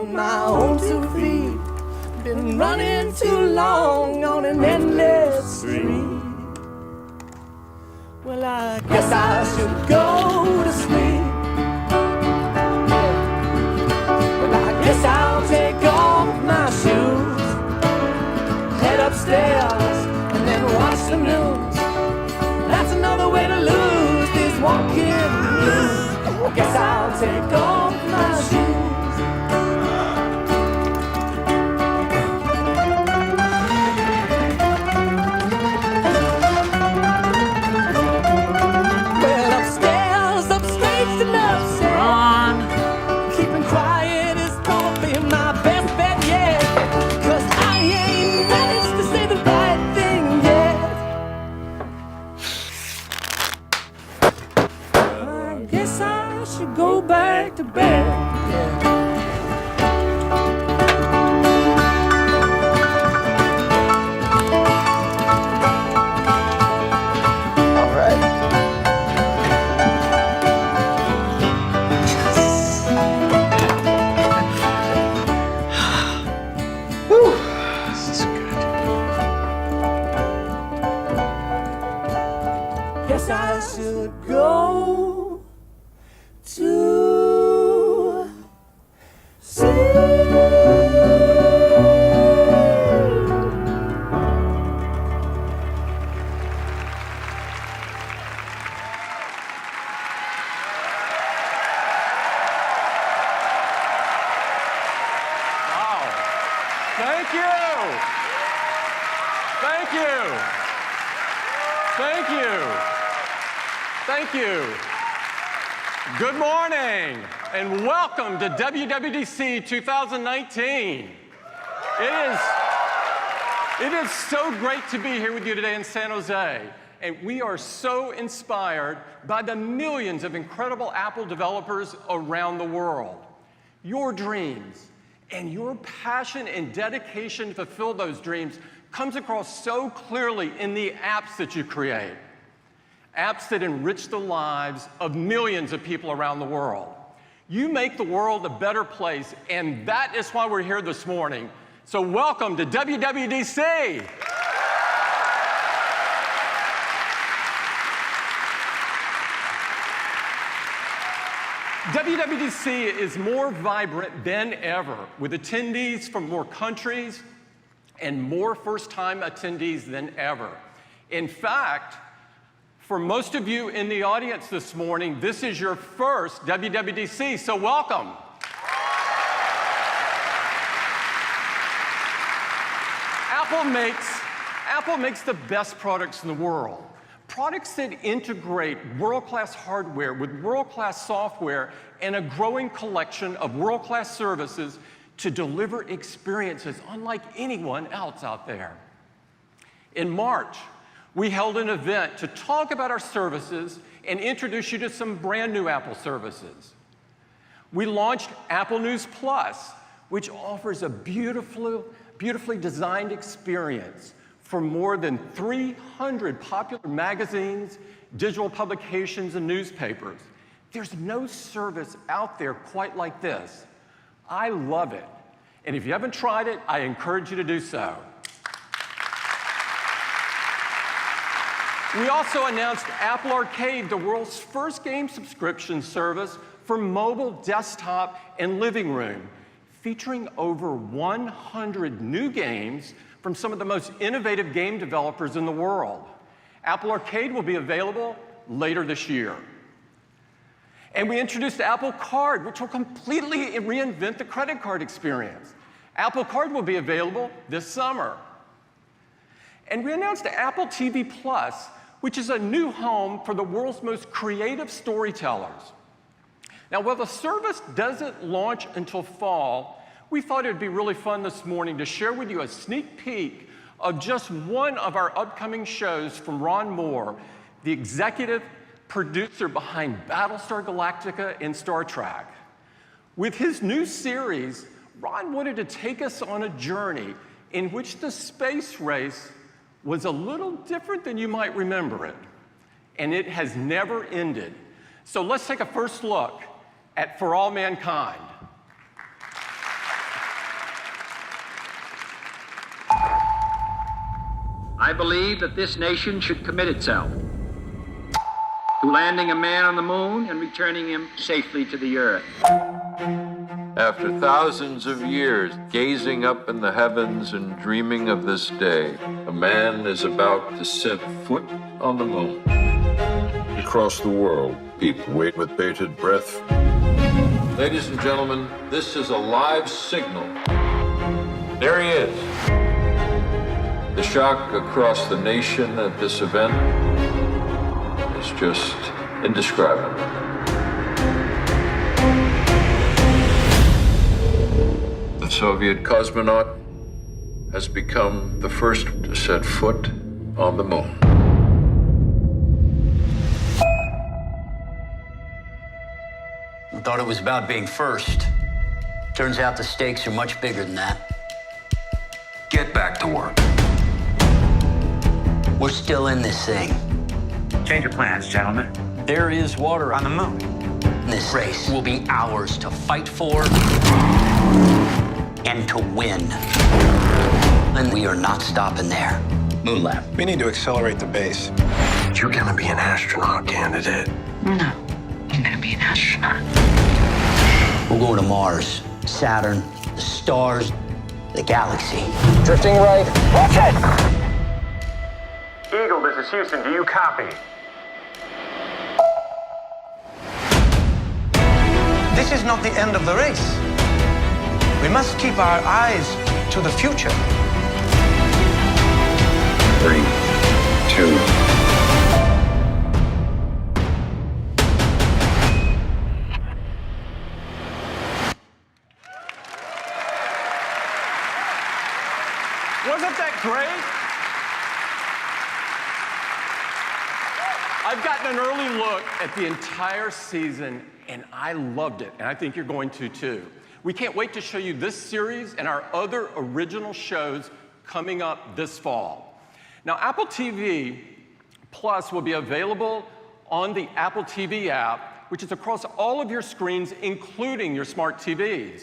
on my own 2 feet. Been running too long on an endless street. Well, I guess I should go to sleep. Well, I guess I'll take off my shoes, head upstairs, and then watch the news. That's another way to lose these walking blues. I guess I'll take off my shoes. Go back to bed. All right. Whew. This is good. Guess I should go to sleep. Wow. Thank you. Thank you. Thank you. Thank you. Good morning, and welcome to WWDC 2019. It is so great to be here with you today in San Jose, and we are so inspired by the millions of incredible Apple developers around the world. Your dreams and your passion and dedication to fulfill those dreams comes across so clearly in the apps that you create. Apps that enrich the lives of millions of people around the world. You make the world a better place, and that is why we're here this morning. So welcome to WWDC. WWDC is more vibrant than ever, with attendees from more countries and more first-time attendees than ever. In fact, for most of you in the audience this morning, this is your first WWDC, so welcome. Apple makes the best products in the world. Products that integrate world-class hardware with world-class software and a growing collection of world-class services to deliver experiences unlike anyone else out there. In March, we held an event to talk about our services and introduce you to some brand new Apple services. We launched Apple News Plus, which offers a beautifully designed experience for more than 300 popular magazines, digital publications, and newspapers. There's no service out there quite like this. I love it. And if you haven't tried it, I encourage you to do so. We also announced Apple Arcade, the world's first game subscription service for mobile, desktop, and living room, featuring over 100 new games from some of the most innovative game developers in the world. Apple Arcade will be available later this year. And we introduced Apple Card, which will completely reinvent the credit card experience. Apple Card will be available this summer. And we announced Apple TV Plus, which is a new home for the world's most creative storytellers. Now, while the service doesn't launch until fall, we thought it would be really fun this morning to share with you a sneak peek of just one of our upcoming shows from Ron Moore, the executive producer behind Battlestar Galactica and Star Trek. With his new series, Ron wanted to take us on a journey in which the space race was a little different than you might remember it, and it has never ended. So let's take a first look at For All Mankind. I believe that this nation should commit itself to landing a man on the moon and returning him safely to the earth. After thousands of years gazing up in the heavens and dreaming of this day, a man is about to set foot on the moon. Across the world, people wait with bated breath. Ladies and gentlemen, this is a live signal. There he is. The shock across the nation at this event is just indescribable. The Soviet cosmonaut has become the first to set foot on the moon. I thought it was about being first. Turns out the stakes are much bigger than that. Get back to work. We're still in this thing. Change your plans, gentlemen. There is water On the moon. This race will be ours to fight for and to win. And we are not stopping there. Moon Lab. We need to accelerate the base. You're gonna be an astronaut candidate. No, I'm gonna be an astronaut. We're going to Mars, Saturn, the stars, the galaxy. Drifting right. Watch it! Eagle, this is Houston. Do you copy? This is not the end of the race. We must keep our eyes to the future. 3, 2. Wasn't that great? I've gotten an early look at the entire season, and I loved it, and I think you're going to too. We can't wait to show you this series and our other original shows coming up this fall. Now, Apple TV Plus will be available on the Apple TV app, which is across all of your screens, including your smart TVs.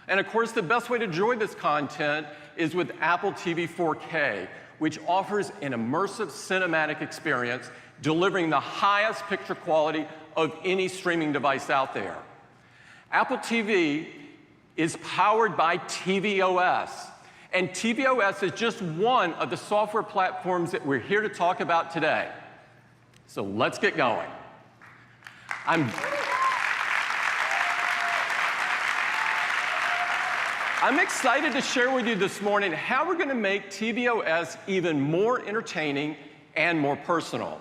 And of course, the best way to enjoy this content is with Apple TV 4K, which offers an immersive cinematic experience, delivering the highest picture quality of any streaming device out there. Apple TV is powered by tvOS, and tvOS is just one of the software platforms that we're here to talk about today. So let's get going. I'm excited to share with you this morning how we're going to make tvOS even more entertaining and more personal.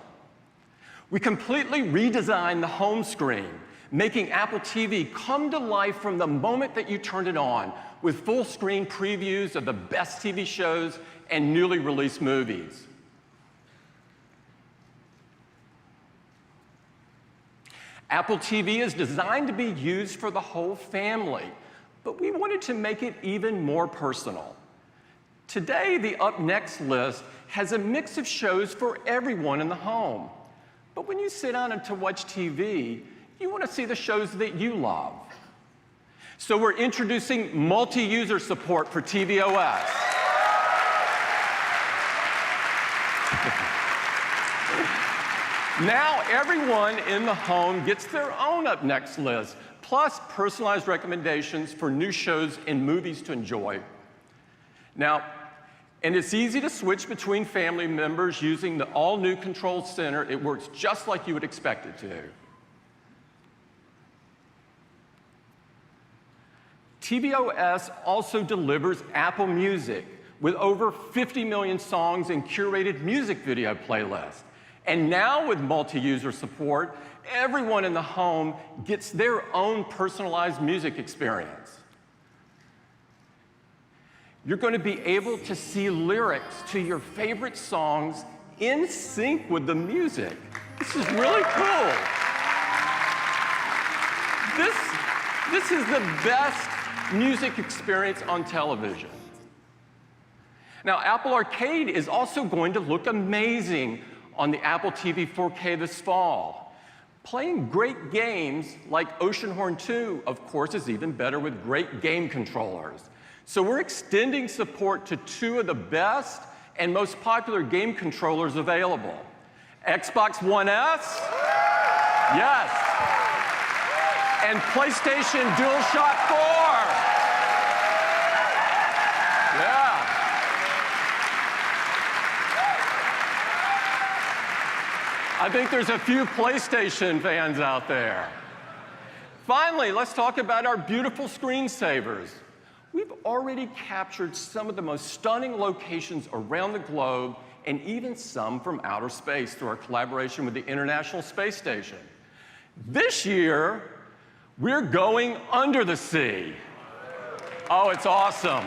We completely redesigned the home screen, making Apple TV come to life from the moment that you turned it on, with full screen previews of the best TV shows and newly released movies. Apple TV is designed to be used for the whole family, but we wanted to make it even more personal. Today, the Up Next list has a mix of shows for everyone in the home. But when you sit down to watch TV, you want to see the shows that you love. So we're introducing multi-user support for tvOS. Now everyone in the home gets their own Up Next list, plus personalized recommendations for new shows and movies to enjoy. Now, and it's easy to switch between family members using the all-new Control Center. It works just like you would expect it to. tvOS also delivers Apple Music with over 50 million songs and curated music video playlists. And now with multi-user support, everyone in the home gets their own personalized music experience. You're going to be able to see lyrics to your favorite songs in sync with the music. This is really cool. This is the best music experience on television. Now, Apple Arcade is also going to look amazing on the Apple TV 4K this fall. Playing great games like Oceanhorn 2, of course, is even better with great game controllers. So we're extending support to two of the best and most popular game controllers available. Xbox One S, yes, and PlayStation DualShock 4. Yeah. I think there's a few PlayStation fans out there. Finally, let's talk about our beautiful screensavers. We've already captured some of the most stunning locations around the globe, and even some from outer space through our collaboration with the International Space Station. This year, we're going under the sea. Oh, it's awesome.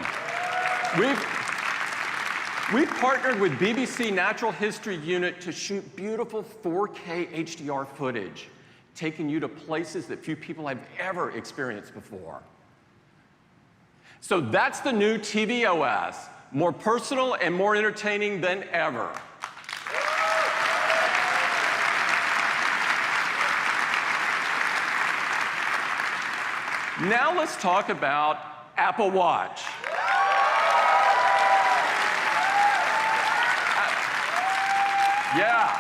We've partnered with BBC Natural History Unit to shoot beautiful 4K HDR footage, taking you to places that few people have ever experienced before. So that's the new tvOS, more personal and more entertaining than ever. Now let's talk about Apple Watch. Yeah.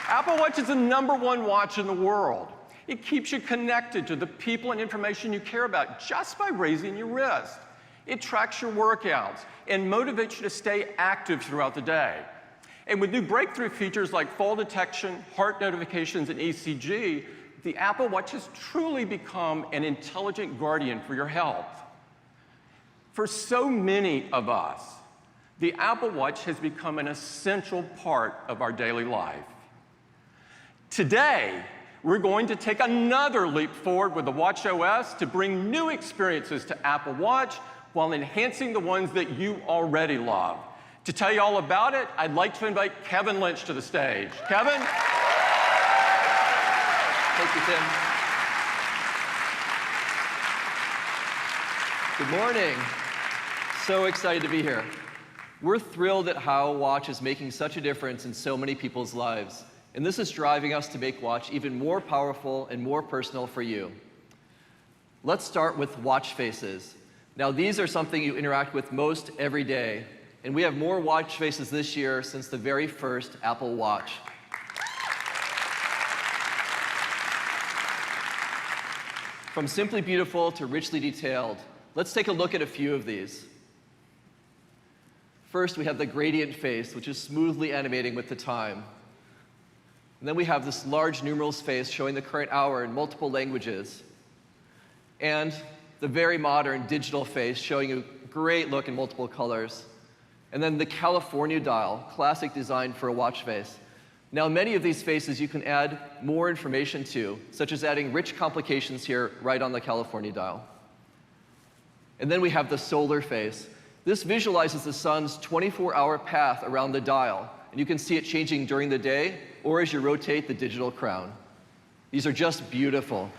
Apple Watch is the #1 watch in the world. It keeps you connected to the people and information you care about just by raising your wrist. It tracks your workouts and motivates you to stay active throughout the day. And with new breakthrough features like fall detection, heart notifications, and ECG, the Apple Watch has truly become an intelligent guardian for your health. For so many of us, the Apple Watch has become an essential part of our daily life. Today, we're going to take another leap forward with the watchOS to bring new experiences to Apple Watch while enhancing the ones that you already love. To tell you all about it, I'd like to invite Kevin Lynch to the stage. Kevin? Thank you, Tim. Good morning. So excited to be here. We're thrilled at how Watch is making such a difference in so many people's lives. And this is driving us to make Watch even more powerful and more personal for you. Let's start with watch faces. Now, these are something you interact with most every day. And we have more watch faces this year since the very first Apple Watch. From simply beautiful to richly detailed, let's take a look at a few of these. First, we have the gradient face, which is smoothly animating with the time. And then we have this large numerals face showing the current hour in multiple languages. And the very modern digital face showing you a great look in multiple colors. And then the California dial, classic design for a watch face. Now, many of these faces you can add more information to, such as adding rich complications here right on the California dial. And then we have the solar face. This visualizes the sun's 24-hour path around the dial, and you can see it changing during the day or as you rotate the digital crown. These are just beautiful.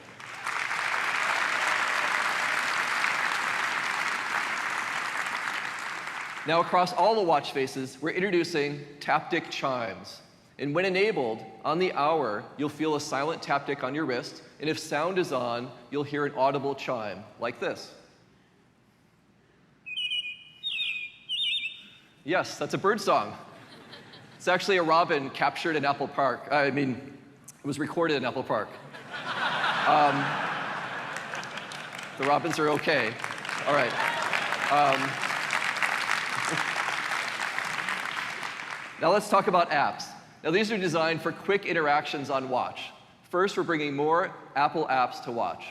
Now, across all the watch faces, we're introducing taptic chimes. And when enabled, on the hour, you'll feel a silent taptic on your wrist, and if sound is on, you'll hear an audible chime, like this. Yes, that's a bird song. It's actually a robin captured in Apple Park. It was recorded in Apple Park. The robins are okay. All right. Now let's talk about apps. Now these are designed for quick interactions on Watch. First, we're bringing more Apple apps to Watch.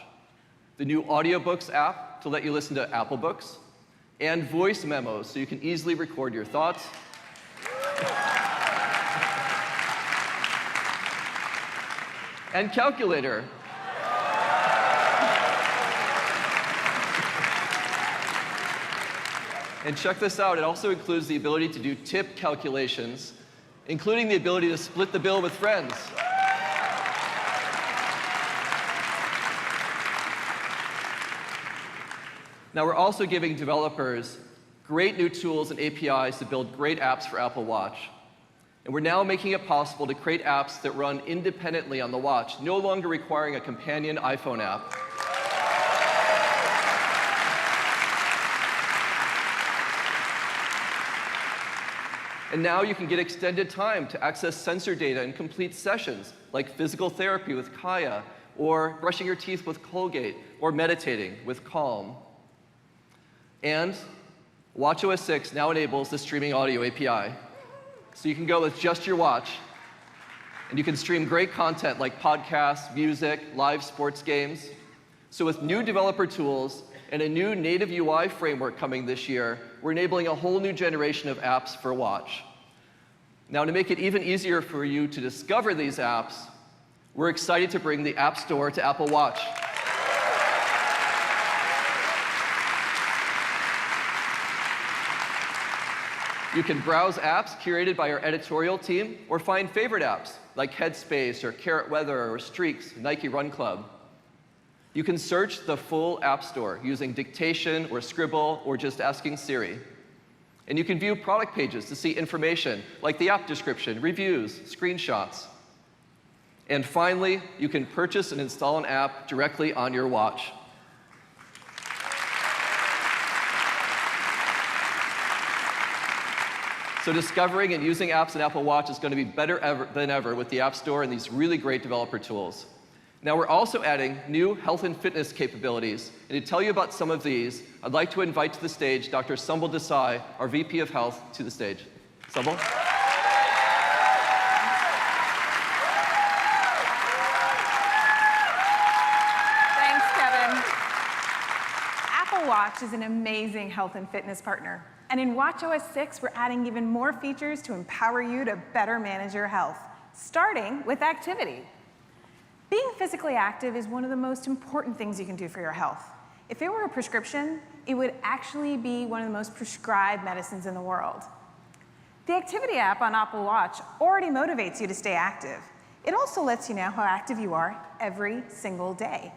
The new Audiobooks app to let you listen to Apple books, and voice memos so you can easily record your thoughts. And calculator. And check this out, it also includes the ability to do tip calculations, including the ability to split the bill with friends. Now, we're also giving developers great new tools and APIs to build great apps for Apple Watch. And we're now making it possible to create apps that run independently on the watch, no longer requiring a companion iPhone app. And now you can get extended time to access sensor data and complete sessions, like physical therapy with Kaya, or brushing your teeth with Colgate, or meditating with Calm. And watchOS 6 now enables the streaming audio API. So you can go with just your watch, and you can stream great content like podcasts, music, live sports games. So with new developer tools and a new native UI framework coming this year, we're enabling a whole new generation of apps for Watch. Now, to make it even easier for you to discover these apps, we're excited to bring the App Store to Apple Watch. You can browse apps curated by our editorial team or find favorite apps like Headspace or Carrot Weather or Streaks, Nike Run Club. You can search the full App Store using dictation or Scribble or just asking Siri. And you can view product pages to see information like the app description, reviews, screenshots. And finally, you can purchase and install an app directly on your watch. So discovering and using apps in Apple Watch is going to be better than ever with the App Store and these really great developer tools. Now we're also adding new health and fitness capabilities. And to tell you about some of these, I'd like to invite to the stage Dr. Sumbul Desai, our VP of Health, to the stage. Sumbul? Thanks, Kevin. Apple Watch is an amazing health and fitness partner. And in watchOS 6, we're adding even more features to empower you to better manage your health, starting with activity. Being physically active is one of the most important things you can do for your health. If it were a prescription, it would actually be one of the most prescribed medicines in the world. The Activity app on Apple Watch already motivates you to stay active. It also lets you know how active you are every single day.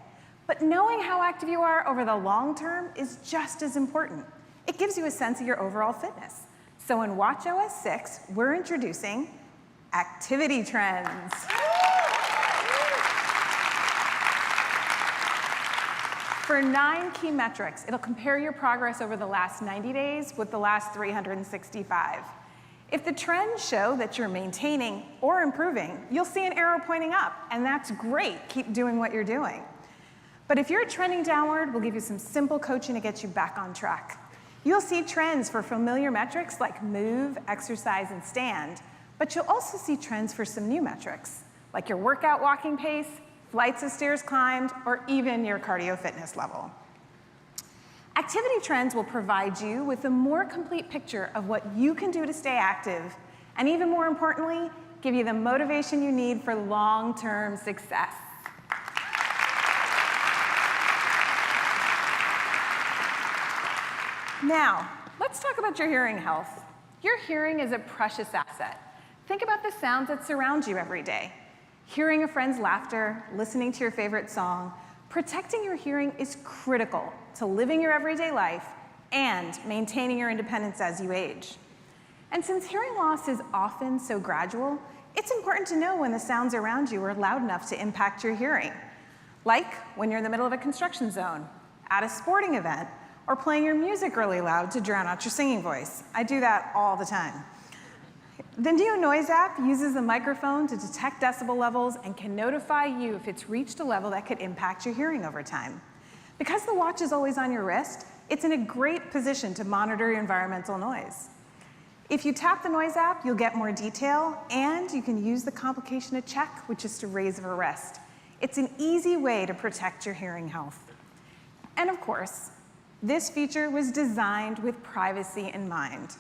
But knowing how active you are over the long term is just as important. It gives you a sense of your overall fitness. So in watchOS 6, we're introducing activity trends. For 9 key metrics, it'll compare your progress over the last 90 days with the last 365. If the trends show that you're maintaining or improving, you'll see an arrow pointing up, and that's great. Keep doing what you're doing. But if you're trending downward, we'll give you some simple coaching to get you back on track. You'll see trends for familiar metrics like move, exercise, and stand, but you'll also see trends for some new metrics, like your workout walking pace, flights of stairs climbed, or even your cardio fitness level. Activity trends will provide you with a more complete picture of what you can do to stay active, and even more importantly, give you the motivation you need for long-term success. Now, let's talk about your hearing health. Your hearing is a precious asset. Think about the sounds that surround you every day. Hearing a friend's laughter, listening to your favorite song, protecting your hearing is critical to living your everyday life and maintaining your independence as you age. And since hearing loss is often so gradual, it's important to know when the sounds around you are loud enough to impact your hearing. Like when you're in the middle of a construction zone, at a sporting event, or playing your music really loud to drown out your singing voice. I do that all the time. The new Noise app uses the microphone to detect decibel levels and can notify you if it's reached a level that could impact your hearing over time. Because the watch is always on your wrist, it's in a great position to monitor your environmental noise. If you tap the Noise app, you'll get more detail, and you can use the complication to check, which is to raise or rest. It's an easy way to protect your hearing health. And of course, this feature was designed with privacy in mind.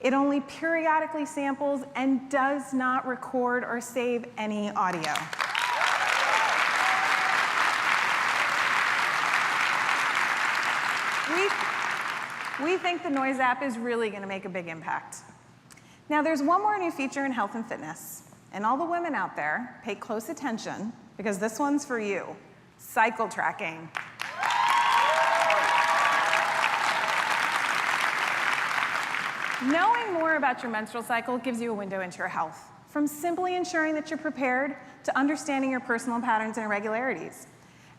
It only periodically samples and does not record or save any audio. We think the Noise app is really going to make a big impact. Now, there's one more new feature in health and fitness. And all the women out there, pay close attention, because this one's for you. Cycle tracking. Knowing more about your menstrual cycle gives you a window into your health, from simply ensuring that you're prepared to understanding your personal patterns and irregularities.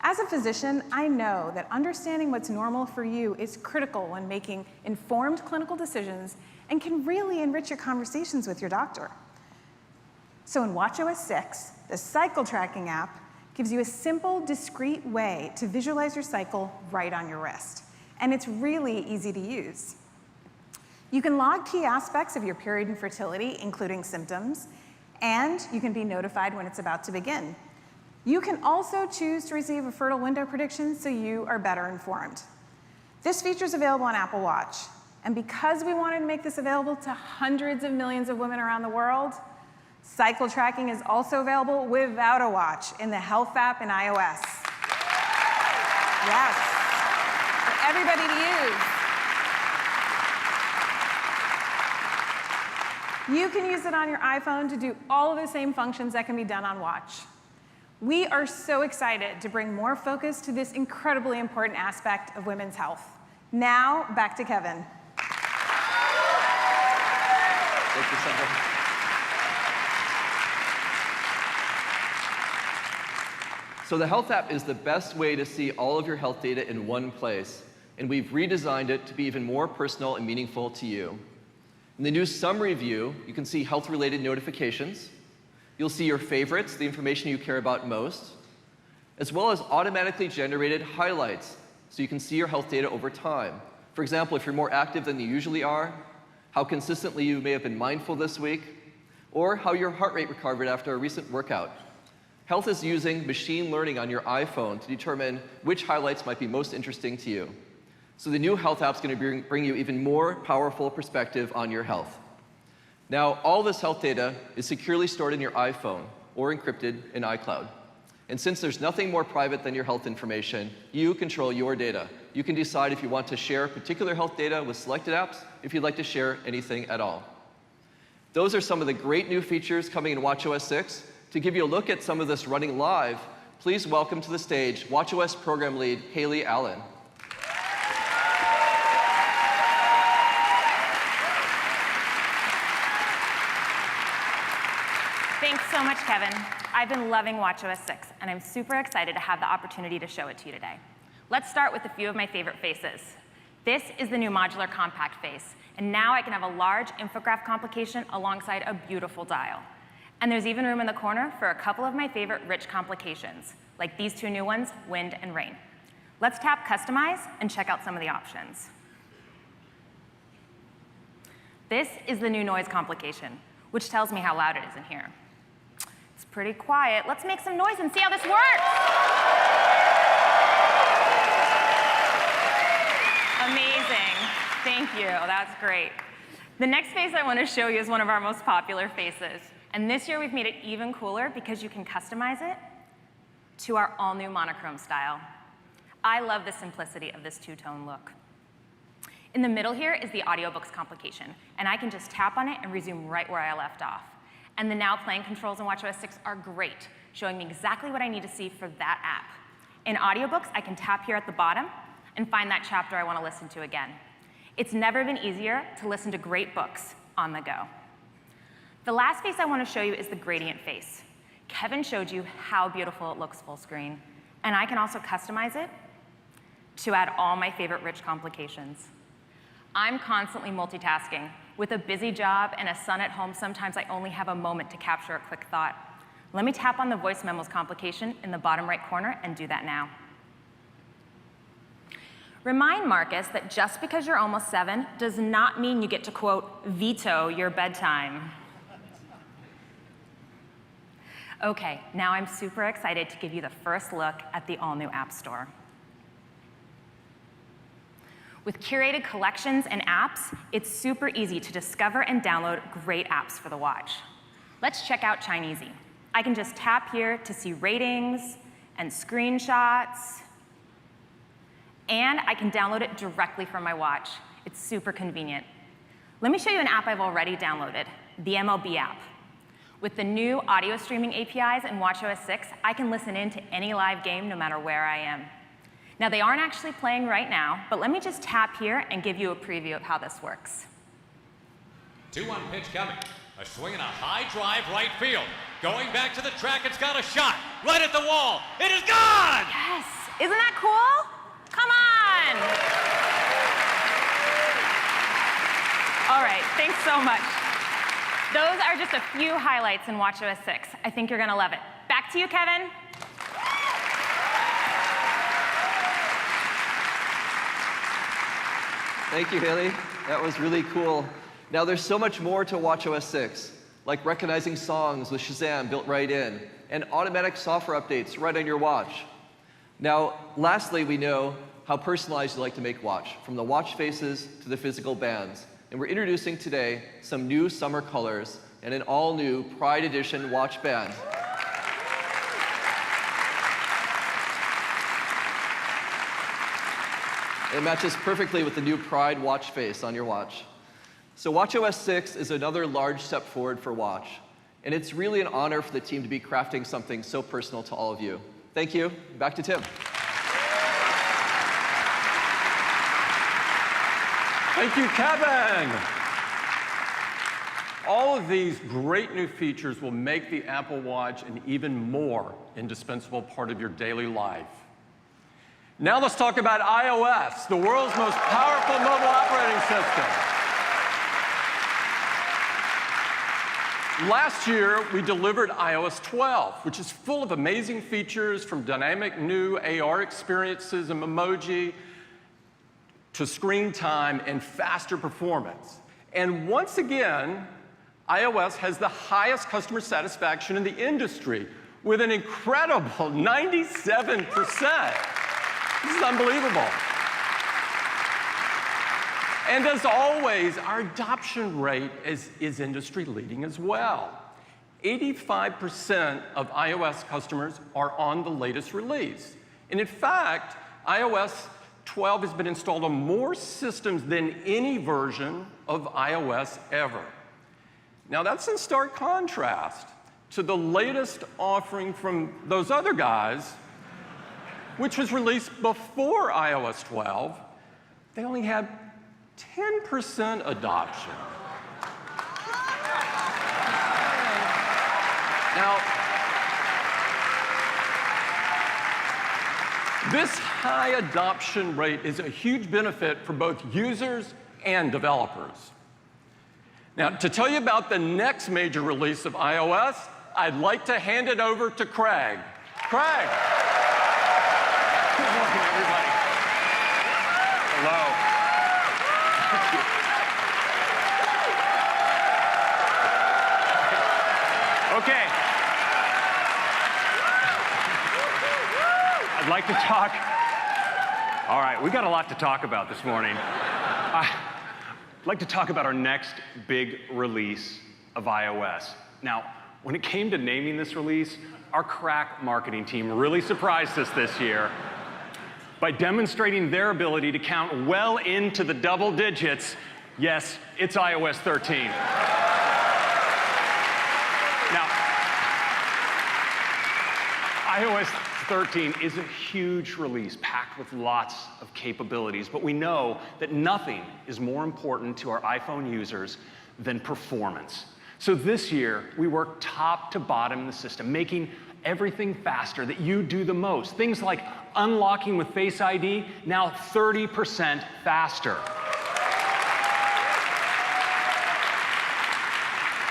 As a physician, I know that understanding what's normal for you is critical when making informed clinical decisions and can really enrich your conversations with your doctor. So in watchOS 6, the cycle tracking app gives you a simple, discrete way to visualize your cycle right on your wrist. And it's really easy to use. You can log key aspects of your period and fertility, including symptoms, and you can be notified when it's about to begin. You can also choose to receive a fertile window prediction so you are better informed. This feature is available on Apple Watch. And because we wanted to make this available to hundreds of millions of women around the world, cycle tracking is also available without a watch in the Health app in iOS. Yes, for everybody to use. You can use it on your iPhone to do all of the same functions that can be done on Watch. We are so excited to bring more focus to this incredibly important aspect of women's health. Now, back to Kevin. Thank you, Sandra. So the Health app is the best way to see all of your health data in one place, and we've redesigned it to be even more personal and meaningful to you. In the new summary view, you can see health-related notifications. You'll see your favorites, the information you care about most, as well as automatically generated highlights, so you can see your health data over time. For example, if you're more active than you usually are, how consistently you may have been mindful this week, or how your heart rate recovered after a recent workout. Health is using machine learning on your iPhone to determine which highlights might be most interesting to you. So the new Health app is going to bring you even more powerful perspective on your health. Now, all this health data is securely stored in your iPhone or encrypted in iCloud. And since there's nothing more private than your health information, you control your data. You can decide if you want to share particular health data with selected apps, if you'd like to share anything at all. Those are some of the great new features coming in watchOS 6. To give you a look at some of this running live, please welcome to the stage watchOS Program Lead Haley Allen. Thanks so much, Kevin. I've been loving watchOS 6, and I'm super excited to have the opportunity to show it to you today. Let's start with a few of my favorite faces. This is the new modular compact face, and now I can have a large infograph complication alongside a beautiful dial. And there's even room in the corner for a couple of my favorite rich complications, like these two new ones, wind and rain. Let's tap Customize and check out some of the options. This is the new noise complication, which tells me how loud it is in here. It's pretty quiet. Let's make some noise and see how this works. Amazing. Thank you. That's great. The next face I want to show you is one of our most popular faces. And this year we've made it even cooler because you can customize it to our all-new monochrome style. I love the simplicity of this two-tone look. In the middle here is the audiobooks complication, and I can just tap on it and resume right where I left off. And the now playing controls in watchOS 6 are great, showing me exactly what I need to see for that app. In audiobooks, I can tap here at the bottom and find that chapter I want to listen to again. It's never been easier to listen to great books on the go. The last face I want to show you is the gradient face. Kevin showed you how beautiful it looks full screen, and I can also customize it to add all my favorite rich complications. I'm constantly multitasking. With a busy job and a son at home, sometimes I only have a moment to capture a quick thought. Let me tap on the voice memos complication in the bottom right corner and do that now. Remind Marcus that just because you're almost 7 does not mean you get to, quote, veto your bedtime. Okay, now I'm super excited to give you the first look at the all-new App Store. With curated collections and apps, it's super easy to discover and download great apps for the watch. Let's check out Chinesey. I can just tap here to see ratings and screenshots, and I can download it directly from my watch. It's super convenient. Let me show you an app I've already downloaded, the MLB app. With the new audio streaming APIs in watchOS 6, I can listen in to any live game no matter where I am. Now, they aren't actually playing right now, but let me just tap here and give you a preview of how this works. 2-1 pitch coming. A swing and a high drive right field. Going back to the track, it's got a shot. Right at the wall. It is gone! Yes. Isn't that cool? Come on. All right, thanks so much. Those are just a few highlights in watchOS 6. I think you're going to love it. Back to you, Kevin. Thank you, Haley. That was really cool. Now, there's so much more to watchOS 6, like recognizing songs with Shazam built right in, and automatic software updates right on your watch. Now, lastly, we know how personalized you like to make watch, from the watch faces to the physical bands. And we're introducing today some new summer colors and an all-new Pride Edition watch band. It matches perfectly with the new Pride watch face on your watch. So watchOS 6 is another large step forward for watch. And it's really an honor for the team to be crafting something so personal to all of you. Thank you. Back to Tim. Thank you, Kevin. All of these great new features will make the Apple Watch an even more indispensable part of your daily life. Now let's talk about iOS, the world's most powerful mobile operating system. Last year, we delivered iOS 12, which is full of amazing features, from dynamic new AR experiences and emoji to screen time and faster performance. And once again, iOS has the highest customer satisfaction in the industry, with an incredible 97%. This is unbelievable. And as always, our adoption rate is industry leading as well. 85% of iOS customers are on the latest release. And in fact, iOS 12 has been installed on more systems than any version of iOS ever. Now that's in stark contrast to the latest offering from those other guys, which was released before iOS 12. They only had 10% adoption. Now, this high adoption rate is a huge benefit for both users and developers. Now, to tell you about the next major release of iOS, I'd like to hand it over to Craig. Craig. Good morning, everybody. Hello. Okay. I'd like to talk. All right, we got a lot to talk about this morning. I'd like to talk about our next big release of iOS. Now, when it came to naming this release, our crack marketing team really surprised us this year by demonstrating their ability to count well into the double digits. Yes, it's iOS 13. Now, iOS 13 is a huge release packed with lots of capabilities, but we know that nothing is more important to our iPhone users than performance. So this year, we worked top to bottom in the system, making everything faster that you do the most. Things like unlocking with Face ID, now 30% faster.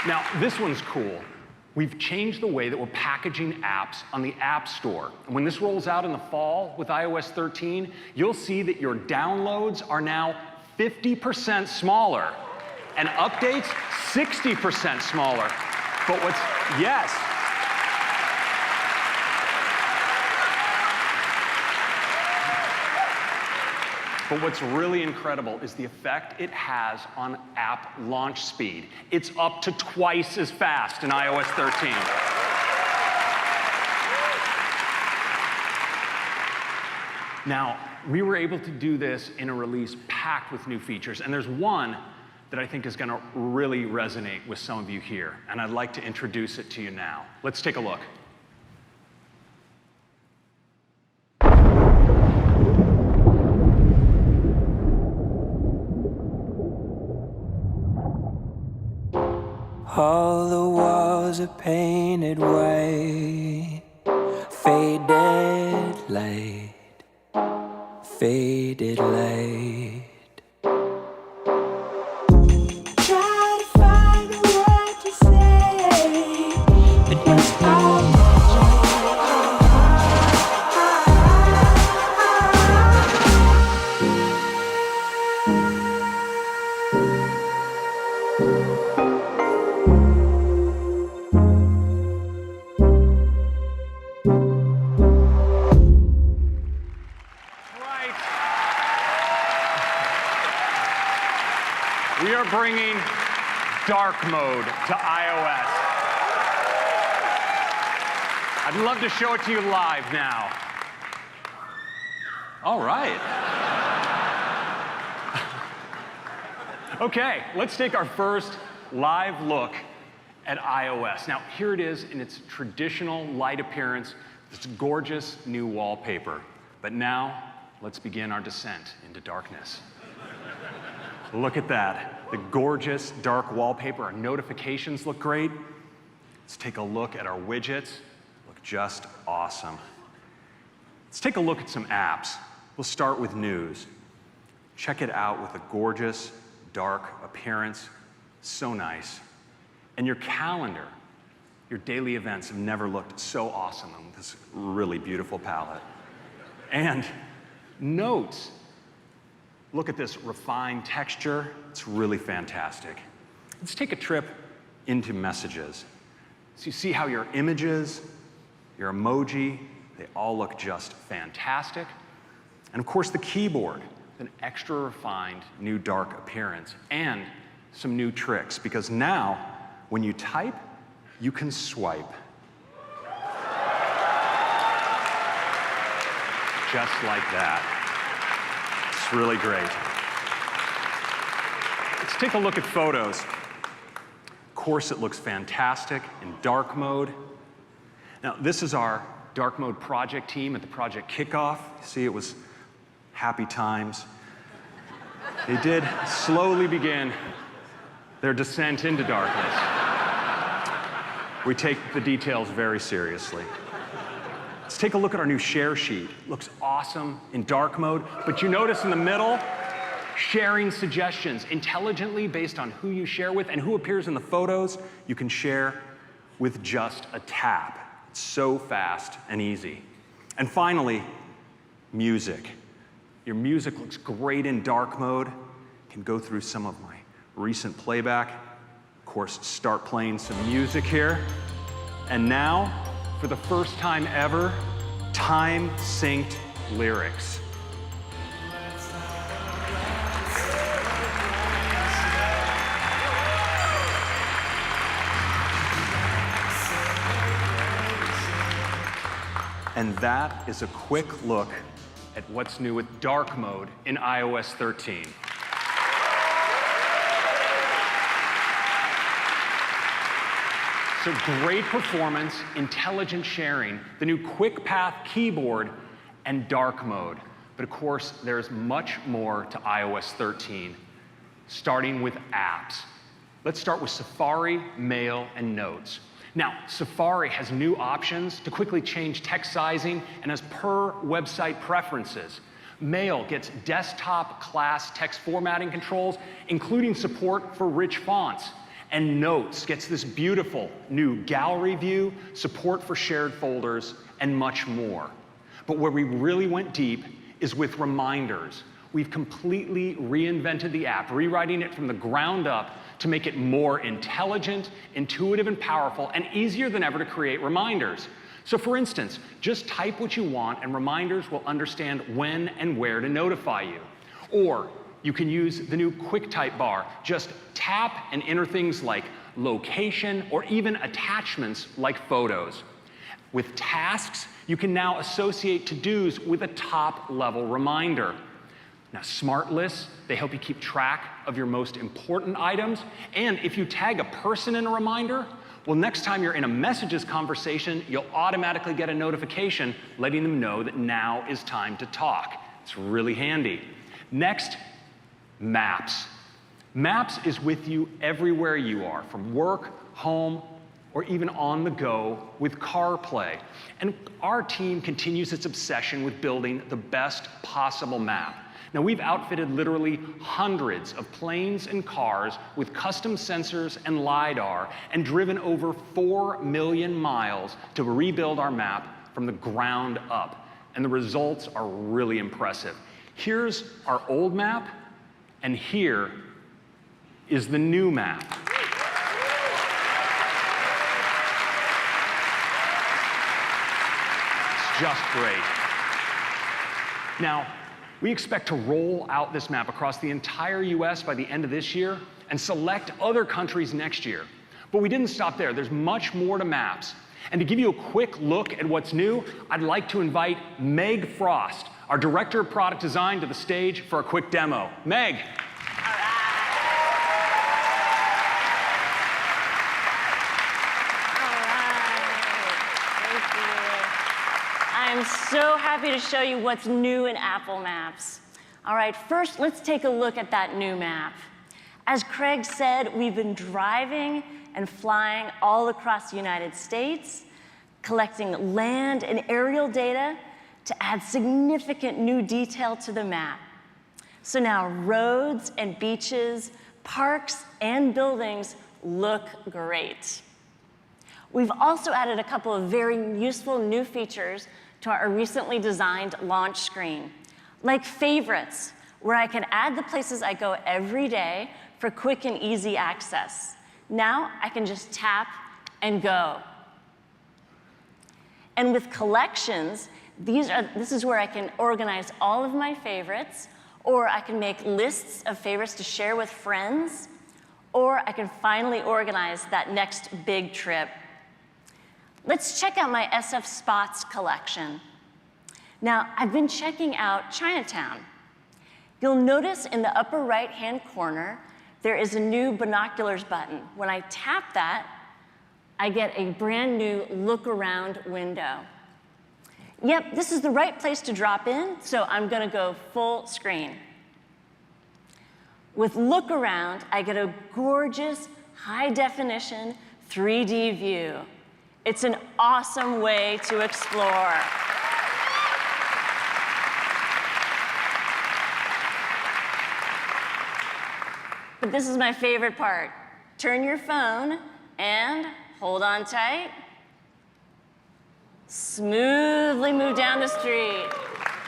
Now, this one's cool. We've changed the way that we're packaging apps on the App Store. And when this rolls out in the fall with iOS 13, you'll see that your downloads are now 50% smaller, and updates 60% smaller. But yes. But what's really incredible is the effect it has on app launch speed. It's up to twice as fast in iOS 13. Now, we were able to do this in a release packed with new features, and there's one that I think is going to really resonate with some of you here, and I'd like to introduce it to you now. Let's take a look. All the walls are painted white. Faded light, faded light. Try to find a word to say, but it's all We are bringing dark mode to iOS. I'd love to show it to you live now. All right. Okay, let's take our first live look at iOS. Now, here it is in its traditional light appearance, this gorgeous new wallpaper. But now, let's begin our descent into darkness. Look at that, the gorgeous dark wallpaper. Our notifications look great. Let's take a look at our widgets. Look just awesome. Let's take a look at some apps. We'll start with news. Check it out with a gorgeous dark appearance. So nice. And your calendar, your daily events have never looked so awesome on this really beautiful palette. And notes. Look at this refined texture. It's really fantastic. Let's take a trip into messages. So you see how your images, your emoji, they all look just fantastic. And of course, the keyboard, an extra refined new dark appearance and some new tricks, because now, when you type, you can swipe. Just like that. It's really great. Let's take a look at photos. Of course, it looks fantastic in dark mode. Now, this is our dark mode project team at the project kickoff. You see, it was happy times. They did slowly begin their descent into darkness. We take the details very seriously. Let's take a look at our new share sheet. Looks awesome in dark mode, but you notice in the middle, sharing suggestions intelligently based on who you share with and who appears in the photos. You can share with just a tap. It's so fast and easy. And finally, music. Your music looks great in dark mode. You can go through some of my recent playback. Of course, start playing some music here. And now, for the first time ever, time-synced lyrics. And that is a quick look at what's new with dark mode in iOS 13. So great performance, intelligent sharing, the new Quick Path keyboard, and dark mode. But of course, there's much more to iOS 13, starting with apps. Let's start with Safari, Mail, and Notes. Now, Safari has new options to quickly change text sizing and as per website preferences. Mail gets desktop class text formatting controls, including support for rich fonts. And Notes gets this beautiful new gallery view, support for shared folders, and much more. But where we really went deep is with Reminders. We've completely reinvented the app, rewriting it from the ground up to make it more intelligent, intuitive, and powerful, and easier than ever to create reminders. So for instance, just type what you want and Reminders will understand when and where to notify you. Or you can use the new QuickType bar. Just tap and enter things like location or even attachments like photos. With tasks, you can now associate to-dos with a top-level reminder. Now, smart lists, they help you keep track of your most important items. And if you tag a person in a reminder, well, next time you're in a messages conversation, you'll automatically get a notification letting them know that now is time to talk. It's really handy. Next, Maps. Maps is with you everywhere you are, from work, home, or even on the go with CarPlay. And our team continues its obsession with building the best possible map. Now, we've outfitted literally hundreds of planes and cars with custom sensors and LiDAR and driven over 4 million miles to rebuild our map from the ground up. And the results are really impressive. Here's our old map, and here is the new map. It's just great. Now, we expect to roll out this map across the entire US by the end of this year and select other countries next year. But we didn't stop there. There's much more to maps. And to give you a quick look at what's new, I'd like to invite Meg Frost, our Director of Product Design, to the stage for a quick demo. Meg. I'm so happy to show you what's new in Apple Maps. All right, first let's take a look at that new map. As Craig said, we've been driving and flying all across the United States, collecting land and aerial data to add significant new detail to the map. So now roads and beaches, parks and buildings look great. We've also added a couple of very useful new features to our recently designed launch screen, like favorites, where I can add the places I go every day for quick and easy access. Now I can just tap and go. And with collections, this is where I can organize all of my favorites, or I can make lists of favorites to share with friends, or I can finally organize that next big trip. Let's check out my SF Spots collection. Now, I've been checking out Chinatown. You'll notice in the upper right-hand corner, there is a new binoculars button. When I tap that, I get a brand new look around window. Yep, this is the right place to drop in, so I'm gonna go full screen. With look around, I get a gorgeous, high definition 3D view. It's an awesome way to explore. But this is my favorite part. Turn your phone and hold on tight. Smoothly move down the street.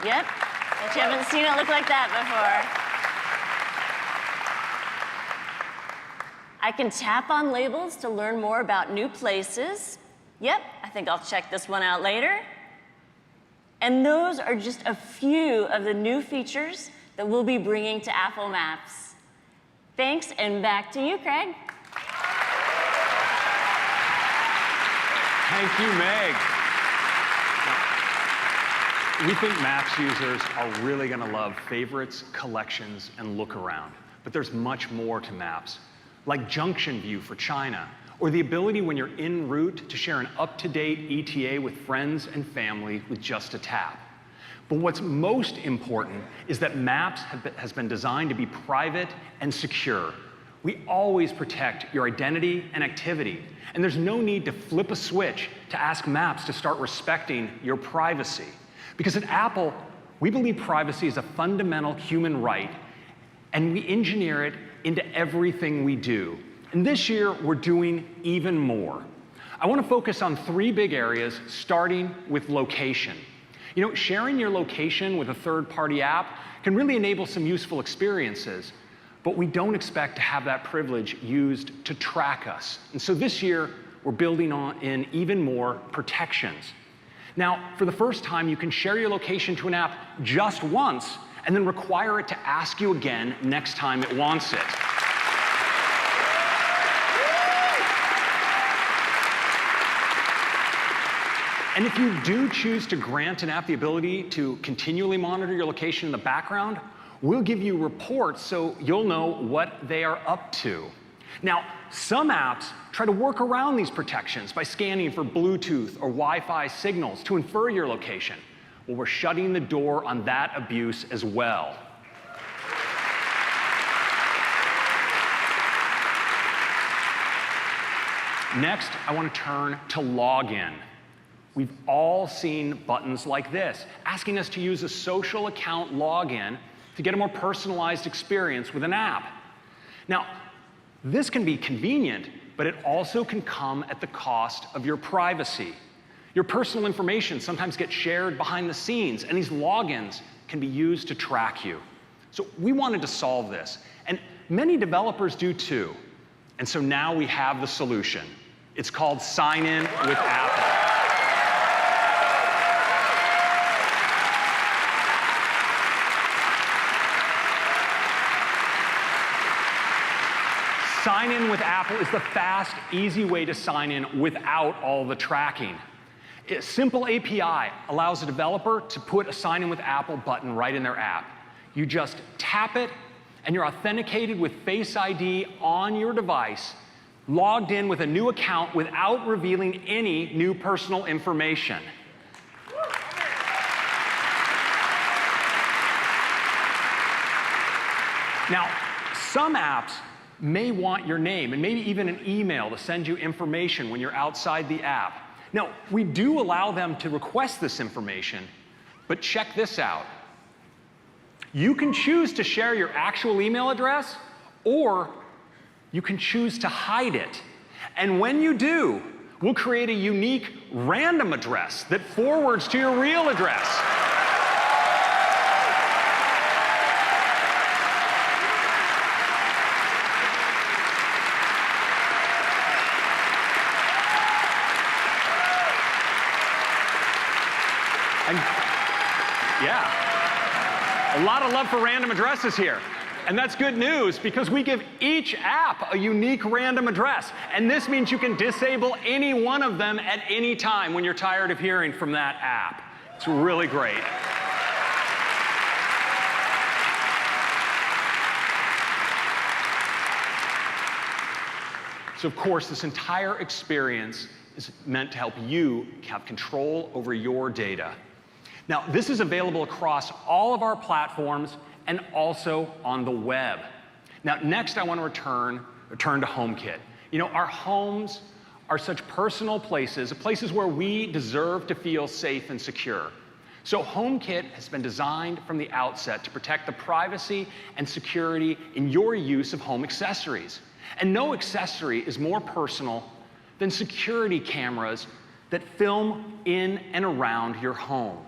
Yep, bet you haven't seen it look like that before. I can tap on labels to learn more about new places. Yep, I think I'll check this one out later. And those are just a few of the new features that we'll be bringing to Apple Maps. Thanks, and back to you, Craig. Thank you, Meg. We think Maps users are really going to love favorites, collections, and look around. But there's much more to Maps, like Junction View for China, or the ability when you're en route to share an up-to-date ETA with friends and family with just a tap. But what's most important is that Maps has been designed to be private and secure. We always protect your identity and activity, and there's no need to flip a switch to ask Maps to start respecting your privacy. Because at Apple, we believe privacy is a fundamental human right, and we engineer it into everything we do. And this year, we're doing even more. I want to focus on 3 big areas, starting with location. You know, sharing your location with a third-party app can really enable some useful experiences, but we don't expect to have that privilege used to track us. And so this year, we're building in even more protections. Now, for the first time, you can share your location to an app just once and then require it to ask you again next time it wants it. And if you do choose to grant an app the ability to continually monitor your location in the background, we'll give you reports so you'll know what they are up to. Now, some apps try to work around these protections by scanning for Bluetooth or Wi-Fi signals to infer your location. Well, we're shutting the door on that abuse as well. Next, I want to turn to login. We've all seen buttons like this, asking us to use a social account login to get a more personalized experience with an app. Now, this can be convenient, but it also can come at the cost of your privacy. Your personal information sometimes gets shared behind the scenes, and these logins can be used to track you. So we wanted to solve this, and many developers do too. And so now we have the solution. It's called Sign In with Apple. Sign In with Apple is the fast, easy way to sign in without all the tracking. A simple API allows a developer to put a Sign In with Apple button right in their app. You just tap it, and you're authenticated with Face ID on your device, logged in with a new account without revealing any new personal information. Now, some apps may want your name and maybe even an email to send you information when you're outside the app. Now, we do allow them to request this information, but check this out. You can choose to share your actual email address, or you can choose to hide it. And when you do, we'll create a unique random address that forwards to your real address. And yeah, a lot of love for random addresses here. And that's good news because we give each app a unique random address. And this means you can disable any one of them at any time when you're tired of hearing from that app. It's really great. So of course, this entire experience is meant to help you have control over your data. Now, this is available across all of our platforms and also on the web. Now, next I want to return to HomeKit. You know, our homes are such personal places where we deserve to feel safe and secure. So HomeKit has been designed from the outset to protect the privacy and security in your use of home accessories. And no accessory is more personal than security cameras that film in and around your home.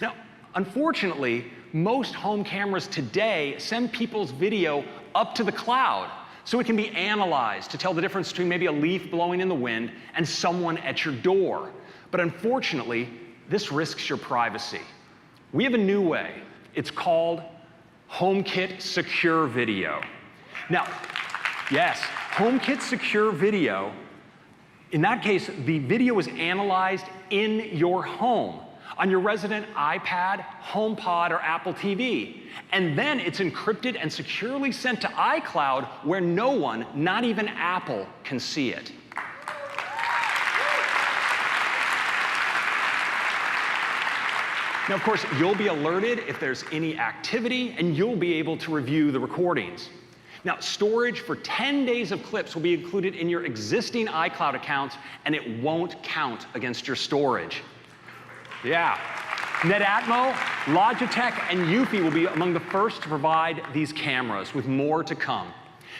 Now, unfortunately, most home cameras today send people's video up to the cloud so it can be analyzed to tell the difference between maybe a leaf blowing in the wind and someone at your door. But unfortunately, this risks your privacy. We have a new way. It's called HomeKit Secure Video. Now, yes, HomeKit Secure Video, in that case, the video is analyzed in your home, on your resident iPad, HomePod, or Apple TV. And then it's encrypted and securely sent to iCloud where no one, not even Apple, can see it. Now, of course, you'll be alerted if there's any activity, and you'll be able to review the recordings. Now, storage for 10 days of clips will be included in your existing iCloud accounts, and it won't count against your storage. Yeah. Netatmo, Logitech, and Eufy will be among the first to provide these cameras, with more to come.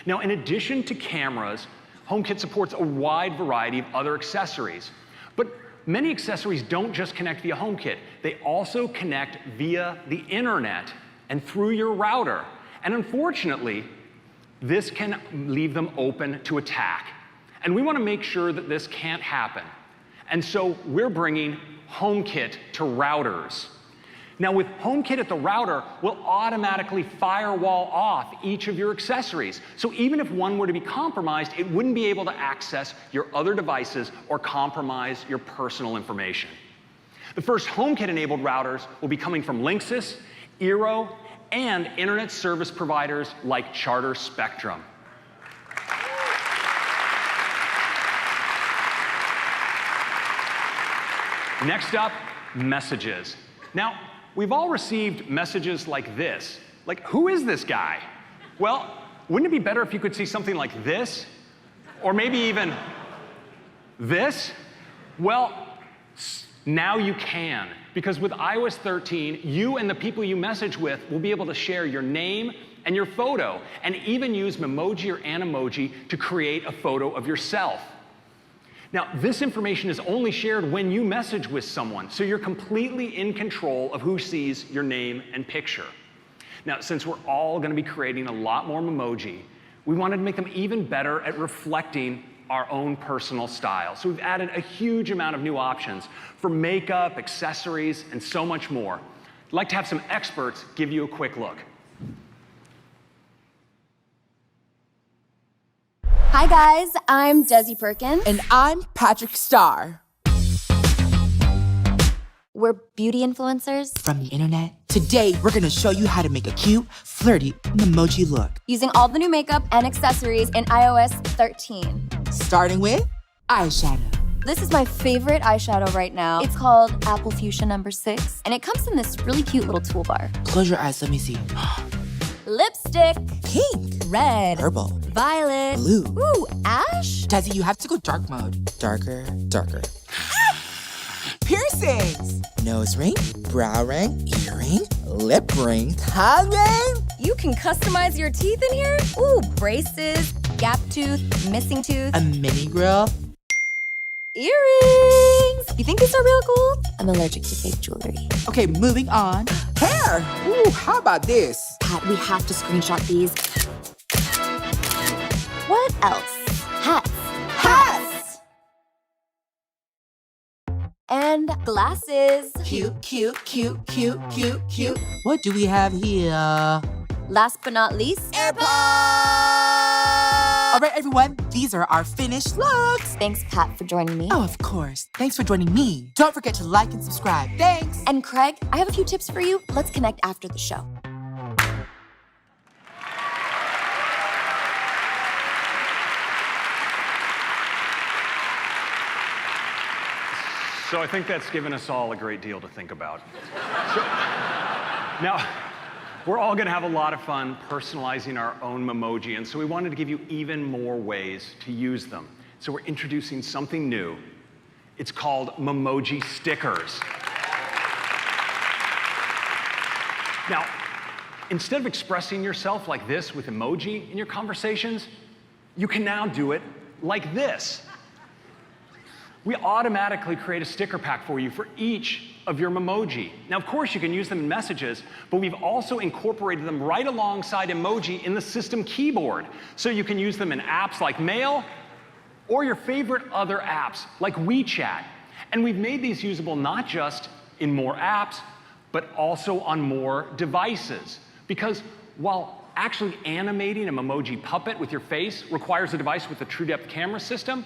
Now, in addition to cameras, HomeKit supports a wide variety of other accessories. But many accessories don't just connect via HomeKit. They also connect via the internet and through your router. And unfortunately, this can leave them open to attack. And we want to make sure that this can't happen. And so we're bringing HomeKit to routers. Now, with HomeKit at the router, we'll automatically firewall off each of your accessories. So even if one were to be compromised, it wouldn't be able to access your other devices or compromise your personal information. The first HomeKit-enabled routers will be coming from Linksys, Eero, and internet service providers like Charter Spectrum. Next up, messages. Now, we've all received messages like this. Like, who is this guy? Well, wouldn't it be better if you could see something like this? Or maybe even This? Well, now you can. Because with iOS 13, you and the people you message with will be able to share your name and your photo, and even use Memoji or Animoji to create a photo of yourself. Now, this information is only shared when you message with someone, so you're completely in control of who sees your name and picture. Now, since we're all going to be creating a lot more Memoji, we wanted to make them even better at reflecting our own personal style. So we've added a huge amount of new options for makeup, accessories, and so much more. I'd like to have some experts give you a quick look. Hi guys, I'm Desi Perkins. And I'm Patrick Starr. We're beauty influencers from the internet. Today, we're gonna show you how to make a cute, flirty Memoji look. Using all the new makeup and accessories in iOS 13. Starting with eyeshadow. This is my favorite eyeshadow right now. It's called Apple Fuchsia No. 6, and it comes in this really cute little toolbar. Close your eyes, let me see. Lipstick. Pink. Red. Purple. Violet. Blue. Ooh, ash. Desi, you have to go dark mode. Darker, darker. Piercings. Nose ring, brow ring, earring, lip ring, tongue ring. You can customize your teeth in here. Ooh, braces, gap tooth, missing tooth. A mini grill. Earrings. You think these are real cool? I'm allergic to fake jewelry. Okay, moving on. Hair. Ooh, how about this? Pat, we have to screenshot these. What else? Hats. Hats! And glasses. Cute, cute, cute, cute, cute, cute. What do we have here? Last but not least, AirPods! All right, everyone, these are our finished looks. Thanks, Pat, for joining me. Oh, of course. Thanks for joining me. Don't forget to like and subscribe. Thanks. And Craig, I have a few tips for you. Let's connect after the show. So I think that's given us all a great deal to think about. Now, we're all going to have a lot of fun personalizing our own Memoji, and so we wanted to give you even more ways to use them. So we're introducing something new. It's called Memoji stickers. Now, instead of expressing yourself like this with emoji in your conversations, you can now do it like this. We automatically create a sticker pack for you for each of your Memoji. Now, of course, you can use them in messages, but we've also incorporated them right alongside emoji in the system keyboard. So you can use them in apps like Mail or your favorite other apps like WeChat. And we've made these usable not just in more apps, but also on more devices. Because while actually animating a Memoji puppet with your face requires a device with a TrueDepth camera system,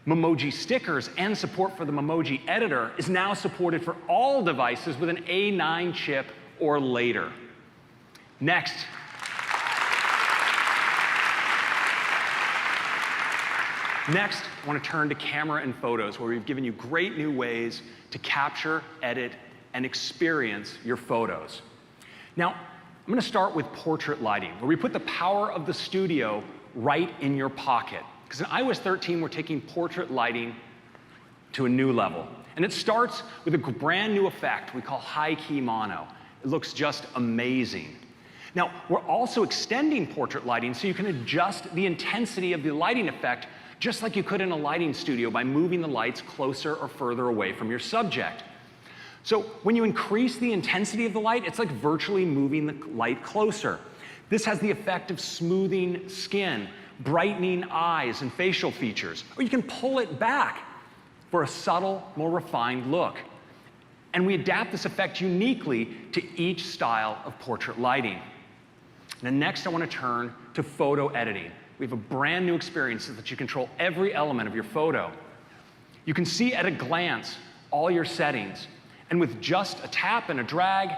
Memoji stickers and support for the Memoji editor is now supported for all devices with an A9 chip or later. Next. Next, I want to turn to camera and photos, where we've given you great new ways to capture, edit, and experience your photos. Now, I'm going to start with portrait lighting, where we put the power of the studio right in your pocket. Because in iOS 13, we're taking portrait lighting to a new level. And it starts with a brand new effect we call high key mono. It looks just amazing. Now, we're also extending portrait lighting so you can adjust the intensity of the lighting effect just like you could in a lighting studio by moving the lights closer or further away from your subject. So when you increase the intensity of the light, it's like virtually moving the light closer. This has the effect of smoothing skin, brightening eyes and facial features. Or you can pull it back for a subtle, more refined look. And we adapt this effect uniquely to each style of portrait lighting. Now next, I want to turn to photo editing. We have a brand new experience so that you control every element of your photo. You can see at a glance all your settings, and with just a tap and a drag,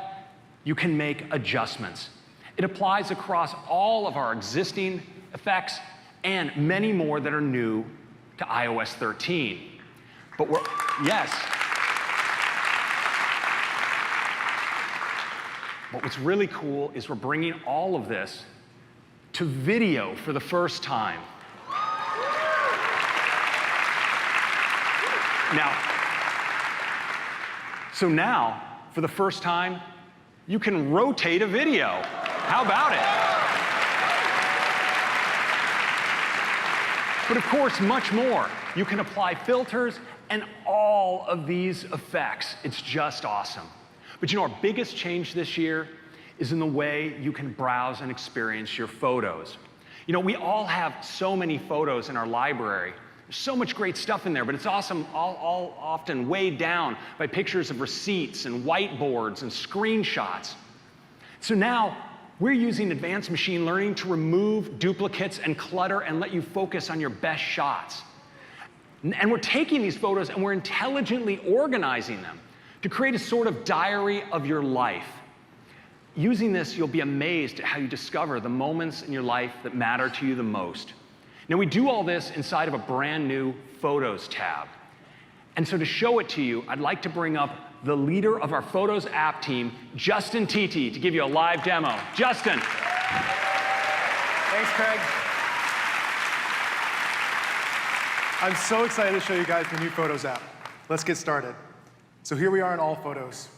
you can make adjustments. It applies across all of our existing effects and many more that are new to iOS 13. But yes. But what's really cool is we're bringing all of this to video for the first time. Now, for the first time, you can rotate a video. How about it? But of course, much more. You can apply filters and all of these effects. It's just awesome. But you know, our biggest change this year is in the way you can browse and experience your photos. You know, we all have so many photos in our library. There's so much great stuff in there, but it's awesome, all often weighed down by pictures of receipts and whiteboards and screenshots. So now, we're using advanced machine learning to remove duplicates and clutter and let you focus on your best shots. And we're taking these photos and we're intelligently organizing them to create a sort of diary of your life. Using this, you'll be amazed at how you discover the moments in your life that matter to you the most. Now, we do all this inside of a brand new Photos tab. And so to show it to you, I'd like to bring up the leader of our Photos app team, Justin Titi, to give you a live demo. Justin. Thanks, Craig. I'm so excited to show you guys the new Photos app. Let's get started. So here we are in All Photos.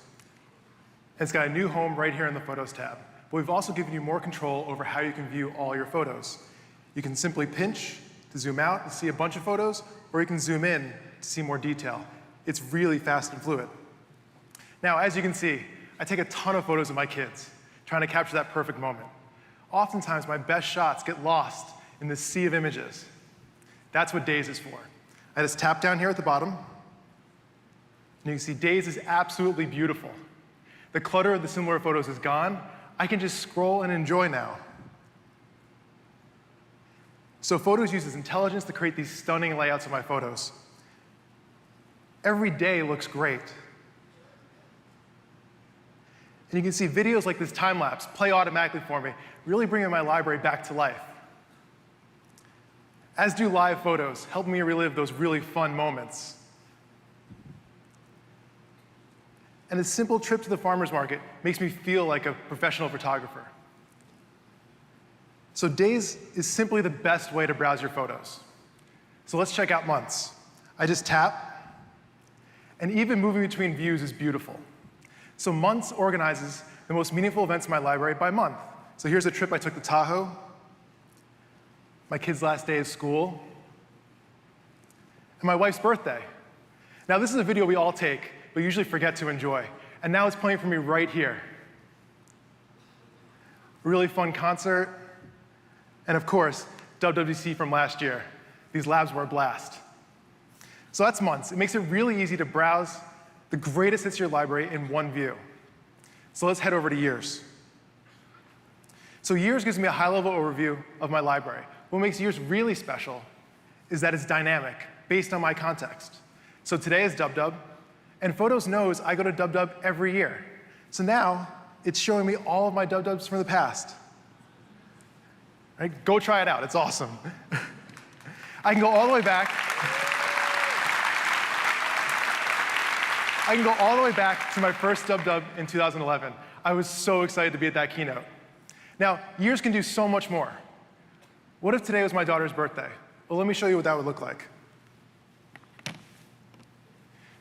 It's got a new home right here in the Photos tab. But we've also given you more control over how you can view all your photos. You can simply pinch to zoom out and see a bunch of photos, or you can zoom in to see more detail. It's really fast and fluid. Now, as you can see, I take a ton of photos of my kids, trying to capture that perfect moment. Oftentimes, my best shots get lost in this sea of images. That's what Days is for. I just tap down here at the bottom, and you can see Days is absolutely beautiful. The clutter of the similar photos is gone. I can just scroll and enjoy now. So Photos uses intelligence to create these stunning layouts of my photos. Every day looks great. And you can see videos like this time lapse play automatically for me, really bringing my library back to life. As do live photos, helping me relive those really fun moments. And a simple trip to the farmer's market makes me feel like a professional photographer. So Days is simply the best way to browse your photos. So let's check out months. I just tap, and even moving between views is beautiful. So Months organizes the most meaningful events in my library by month. So here's a trip I took to Tahoe, my kid's last day of school, and my wife's birthday. Now this is a video we all take, but usually forget to enjoy. And now it's playing for me right here. A really fun concert, and of course, WWDC from last year. These labs were a blast. So that's Months. It makes it really easy to browse the greatest hits of your library in one view. So let's head over to Years. So Years gives me a high-level overview of my library. What makes Years really special is that it's dynamic, based on my context. So today is WW, and Photos knows I go to WW every year. So now, it's showing me all of my WWs from the past. Right? Go try it out, it's awesome. I can go all the way back. I can go all the way back to my first WW in 2011. I was so excited to be at that keynote. Now, Years can do so much more. What if today was my daughter's birthday? Well, let me show you what that would look like.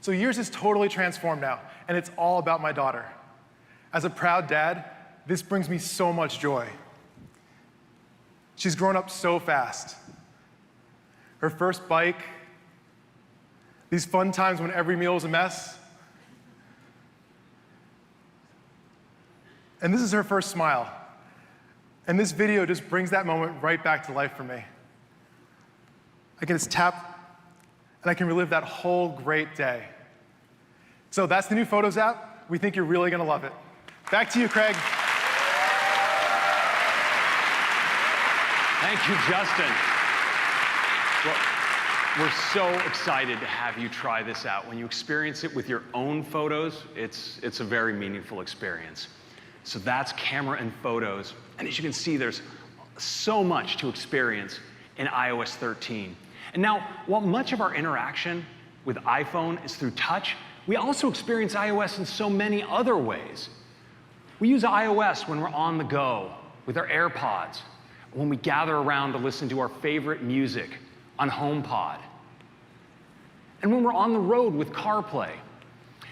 So Years is totally transformed now, and it's all about my daughter. As a proud dad, this brings me so much joy. She's grown up so fast. Her first bike, these fun times when every meal was a mess. And this is her first smile. And this video just brings that moment right back to life for me. I can just tap, and I can relive that whole great day. So that's the new Photos app. We think you're really going to love it. Back to you, Craig. Thank you, Justin. Well, we're so excited to have you try this out. When you experience it with your own photos, it's a very meaningful experience. So that's Camera and Photos. And as you can see, there's so much to experience in iOS 13. And now, while much of our interaction with iPhone is through touch, we also experience iOS in so many other ways. We use iOS when we're on the go, with our AirPods, when we gather around to listen to our favorite music on HomePod. and when we're on the road with CarPlay.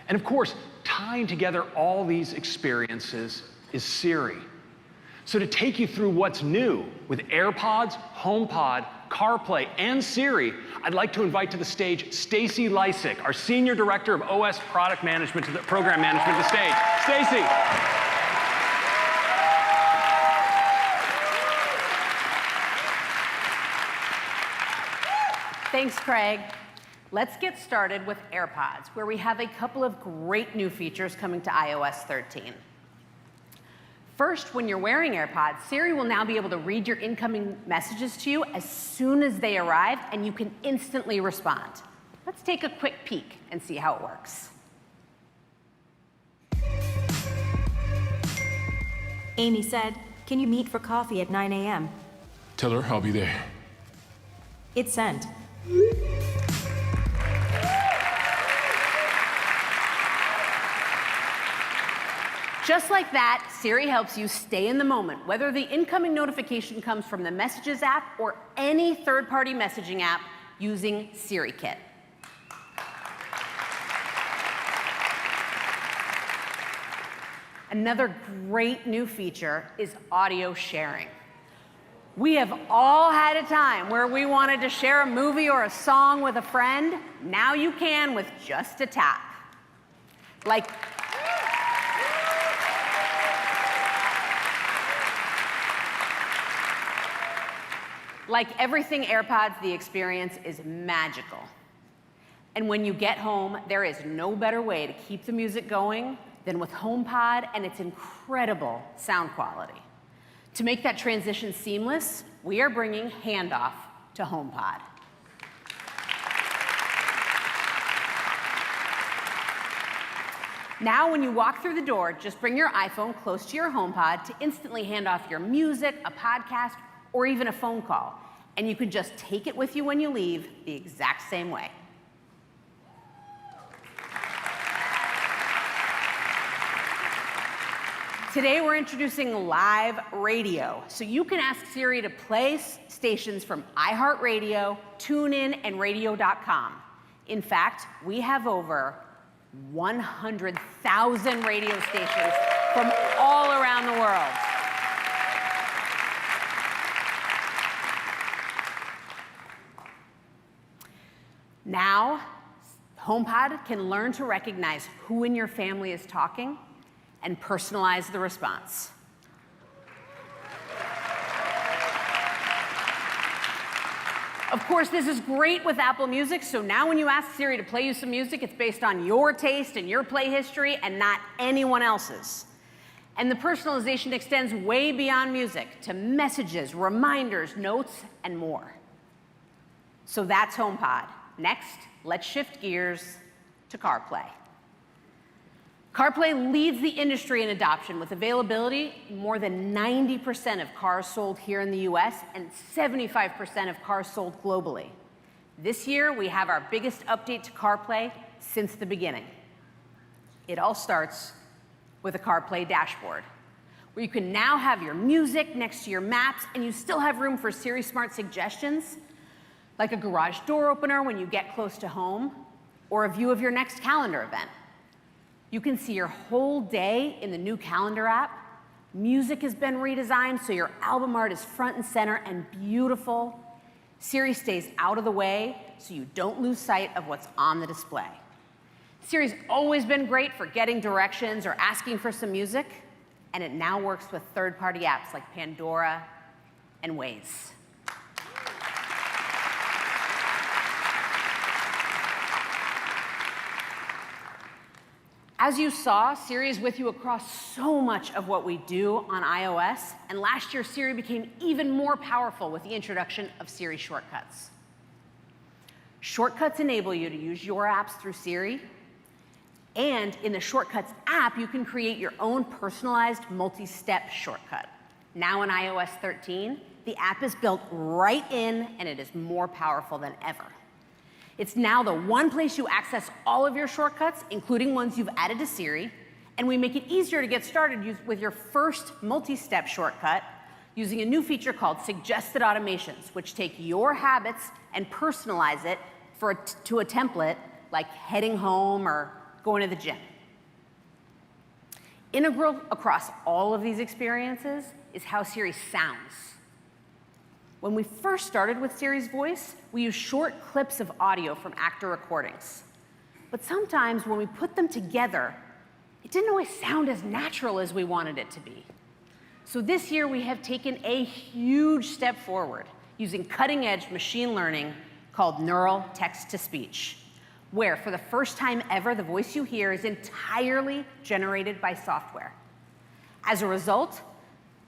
And of course, tying together all these experiences is Siri. So to take you through what's new with AirPods, HomePod, CarPlay, and Siri, I'd like to invite to the stage Stacy Lysick, our Senior Director of OS Product Management, Program Management, to the stage. Stacy. Thanks, Craig. Let's get started with AirPods, where we have a couple of great new features coming to iOS 13. First, when you're wearing AirPods, Siri will now be able to read your incoming messages to you as soon as they arrive, and you can instantly respond. Let's take a quick peek and see how it works. Amy said, "Can you meet for coffee at 9 a.m.? Tell her I'll be there. It's sent. Just like that, Siri helps you stay in the moment, whether the incoming notification comes from the Messages app or any third-party messaging app using SiriKit. Another great new feature is audio sharing. We have all had a time where we wanted to share a movie or a song with a friend. Now you can with just a tap. Like everything AirPods, the experience is magical. And when you get home, there is no better way to keep the music going than with HomePod and its incredible sound quality. To make that transition seamless, we are bringing Handoff to HomePod. Now, when you walk through the door, just bring your iPhone close to your HomePod to instantly hand off your music, a podcast, or even a phone call. And you can just take it with you when you leave the exact same way. Today, we're introducing live radio. So you can ask Siri to play stations from iHeartRadio, TuneIn, and radio.com. In fact, we have over 100,000 radio stations from all around the world. Now, HomePod can learn to recognize who in your family is talking and personalize the response. Of course, this is great with Apple Music, so now when you ask Siri to play you some music, it's based on your taste and your play history and not anyone else's. And the personalization extends way beyond music to messages, reminders, notes, and more. So that's HomePod. Next, let's shift gears to CarPlay. CarPlay leads the industry in adoption with availability. More than 90% of cars sold here in the US and 75% of cars sold globally. This year, we have our biggest update to CarPlay since the beginning. It all starts with a CarPlay dashboard, where you can now have your music next to your maps, and you still have room for Siri Smart suggestions, like a garage door opener when you get close to home, or a view of your next calendar event. You can see your whole day in the new calendar app. Music has been redesigned so your album art is front and center and beautiful. Siri stays out of the way so you don't lose sight of what's on the display. Siri's always been great for getting directions or asking for some music, and it now works with third-party apps like Pandora and Waze. As you saw, Siri is with you across so much of what we do on iOS, and last year Siri became even more powerful with the introduction of Siri Shortcuts. Shortcuts enable you to use your apps through Siri, and in the Shortcuts app, you can create your own personalized multi-step shortcut. Now in iOS 13, the app is built right in, and it is more powerful than ever. It's now the one place you access all of your shortcuts, including ones you've added to Siri, and we make it easier to get started with your first multi-step shortcut using a new feature called Suggested Automations, which take your habits and personalize it to a template like heading home or going to the gym. Integral across all of these experiences is how Siri sounds. When we first started with Siri's voice, we used short clips of audio from actor recordings. But sometimes when we put them together, it didn't always sound as natural as we wanted it to be. So this year we have taken a huge step forward using cutting-edge machine learning called neural text-to-speech, where for the first time ever, the voice you hear is entirely generated by software. As a result,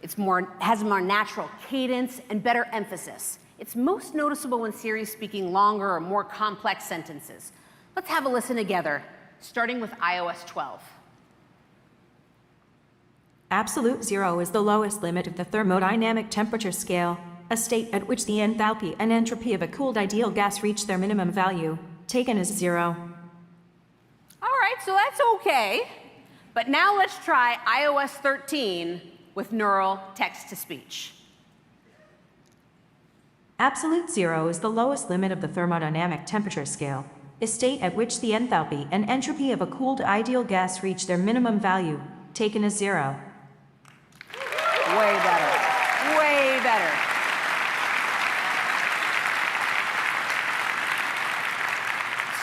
it has a more natural cadence and better emphasis. It's most noticeable when Siri's speaking longer or more complex sentences. Let's have a listen together, starting with iOS 12. Absolute zero is the lowest limit of the thermodynamic temperature scale, a state at which the enthalpy and entropy of a cooled ideal gas reach their minimum value, taken as zero. All right, so that's okay. But now let's try iOS 13 with neural text-to-speech. Absolute zero is the lowest limit of the thermodynamic temperature scale, a state at which the enthalpy and entropy of a cooled ideal gas reach their minimum value, taken as zero. Way better. Way better.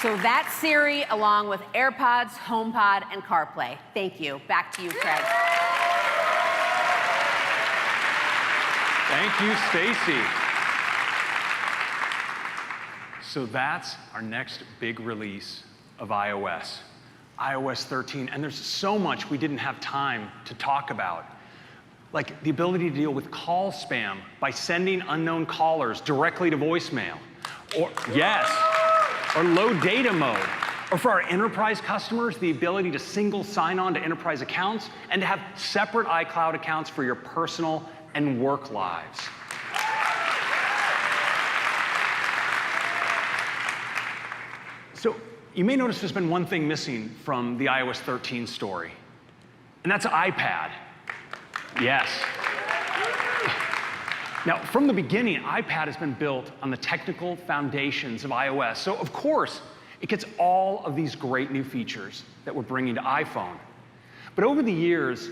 So that's Siri along with AirPods, HomePod, and CarPlay. Thank you. Back to you, Craig. Thank you, Stacy. So that's our next big release of iOS, iOS 13. And there's so much we didn't have time to talk about, like the ability to deal with call spam by sending unknown callers directly to voicemail. Or, yes. Or low data mode. Or for our enterprise customers, the ability to single sign on to enterprise accounts and to have separate iCloud accounts for your personal and work lives. So you may notice there's been one thing missing from the iOS 13 story, and that's iPad. Yes. Now, from the beginning, iPad has been built on the technical foundations of iOS. So, of course, it gets all of these great new features that we're bringing to iPhone. But over the years,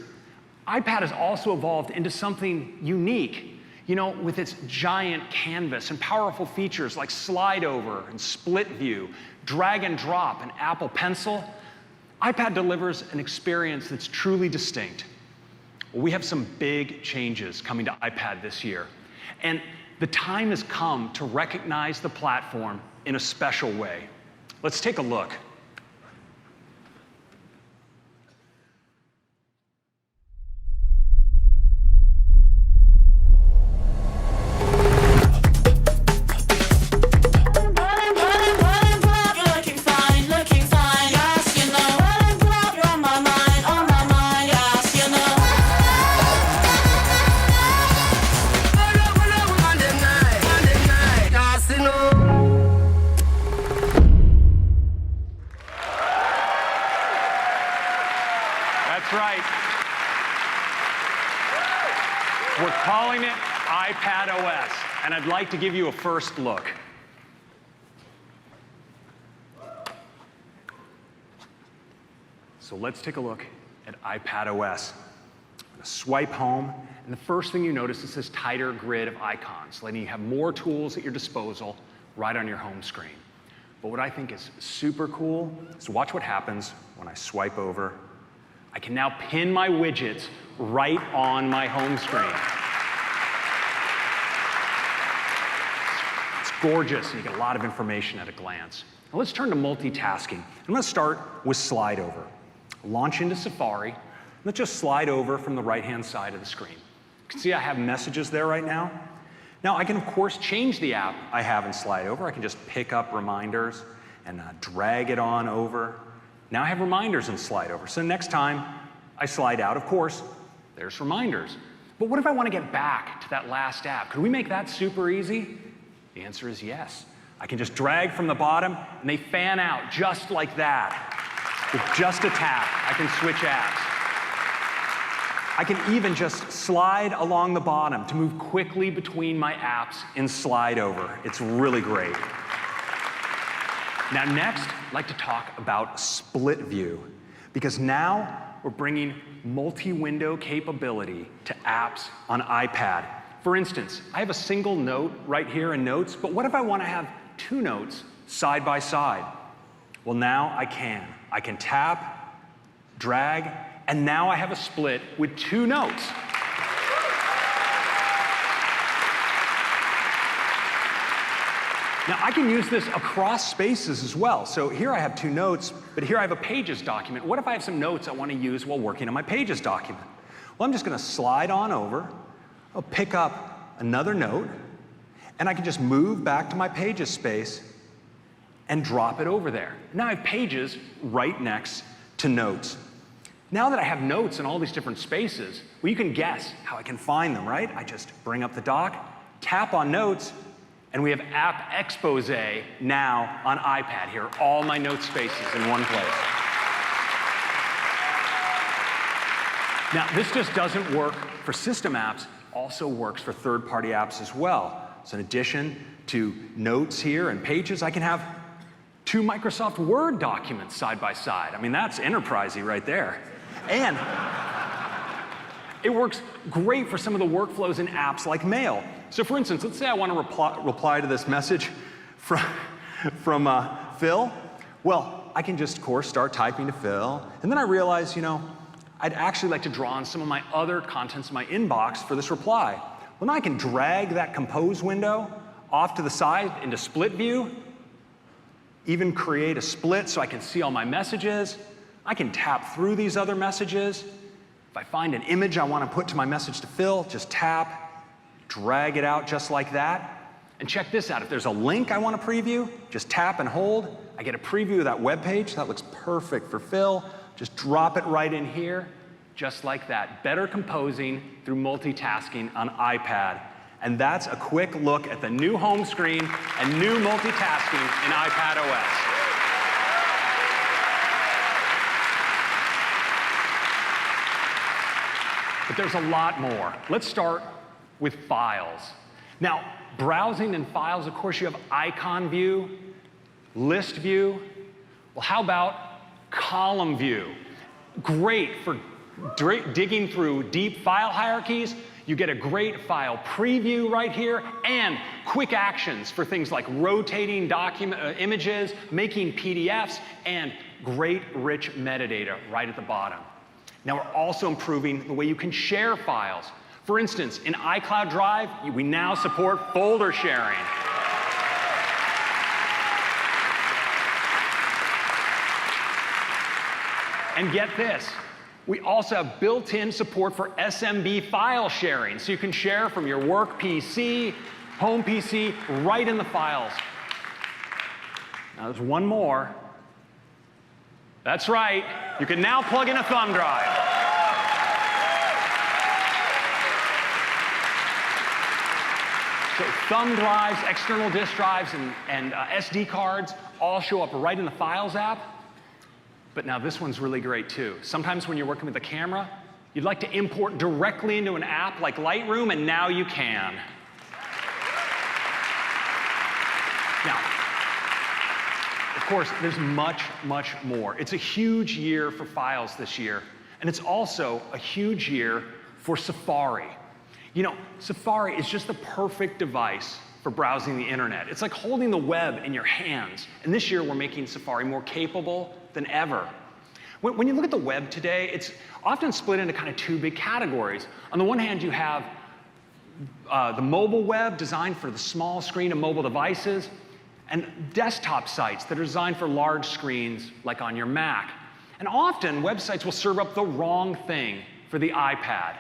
iPad has also evolved into something unique, you know, with its giant canvas and powerful features like slide over and split view, drag and drop, and Apple Pencil. iPad delivers an experience that's truly distinct. Well, we have some big changes coming to iPad this year. And the time has come to recognize the platform in a special way. Let's take a look. That's right. We're calling it iPad OS, and I'd like to give you a first look. So let's take a look at iPad OS. I'm going to swipe home, and the first thing you notice is this tighter grid of icons, letting you have more tools at your disposal right on your home screen. But what I think is super cool is watch what happens when I swipe over. I can now pin my widgets right on my home screen. It's gorgeous, and you get a lot of information at a glance. Now let's turn to multitasking. I'm going to start with slide over. Launch into Safari. Let's just slide over from the right-hand side of the screen. You can see I have messages there right now. Now I can, of course, change the app I have in slide over. I can just pick up reminders and drag it on over. Now I have reminders in slide over. So next time I slide out, of course, there's reminders. But what if I want to get back to that last app? Could we make that super easy? The answer is yes. I can just drag from the bottom, and they fan out just like that. With just a tap, I can switch apps. I can even just slide along the bottom to move quickly between my apps in slide over. It's really great. Now next, I'd like to talk about split view, because now we're bringing multi-window capability to apps on iPad. For instance, I have a single note right here in Notes, but what if I want to have two notes side by side? Well, now I can. I can tap, drag, and now I have a split with two notes. Now, I can use this across spaces as well. So here I have two notes, but here I have a Pages document. What if I have some notes I want to use while working on my Pages document? Well, I'm just going to slide on over. I'll pick up another note, and I can just move back to my Pages space and drop it over there. Now I have Pages right next to Notes. Now that I have notes in all these different spaces, well, you can guess how I can find them, right? I just bring up the dock, tap on Notes, and we have App Expose now on iPad. Here are all my note spaces in one place. Now, this just doesn't work for system apps, also works for third-party apps as well. So in addition to Notes here and Pages, I can have two Microsoft Word documents side by side. I mean, that's enterprisey right there. And it works great for some of the workflows in apps like Mail. So for instance, let's say I want to reply to this message from Phil. Well, I can just, of course, start typing to Phil, and then I realize, I'd actually like to draw on some of my other contents in my inbox for this reply. Well, now I can drag that compose window off to the side into split view, even create a split so I can see all my messages. I can tap through these other messages. If I find an image I want to put to my message to Phil, just tap, drag it out just like that. And check this out. If there's a link I want to preview, just tap and hold. I get a preview of that web page. That looks perfect for Phil. Just drop it right in here, just like that. Better composing through multitasking on iPad. And that's a quick look at the new home screen and new multitasking in iPad OS. But there's a lot more. Let's start with files. Now, browsing in files, of course, you have icon view, list view. Well, how about column view? Great for digging through deep file hierarchies. You get a great file preview right here, and quick actions for things like rotating images, making PDFs, and great rich metadata right at the bottom. Now we're also improving the way you can share files. For instance, in iCloud Drive, we now support folder sharing. And get this, we also have built-in support for SMB file sharing, so you can share from your work PC, home PC, right in the files. Now there's one more. That's right, you can now plug in a thumb drive. So thumb drives, external disk drives, and SD cards all show up right in the Files app. But now this one's really great too. Sometimes when you're working with a camera, you'd like to import directly into an app like Lightroom, and now you can. Now, of course, there's much, much more. It's a huge year for Files this year, and it's also a huge year for Safari. Safari is just the perfect device for browsing the internet. It's like holding the web in your hands. And this year, we're making Safari more capable than ever. When you look at the web today, it's often split into kind of two big categories. On the one hand, you have the mobile web designed for the small screen of mobile devices, and desktop sites that are designed for large screens, like on your Mac. And often, websites will serve up the wrong thing for the iPad.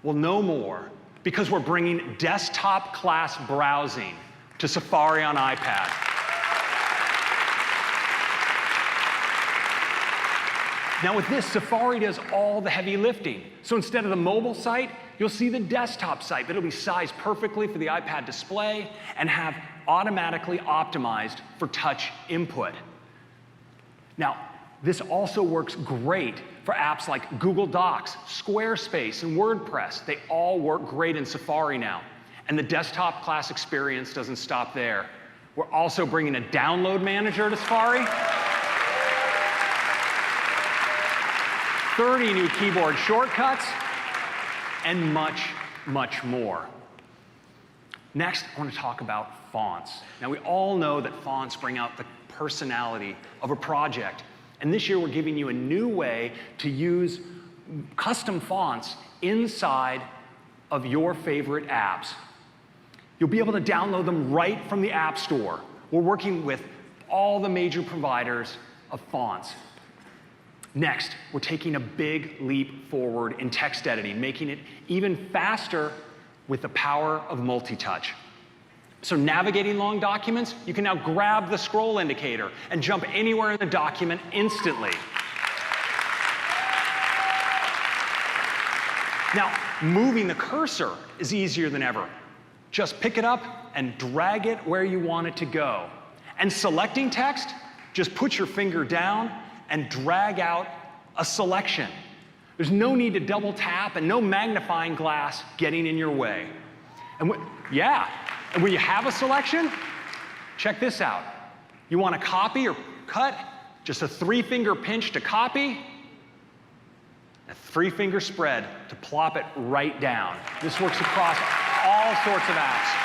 Well, no more, because we're bringing desktop-class browsing to Safari on iPad. Now with this, Safari does all the heavy lifting. So instead of the mobile site, you'll see the desktop site, but it'll be sized perfectly for the iPad display and have automatically optimized for touch input. Now, this also works great for apps like Google Docs, Squarespace, and WordPress. They all work great in Safari now. And the desktop class experience doesn't stop there. We're also bringing a download manager to Safari. 30 new keyboard shortcuts, and much, much more. Next, I want to talk about fonts. Now, we all know that fonts bring out the personality of a project. And this year, we're giving you a new way to use custom fonts inside of your favorite apps. You'll be able to download them right from the App Store. We're working with all the major providers of fonts. Next, we're taking a big leap forward in text editing, making it even faster with the power of multi-touch. So navigating long documents, you can now grab the scroll indicator and jump anywhere in the document instantly. Now, moving the cursor is easier than ever. Just pick it up and drag it where you want it to go. And selecting text, just put your finger down and drag out a selection. There's no need to double tap and no magnifying glass getting in your way. And when you have a selection, check this out. You want to copy or cut, just a 3-finger pinch to copy, a 3-finger spread to plop it right down. This works across all sorts of apps.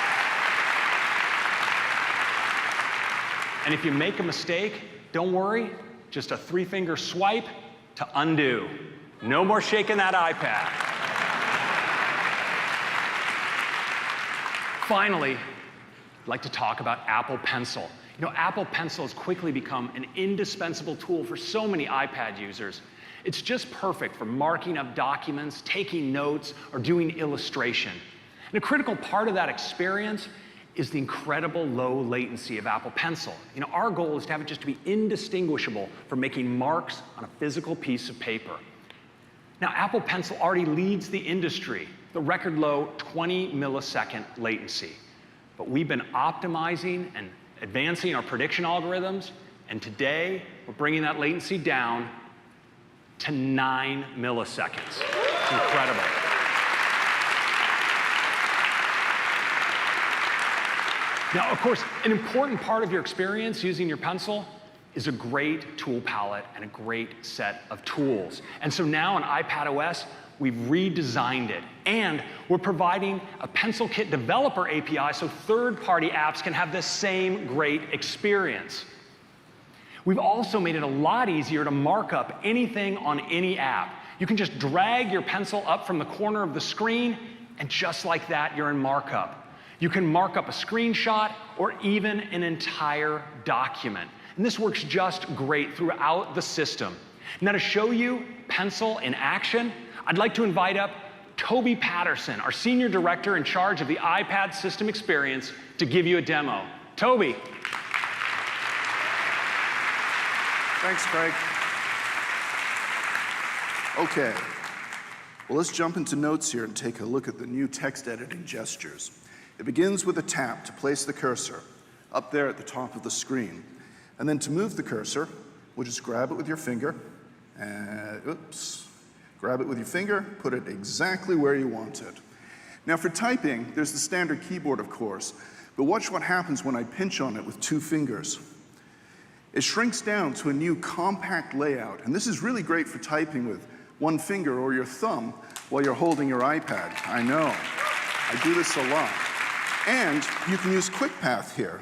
And if you make a mistake, don't worry, just a 3-finger swipe to undo. No more shaking that iPad. Finally, I'd like to talk about Apple Pencil. You know, Apple Pencil has quickly become an indispensable tool for so many iPad users. It's just perfect for marking up documents, taking notes, or doing illustration. And a critical part of that experience is the incredible low latency of Apple Pencil. You know, our goal is to have it just to be indistinguishable from making marks on a physical piece of paper. Now, Apple Pencil already leads the industry, the record low 20 millisecond latency. But we've been optimizing and advancing our prediction algorithms, and today we're bringing that latency down to 9 milliseconds. It's incredible. Now, of course, an important part of your experience using your pencil is a great tool palette and a great set of tools. And so now on iPadOS, we've redesigned it. And we're providing a Pencil Kit developer API so third-party apps can have the same great experience. We've also made it a lot easier to mark up anything on any app. You can just drag your pencil up from the corner of the screen, and just like that, you're in markup. You can mark up a screenshot or even an entire document. And this works just great throughout the system. Now, to show you Pencil in action, I'd like to invite up Toby Patterson, our Senior Director in charge of the iPad system experience, to give you a demo. Toby. Thanks, Craig. Okay, well, let's jump into Notes here and take a look at the new text editing gestures. It begins with a tap to place the cursor up there at the top of the screen. And then to move the cursor, we'll just grab it with your finger, and grab it with your finger, put it exactly where you want it. Now for typing, there's the standard keyboard, of course, but watch what happens when I pinch on it with 2 fingers. It shrinks down to a new compact layout, and this is really great for typing with 1 finger or your thumb while you're holding your iPad. I know, I do this a lot. And you can use Quick Path here.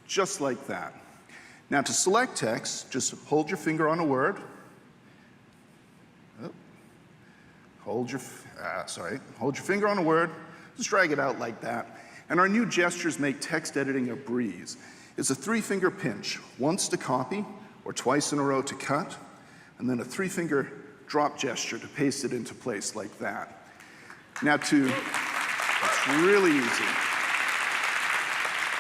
Just like that. Now to select text, just hold your finger on a word. Hold your finger on a word, just drag it out like that. And our new gestures make text editing a breeze. It's a 3-finger pinch, once to copy, or twice in a row to cut, and then a 3-finger drop gesture to paste it into place like that. Now it's really easy.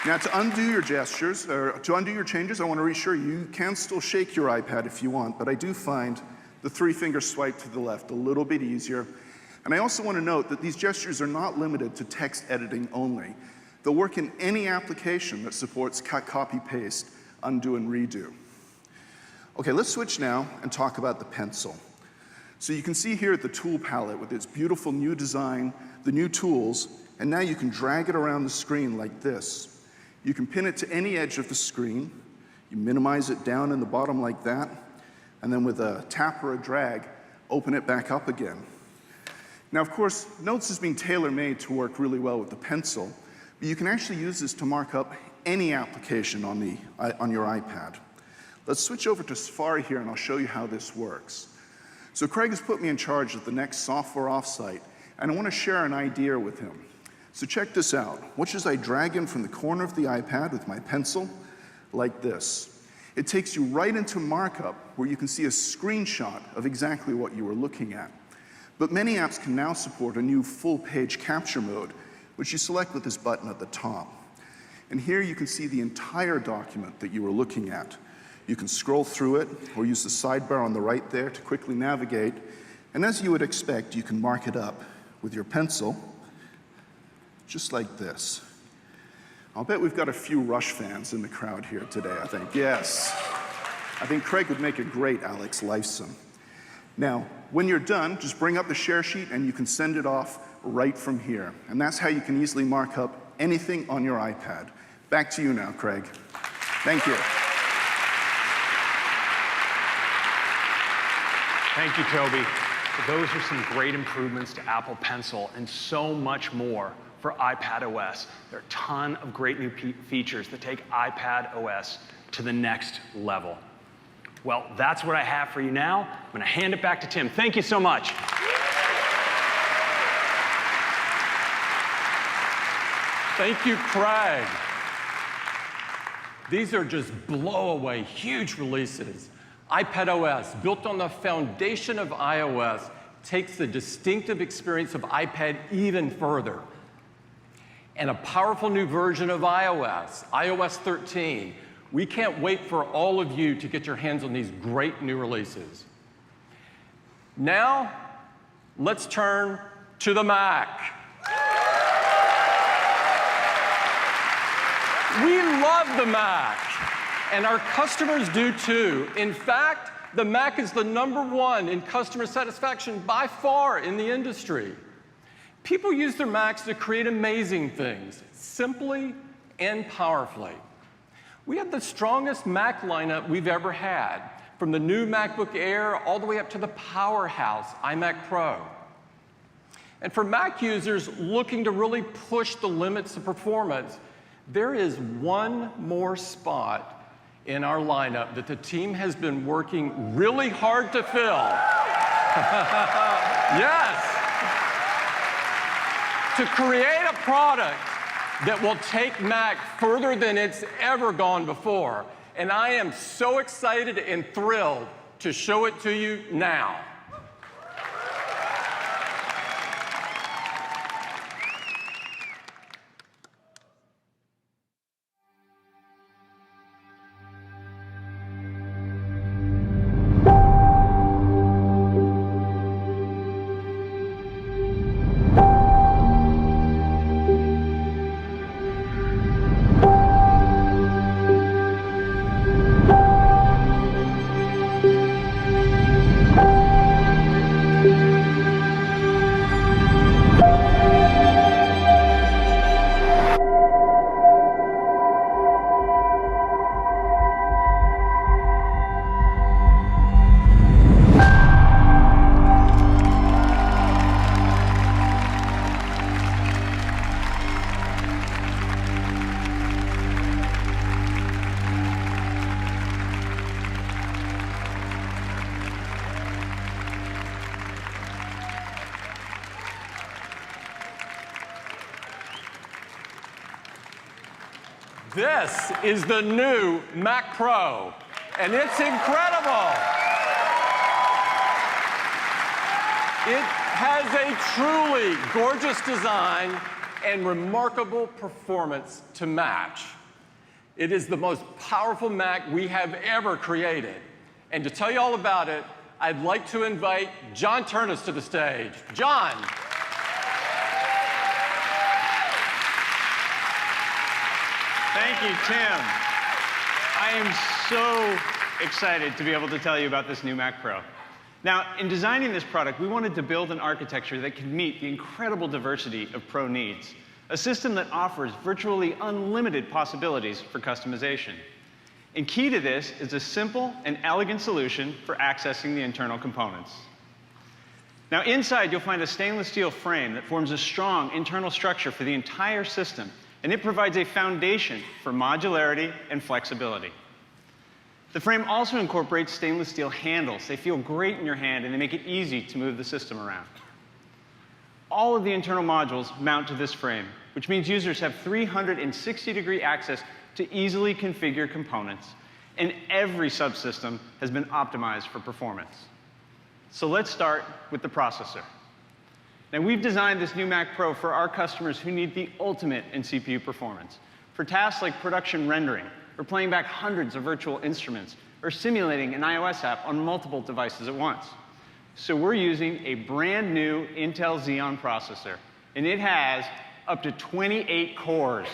Now to undo your gestures, or to undo your changes, I want to reassure you, you can still shake your iPad if you want, but I do find the 3-finger swipe to the left a little bit easier. And I also want to note that these gestures are not limited to text editing only. They'll work in any application that supports cut, copy, paste, undo, and redo. Okay, let's switch now and talk about the pencil. So you can see here the tool palette with its beautiful new design, the new tools, and now you can drag it around the screen like this. You can pin it to any edge of the screen. You minimize it down in the bottom like that, and then with a tap or a drag, open it back up again. Now, of course, Notes has been tailor-made to work really well with the pencil, but you can actually use this to mark up any application on your iPad. Let's switch over to Safari here, and I'll show you how this works. So Craig has put me in charge of the next software offsite, and I want to share an idea with him. So check this out. Watch as I drag in from the corner of the iPad with my pencil, like this. It takes you right into markup, where you can see a screenshot of exactly what you were looking at. But many apps can now support a new full-page capture mode, which you select with this button at the top. And here you can see the entire document that you were looking at. You can scroll through it, or use the sidebar on the right there to quickly navigate. And as you would expect, you can mark it up with your pencil, just like this. I'll bet we've got a few Rush fans in the crowd here today, I think. Yes. I think Craig would make a great Alex Lifeson. Now, when you're done, just bring up the share sheet and you can send it off right from here. And that's how you can easily mark up anything on your iPad. Back to you now, Craig. Thank you. Thank you, Toby. Those are some great improvements to Apple Pencil and so much more for iPad OS. There are a ton of great new features that take iPad OS to the next level. Well, that's what I have for you now. I'm going to hand it back to Tim. Thank you so much. Thank you, Craig. These are just blow-away, huge releases. iPad OS, built on the foundation of iOS, takes the distinctive experience of iPad even further. And a powerful new version of iOS, iOS 13. We can't wait for all of you to get your hands on these great new releases. Now, let's turn to the Mac. We love the Mac, and our customers do too. In fact, the Mac is the #1 in customer satisfaction by far in the industry. People use their Macs to create amazing things, simply and powerfully. We have the strongest Mac lineup we've ever had, from the new MacBook Air all the way up to the powerhouse iMac Pro. And for Mac users looking to really push the limits of performance, there is one more spot in our lineup that the team has been working really hard to fill. Yes! To create a product that will take Mac further than it's ever gone before. And I am so excited and thrilled to show it to you now. This is the new Mac Pro, and it's incredible. It has a truly gorgeous design and remarkable performance to match. It is the most powerful Mac we have ever created. And to tell you all about it, I'd like to invite John Turnus to the stage. John. Thank you, Tim. I am so excited to be able to tell you about this new Mac Pro. Now, in designing this product, we wanted to build an architecture that could meet the incredible diversity of pro needs, a system that offers virtually unlimited possibilities for customization. And key to this is a simple and elegant solution for accessing the internal components. Now, inside, you'll find a stainless steel frame that forms a strong internal structure for the entire system, and it provides a foundation for modularity and flexibility. The frame also incorporates stainless steel handles. They feel great in your hand, and they make it easy to move the system around. All of the internal modules mount to this frame, which means users have 360-degree access to easily configure components, and every subsystem has been optimized for performance. So let's start with the processor. Now, we've designed this new Mac Pro for our customers who need the ultimate in CPU performance, for tasks like production rendering, or playing back hundreds of virtual instruments, or simulating an iOS app on multiple devices at once. So we're using a brand new Intel Xeon processor, and it has up to 28 cores.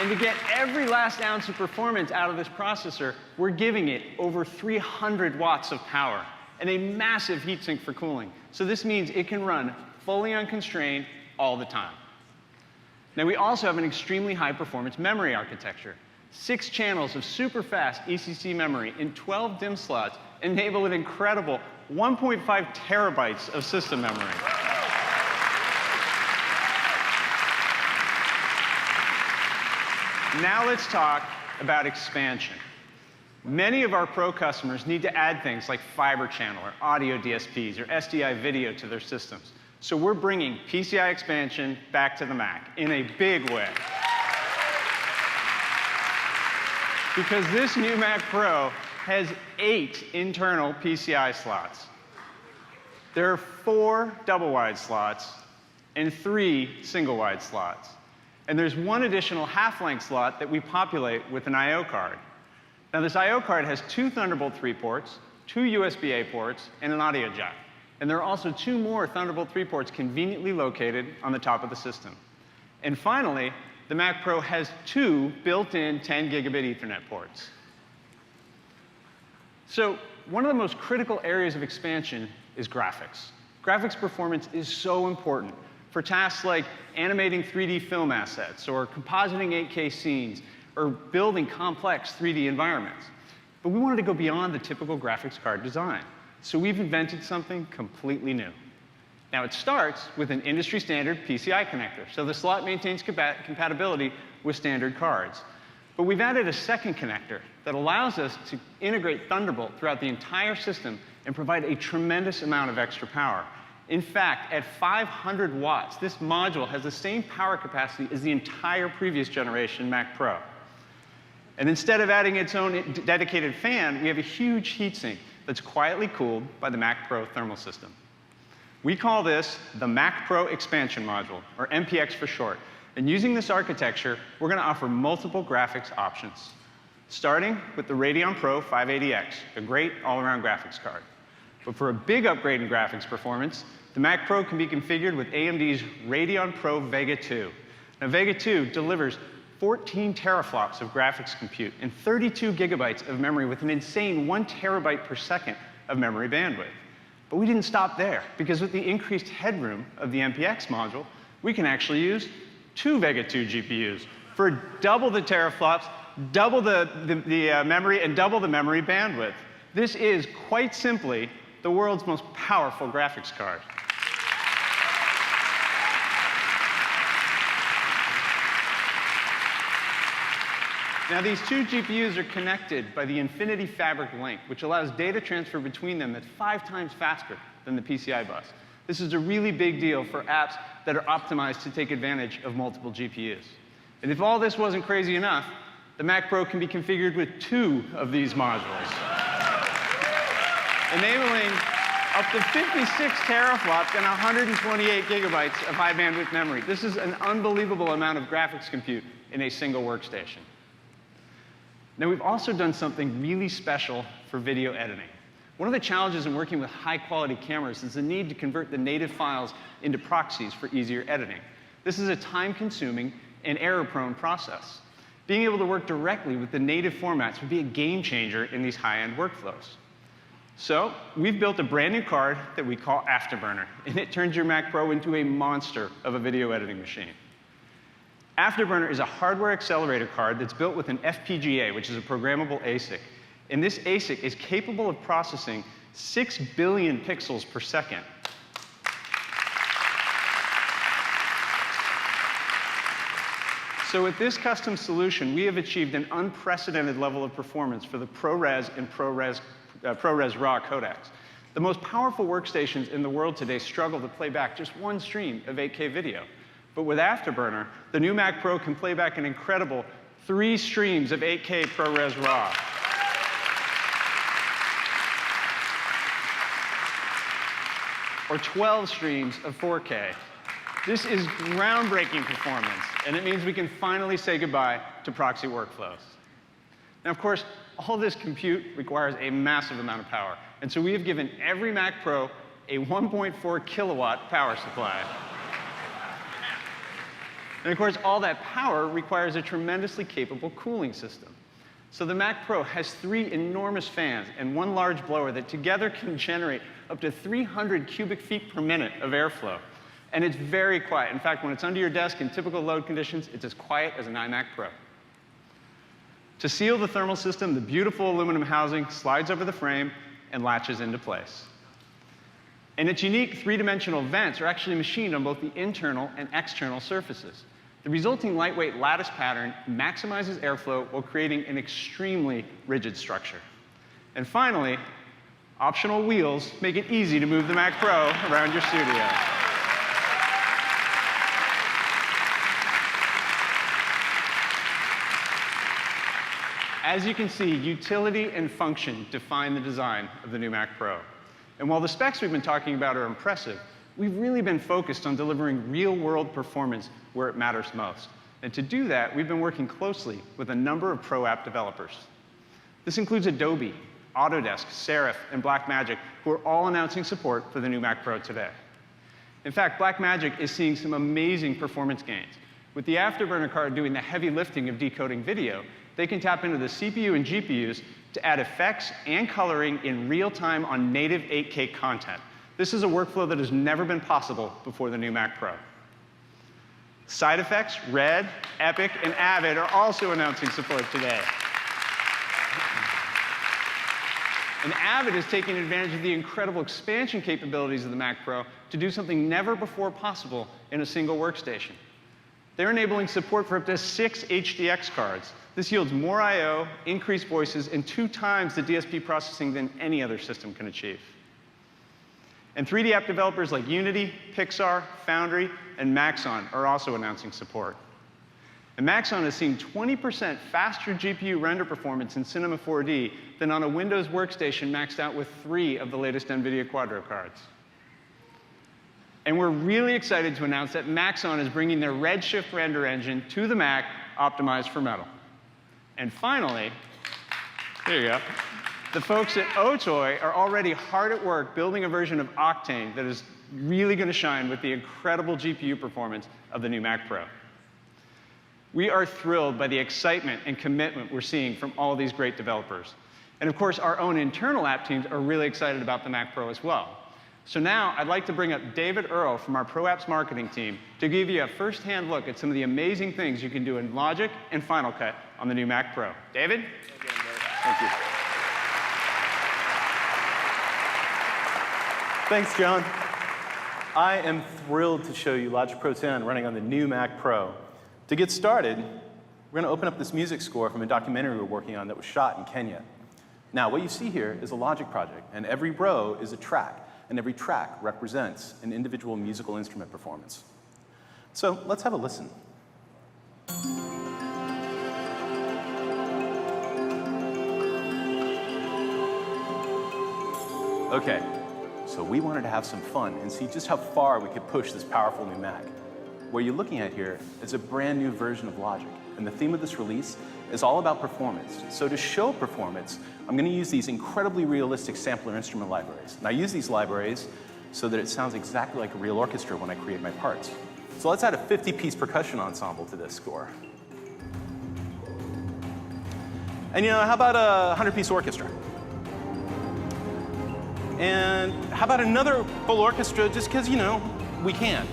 And to get every last ounce of performance out of this processor, we're giving it over 300 watts of power and a massive heatsink for cooling. So this means it can run fully unconstrained all the time. Now, we also have an extremely high-performance memory architecture. 6 channels of super-fast ECC memory in 12 DIMM slots enable an incredible 1.5 terabytes of system memory. Now let's talk about expansion. Many of our pro customers need to add things like fiber channel or audio DSPs or SDI video to their systems. So we're bringing PCI expansion back to the Mac in a big way. Because this new Mac Pro has 8 internal PCI slots. There are 4 double-wide slots and 3 single-wide slots. And there's 1 additional half-length slot that we populate with an I/O card. Now, this I/O card has 2 Thunderbolt 3 ports, 2 USB-A ports, and an audio jack. And there are also 2 more Thunderbolt 3 ports conveniently located on the top of the system. And finally, the Mac Pro has 2 built-in 10 gigabit Ethernet ports. So one of the most critical areas of expansion is graphics. Graphics performance is so important for tasks like animating 3D film assets, or compositing 8K scenes, or building complex 3D environments. But we wanted to go beyond the typical graphics card design. So we've invented something completely new. Now, it starts with an industry-standard PCI connector, so the slot maintains compatibility with standard cards. But we've added a second connector that allows us to integrate Thunderbolt throughout the entire system and provide a tremendous amount of extra power. In fact, at 500 watts, this module has the same power capacity as the entire previous generation Mac Pro. And instead of adding its own dedicated fan, we have a huge heatsink that's quietly cooled by the Mac Pro thermal system. We call this the Mac Pro Expansion Module, or MPX for short. And using this architecture, we're going to offer multiple graphics options, starting with the Radeon Pro 580X, a great all-around graphics card. But for a big upgrade in graphics performance, the Mac Pro can be configured with AMD's Radeon Pro Vega 2. Now, Vega 2 delivers 14 teraflops of graphics compute and 32 gigabytes of memory with an insane 1 terabyte per second of memory bandwidth. But we didn't stop there, because with the increased headroom of the MPX module, we can actually use 2 Vega 2 GPUs for double the teraflops, double the memory, and double the memory bandwidth. This is, quite simply, the world's most powerful graphics card. Now, these 2 GPUs are connected by the Infinity Fabric link, which allows data transfer between them that's 5 times faster than the PCI bus. This is a really big deal for apps that are optimized to take advantage of multiple GPUs. And if all this wasn't crazy enough, the Mac Pro can be configured with 2 of these modules, enabling up to 56 teraflops and 128 gigabytes of high bandwidth memory. This is an unbelievable amount of graphics compute in a single workstation. Now, we've also done something really special for video editing. One of the challenges in working with high-quality cameras is the need to convert the native files into proxies for easier editing. This is a time-consuming and error-prone process. Being able to work directly with the native formats would be a game changer in these high-end workflows. So we've built a brand new card that we call Afterburner, and it turns your Mac Pro into a monster of a video editing machine. Afterburner is a hardware accelerator card that's built with an FPGA, which is a programmable ASIC. And this ASIC is capable of processing 6 billion pixels per second. So with this custom solution, we have achieved an unprecedented level of performance for the ProRes and ProRes RAW codecs. The most powerful workstations in the world today struggle to play back just one stream of 8K video. But with Afterburner, the new Mac Pro can play back an incredible 3 streams of 8K ProRes RAW. Or 12 streams of 4K. This is groundbreaking performance, and it means we can finally say goodbye to proxy workflows. Now, of course, all this compute requires a massive amount of power, and so we have given every Mac Pro a 1.4 kilowatt power supply. And of course, all that power requires a tremendously capable cooling system. So the Mac Pro has 3 enormous fans and 1 large blower that together can generate up to 300 cubic feet per minute of airflow. And it's very quiet. In fact, when it's under your desk in typical load conditions, it's as quiet as an iMac Pro. To seal the thermal system, the beautiful aluminum housing slides over the frame and latches into place. And its unique 3-dimensional vents are actually machined on both the internal and external surfaces. The resulting lightweight lattice pattern maximizes airflow while creating an extremely rigid structure. And finally, optional wheels make it easy to move the Mac Pro around your studio. As you can see, utility and function define the design of the new Mac Pro. And while the specs we've been talking about are impressive, we've really been focused on delivering real-world performance where it matters most. And to do that, we've been working closely with a number of pro app developers. This includes Adobe, Autodesk, Serif, and Blackmagic, who are all announcing support for the new Mac Pro today. In fact, Blackmagic is seeing some amazing performance gains. With the Afterburner card doing the heavy lifting of decoding video, they can tap into the CPU and GPUs to add effects and coloring in real time on native 8K content. This is a workflow that has never been possible before the new Mac Pro. Side effects, Red, Epic, and Avid are also announcing support today. And Avid is taking advantage of the incredible expansion capabilities of the Mac Pro to do something never before possible in a single workstation. They're enabling support for up to 6 HDX cards. This yields more I/O, increased voices, and 2 times the DSP processing than any other system can achieve. And 3D app developers like Unity, Pixar, Foundry, and Maxon are also announcing support. And Maxon has seen 20% faster GPU render performance in Cinema 4D than on a Windows workstation maxed out with 3 of the latest NVIDIA Quadro cards. And we're really excited to announce that Maxon is bringing their Redshift render engine to the Mac, optimized for Metal. And finally, here you go. The folks at Otoy are already hard at work building a version of Octane that is really going to shine with the incredible GPU performance of the new Mac Pro. We are thrilled by the excitement and commitment we're seeing from all these great developers. And of course, our own internal app teams are really excited about the Mac Pro as well. So now I'd like to bring up David Earle from our Pro Apps marketing team to give you a first-hand look at some of the amazing things you can do in Logic and Final Cut on the new Mac Pro. David? Thank you. Thanks, John. I am thrilled to show you Logic Pro 10 running on the new Mac Pro. To get started, we're going to open up this music score from a documentary we're working on that was shot in Kenya. Now, what you see here is a Logic project, and every row is a track. And every track represents an individual musical instrument performance. So let's have a listen. Okay, so we wanted to have some fun and see just how far we could push this powerful new Mac. What you're looking at here is a brand new version of Logic, and the theme of this release is all about performance. So to show performance, I'm going to use these incredibly realistic sampler instrument libraries. And I use these libraries so that it sounds exactly like a real orchestra when I create my parts. So let's add a 50-piece percussion ensemble to this score. And how about a 100-piece orchestra? And how about another full orchestra just because, we can?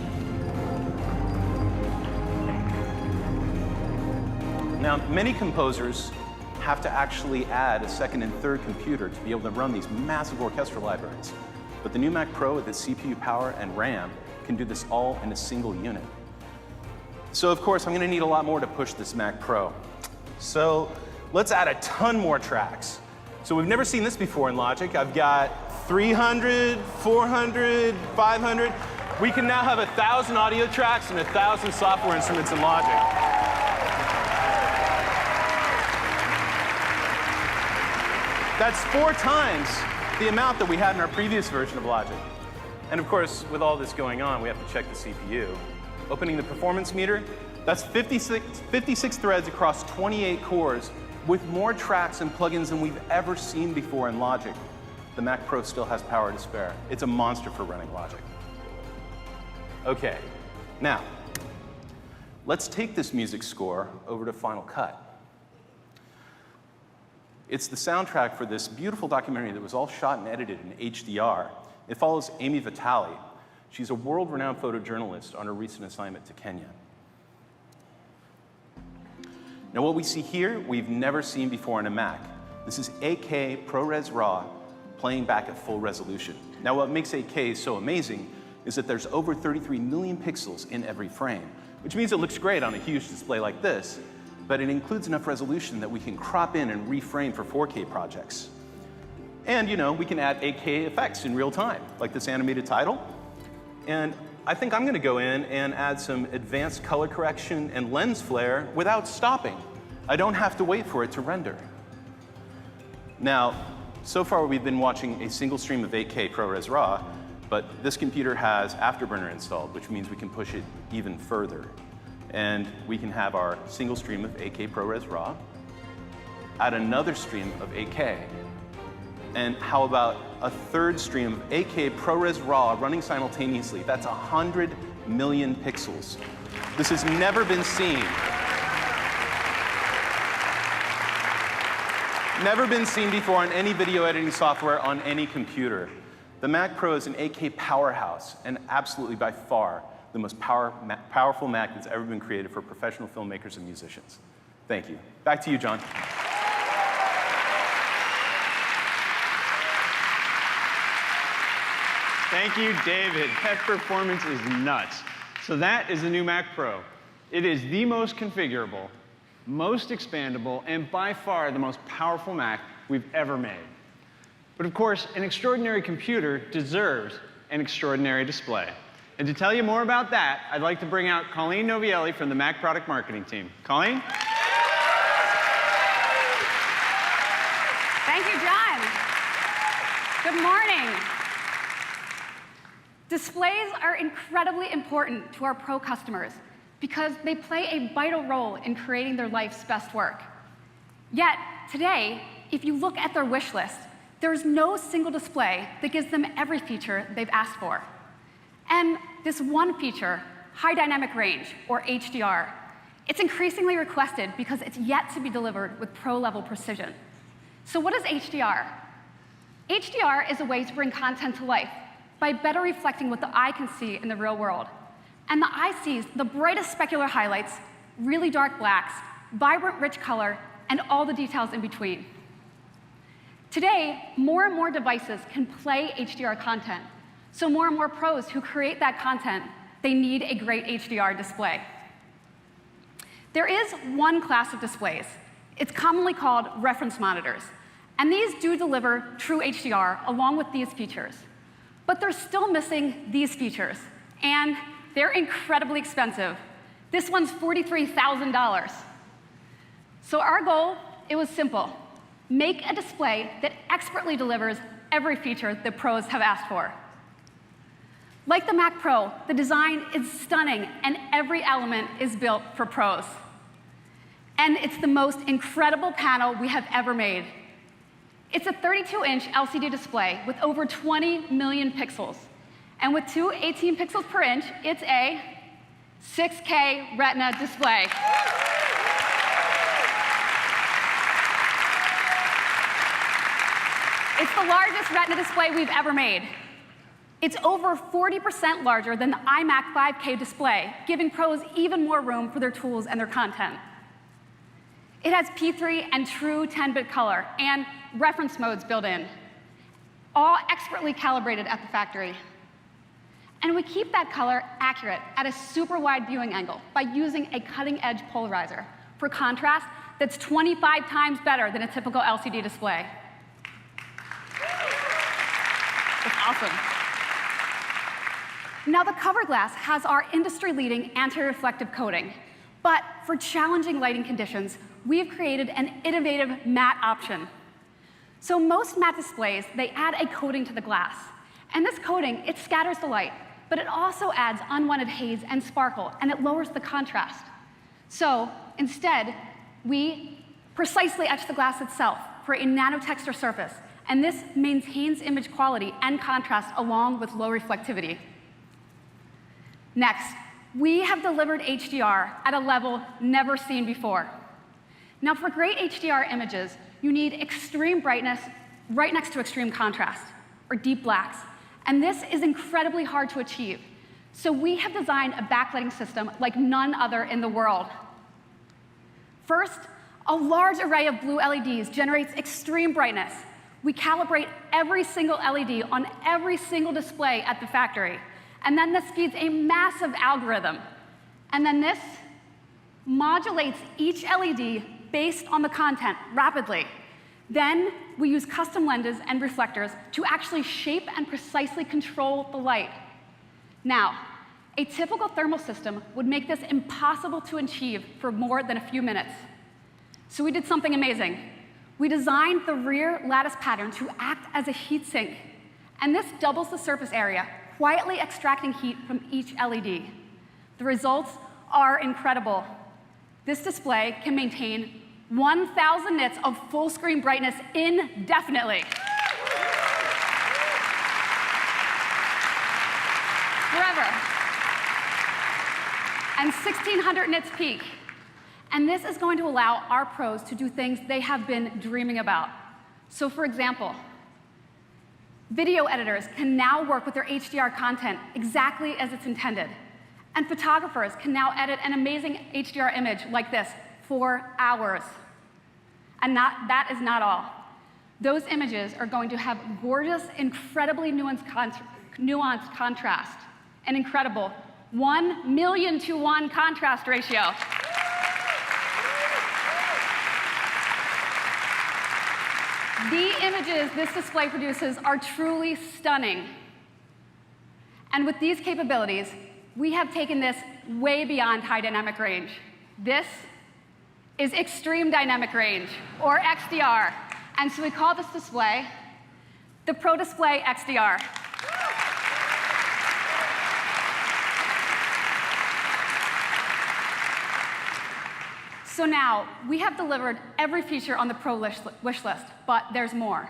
Now, many composers have to actually add a second and third computer to be able to run these massive orchestral libraries. But the new Mac Pro with its CPU power and RAM can do this all in a single unit. So of course, I'm going to need a lot more to push this Mac Pro. So let's add a ton more tracks. So we've never seen this before in Logic. I've got 300, 400, 500. We can now have 1,000 audio tracks and 1,000 software instruments in Logic. That's 4 times the amount that we had in our previous version of Logic. And of course, with all this going on, we have to check the CPU. Opening the performance meter, that's 56 threads across 28 cores with more tracks and plugins than we've ever seen before in Logic. The Mac Pro still has power to spare. It's a monster for running Logic. Okay, now, let's take this music score over to Final Cut. It's the soundtrack for this beautiful documentary that was all shot and edited in HDR. It follows Amy Vitale. She's a world-renowned photojournalist on her recent assignment to Kenya. Now, what we see here, we've never seen before on a Mac. This is 8K ProRes RAW playing back at full resolution. Now, what makes 8K so amazing is that there's over 33 million pixels in every frame, which means it looks great on a huge display like this, but it includes enough resolution that we can crop in and reframe for 4K projects. And, we can add 8K effects in real time, like this animated title. And I think I'm going to go in and add some advanced color correction and lens flare without stopping. I don't have to wait for it to render. Now, so far we've been watching a single stream of 8K ProRes RAW, but this computer has Afterburner installed, which means we can push it even further. And we can have our single stream of 8K ProRes RAW, add another stream of 8K, and how about a third stream of 8K ProRes RAW running simultaneously? That's 100 million pixels. This has never been seen. Never been seen before on any video editing software on any computer. The Mac Pro is an 8K powerhouse, and absolutely by far the most powerful Mac that's ever been created for professional filmmakers and musicians. Thank you. Back to you, John. Thank you, David. That performance is nuts. So that is the new Mac Pro. It is the most configurable, most expandable, and by far the most powerful Mac we've ever made. But of course, an extraordinary computer deserves an extraordinary display. And to tell you more about that, I'd like to bring out Colleen Novielli from the Mac Product Marketing team. Colleen? Thank you, John. Good morning. Displays are incredibly important to our Pro customers because they play a vital role in creating their life's best work. Yet, today, if you look at their wish list, there's no single display that gives them every feature they've asked for. And this one feature, high dynamic range, or HDR, it's increasingly requested because it's yet to be delivered with pro-level precision. So what is HDR? HDR is a way to bring content to life by better reflecting what the eye can see in the real world. And the eye sees the brightest specular highlights, really dark blacks, vibrant rich color, and all the details in between. Today, more and more devices can play HDR content. So more and more pros who create that content, they need a great HDR display. There is one class of displays. It's commonly called reference monitors. And these do deliver true HDR along with these features. But they're still missing these features. And they're incredibly expensive. This one's $43,000. So our goal, it was simple. Make a display that expertly delivers every feature that pros have asked for. Like the Mac Pro, the design is stunning, and every element is built for pros. And it's the most incredible panel we have ever made. It's a 32-inch LCD display with over 20 million pixels. And with two 18 pixels per inch, it's a 6K Retina display. It's the largest Retina display we've ever made. It's over 40% larger than the iMac 5K display, giving pros even more room for their tools and their content. It has P3 and true 10-bit color and reference modes built in, all expertly calibrated at the factory. And we keep that color accurate at a super wide viewing angle by using a cutting-edge polarizer for contrast that's 25 times better than a typical LCD display. It's awesome. Now, the cover glass has our industry-leading anti-reflective coating, but for challenging lighting conditions, we've created an innovative matte option. So most matte displays, they add a coating to the glass. And this coating, it scatters the light, but it also adds unwanted haze and sparkle, and it lowers the contrast. So instead, we precisely etch the glass itself for a nanotexture surface, and this maintains image quality and contrast along with low reflectivity. Next, we have delivered HDR at a level never seen before. Now, for great HDR images, you need extreme brightness right next to extreme contrast, or deep blacks. And this is incredibly hard to achieve. So we have designed a backlighting system like none other in the world. First, a large array of blue LEDs generates extreme brightness. We calibrate every single LED on every single display at the factory. And then this feeds a massive algorithm. And then this modulates each LED based on the content rapidly. Then we use custom lenses and reflectors to actually shape and precisely control the light. Now, a typical thermal system would make this impossible to achieve for more than a few minutes. So we did something amazing. We designed the rear lattice pattern to act as a heat sink. And this doubles the surface area, quietly extracting heat from each LED. The results are incredible. This display can maintain 1,000 nits of full screen brightness indefinitely. Forever. And 1,600 nits peak. And this is going to allow our pros to do things they have been dreaming about. So for example, video editors can now work with their HDR content exactly as it's intended. And photographers can now edit an amazing HDR image like this for hours. And that is not all. Those images are going to have gorgeous, incredibly nuanced contrast, an incredible 1,000,000 to 1 contrast ratio. The images this display produces are truly stunning. And with these capabilities, we have taken this way beyond high dynamic range. This is extreme dynamic range, or XDR. And so we call this display the Pro Display XDR. So now, we have delivered every feature on the Pro wish list, but there's more.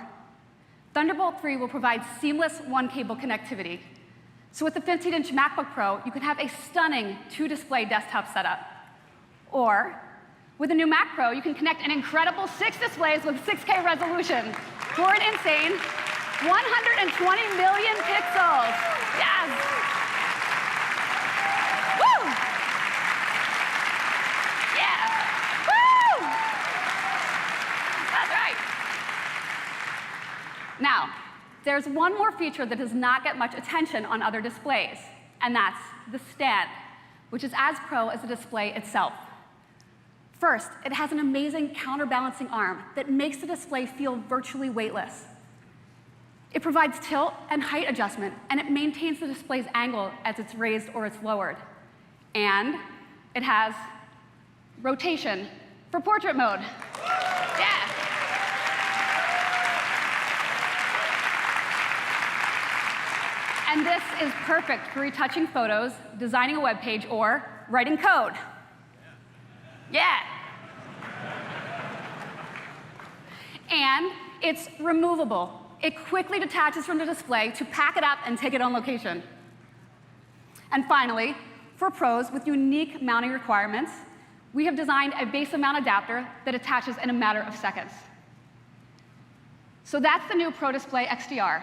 Thunderbolt 3 will provide seamless one-cable connectivity. So with the 15-inch MacBook Pro, you can have a stunning 2-display desktop setup. Or, with a new Mac Pro, you can connect an incredible 6 displays with 6K resolution for an insane 120 million pixels. Yes! Woo! Yeah! Woo! That's right. Now, there's one more feature that does not get much attention on other displays, and that's the stand, which is as pro as the display itself. First, it has an amazing counterbalancing arm that makes the display feel virtually weightless. It provides tilt and height adjustment, and it maintains the display's angle as it's raised or it's lowered. And it has rotation for portrait mode. Yeah. And this is perfect for retouching photos, designing a web page, or writing code. Yeah. And it's removable. It quickly detaches from the display to pack it up and take it on location. And finally, for pros with unique mounting requirements, we have designed a base mount adapter that attaches in a matter of seconds. So that's the new Pro Display XDR.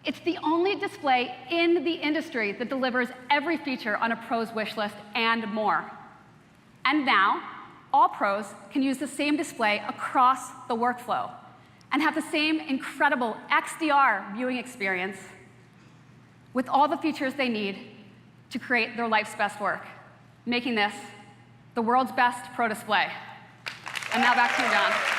It's the only display in the industry that delivers every feature on a pro's wish list and more. And now, all pros can use the same display across the workflow and have the same incredible XDR viewing experience with all the features they need to create their life's best work, making this the world's best pro display. And now back to you, John.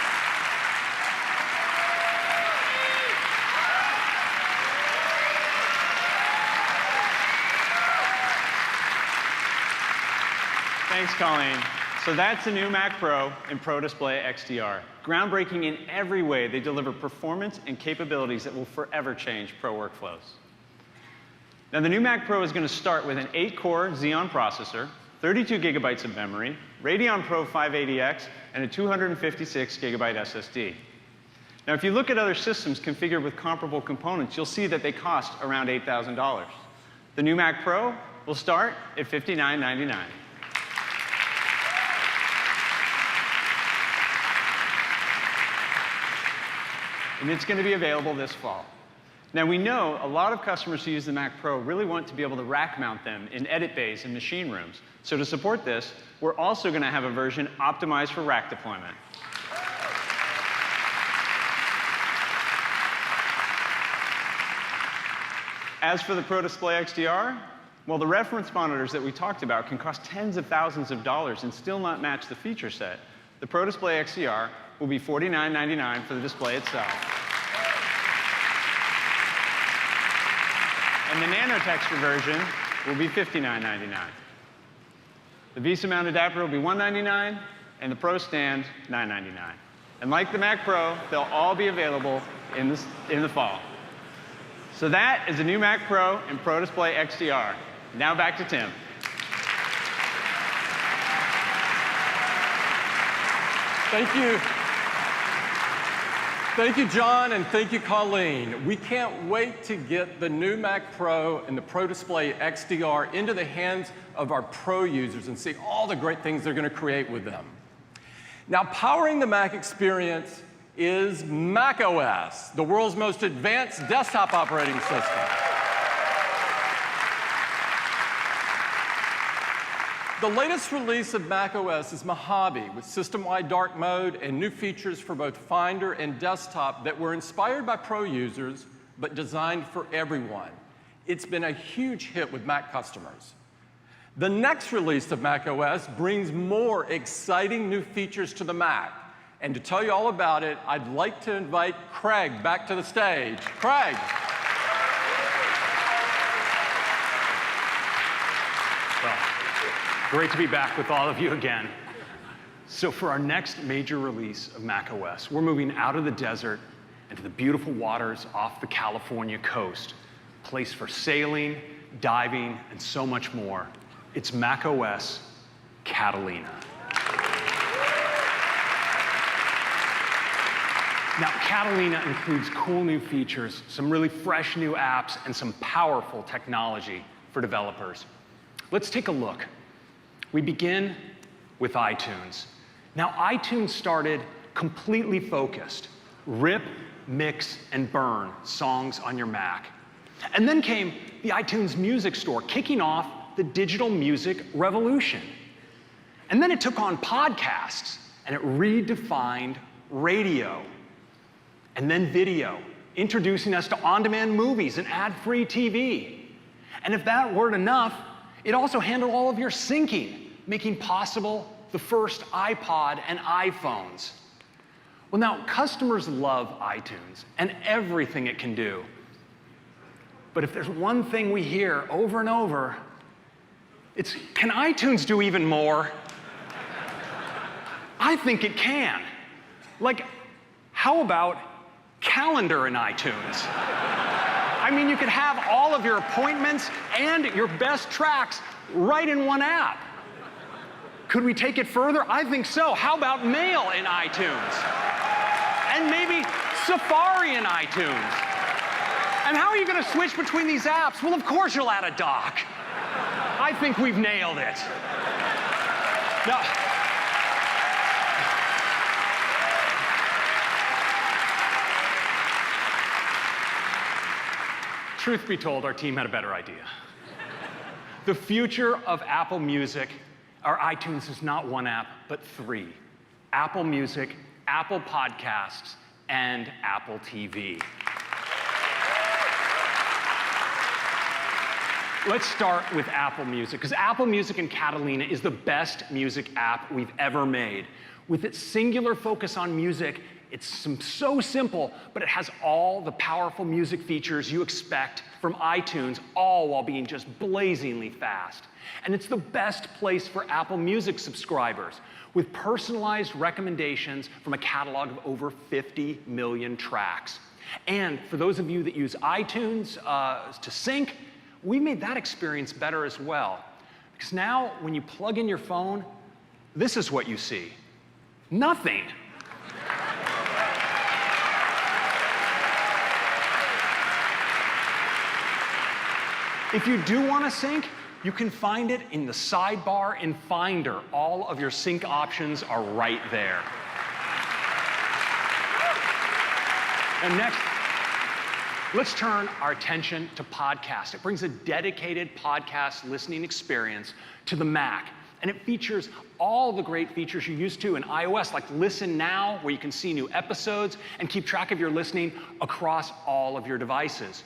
Thanks, Colleen. So that's the new Mac Pro and Pro Display XDR. Groundbreaking in every way, they deliver performance and capabilities that will forever change pro workflows. Now, the new Mac Pro is going to start with an 8-core Xeon processor, 32 gigabytes of memory, Radeon Pro 580X, and a 256 gigabyte SSD. Now, if you look at other systems configured with comparable components, you'll see that they cost around $8,000. The new Mac Pro will start at $59.99. And it's going to be available this fall. Now, we know a lot of customers who use the Mac Pro really want to be able to rack mount them in edit bays and machine rooms. So to support this, we're also going to have a version optimized for rack deployment. As for the Pro Display XDR, well, the reference monitors that we talked about can cost tens of thousands of dollars and still not match the feature set. The Pro Display XDR will be $49.99 for the display itself. And the nano texture version will be $59.99. The VESA mount adapter will be $199, and the Pro stand $999. And like the Mac Pro, they'll all be available in the fall. So that is the new Mac Pro and Pro Display XDR. Now back to Tim. Thank you. Thank you, John, and thank you, Colleen. We can't wait to get the new Mac Pro and the Pro Display XDR into the hands of our pro users and see all the great things they're going to create with them. Now, powering the Mac experience is macOS, the world's most advanced desktop operating system. The latest release of macOS is Mojave, with system-wide dark mode and new features for both Finder and desktop that were inspired by pro users, but designed for everyone. It's been a huge hit with Mac customers. The next release of macOS brings more exciting new features to the Mac. And to tell you all about it, I'd like to invite Craig back to the stage. Craig. Great to be back with all of you again. So for our next major release of macOS, we're moving out of the desert into the beautiful waters off the California coast, a place for sailing, diving, and so much more. It's macOS Catalina. Now, Catalina includes cool new features, some really fresh new apps, and some powerful technology for developers. Let's take a look. We begin with iTunes. Now, iTunes started completely focused. Rip, mix, and burn songs on your Mac. And then came the iTunes Music Store, kicking off the digital music revolution. And then it took on podcasts, and it redefined radio. And then video, introducing us to on-demand movies and ad-free TV. And if that weren't enough, it also handled all of your syncing, making possible the first iPod and iPhones. Well, now, customers love iTunes and everything it can do. But if there's one thing we hear over and over, it's, can iTunes do even more? I think it can. Like, how about calendar in iTunes? I mean, you could have all of your appointments and your best tracks right in one app. Could we take it further? I think so. How about mail in iTunes? And maybe Safari in iTunes. And how are you going to switch between these apps? Well, of course you'll add a dock. I think we've nailed it. Now, truth be told, our team had a better idea. The future of Apple Music, or iTunes, is not one app, but three. Apple Music, Apple Podcasts, and Apple TV. Let's start with Apple Music, because Apple Music in Catalina is the best music app we've ever made. With its singular focus on music, it's so simple, but it has all the powerful music features you expect from iTunes, all while being just blazingly fast. And it's the best place for Apple Music subscribers, with personalized recommendations from a catalog of over 50 million tracks. And for those of you that use iTunes to sync, we made that experience better as well. Because now, when you plug in your phone, this is what you see. Nothing. If you do want to sync, you can find it in the sidebar in Finder. All of your sync options are right there. And next, let's turn our attention to podcasts. It brings a dedicated podcast listening experience to the Mac. And it features all the great features you're used to in iOS, like Listen Now, where you can see new episodes and keep track of your listening across all of your devices.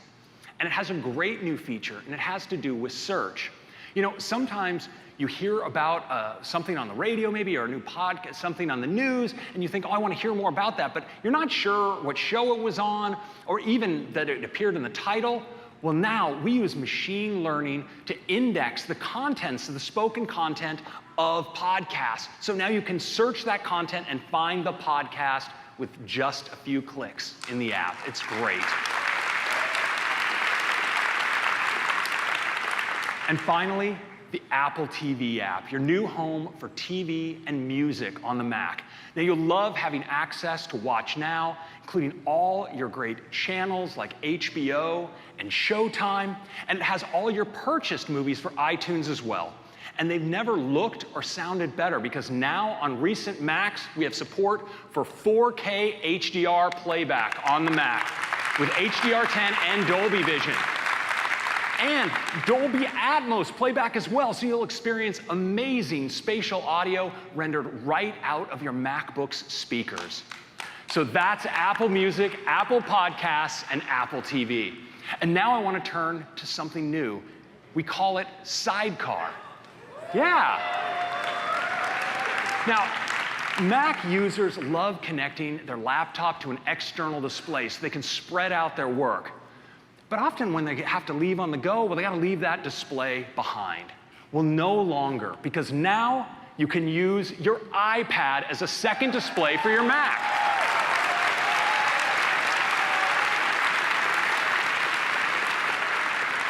And it has a great new feature, and it has to do with search. You know, sometimes you hear about something on the radio maybe, or a new podcast, something on the news, and you think, oh, I want to hear more about that, but you're not sure what show it was on, or even that it appeared in the title. Well, now we use machine learning to index the contents of the spoken content of podcasts. So now you can search that content and find the podcast with just a few clicks in the app. It's great. And finally, the Apple TV app, your new home for TV and music on the Mac. Now, you'll love having access to Watch Now, including all your great channels like HBO and Showtime, and it has all your purchased movies for iTunes as well. And they've never looked or sounded better, because now on recent Macs, we have support for 4K HDR playback on the Mac with HDR10 and Dolby Vision. And Dolby Atmos playback as well, so you'll experience amazing spatial audio rendered right out of your MacBook's speakers. So that's Apple Music, Apple Podcasts, and Apple TV. And now I want to turn to something new. We call it Sidecar. Yeah. Now, Mac users love connecting their laptop to an external display so they can spread out their work. But often when they have to leave on the go, well, they got to leave that display behind. Well, no longer, because now you can use your iPad as a second display for your Mac.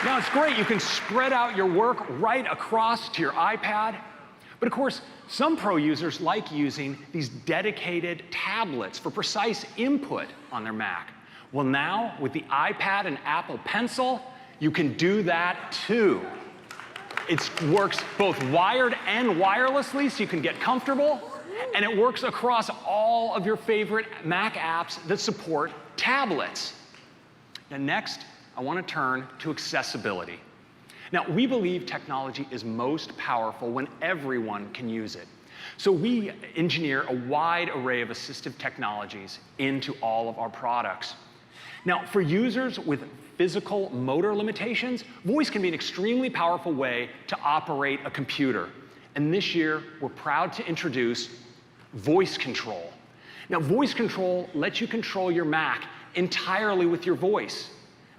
Now, it's great. You can spread out your work right across to your iPad. But of course, some pro users like using these dedicated tablets for precise input on their Mac. Well, now, with the iPad and Apple Pencil, you can do that too. It works both wired and wirelessly, so you can get comfortable, and it works across all of your favorite Mac apps that support tablets. Now, next, I want to turn to accessibility. Now, we believe technology is most powerful when everyone can use it. So we engineer a wide array of assistive technologies into all of our products. Now, for users with physical motor limitations, voice can be an extremely powerful way to operate a computer. And this year, we're proud to introduce voice control. Now, voice control lets you control your Mac entirely with your voice.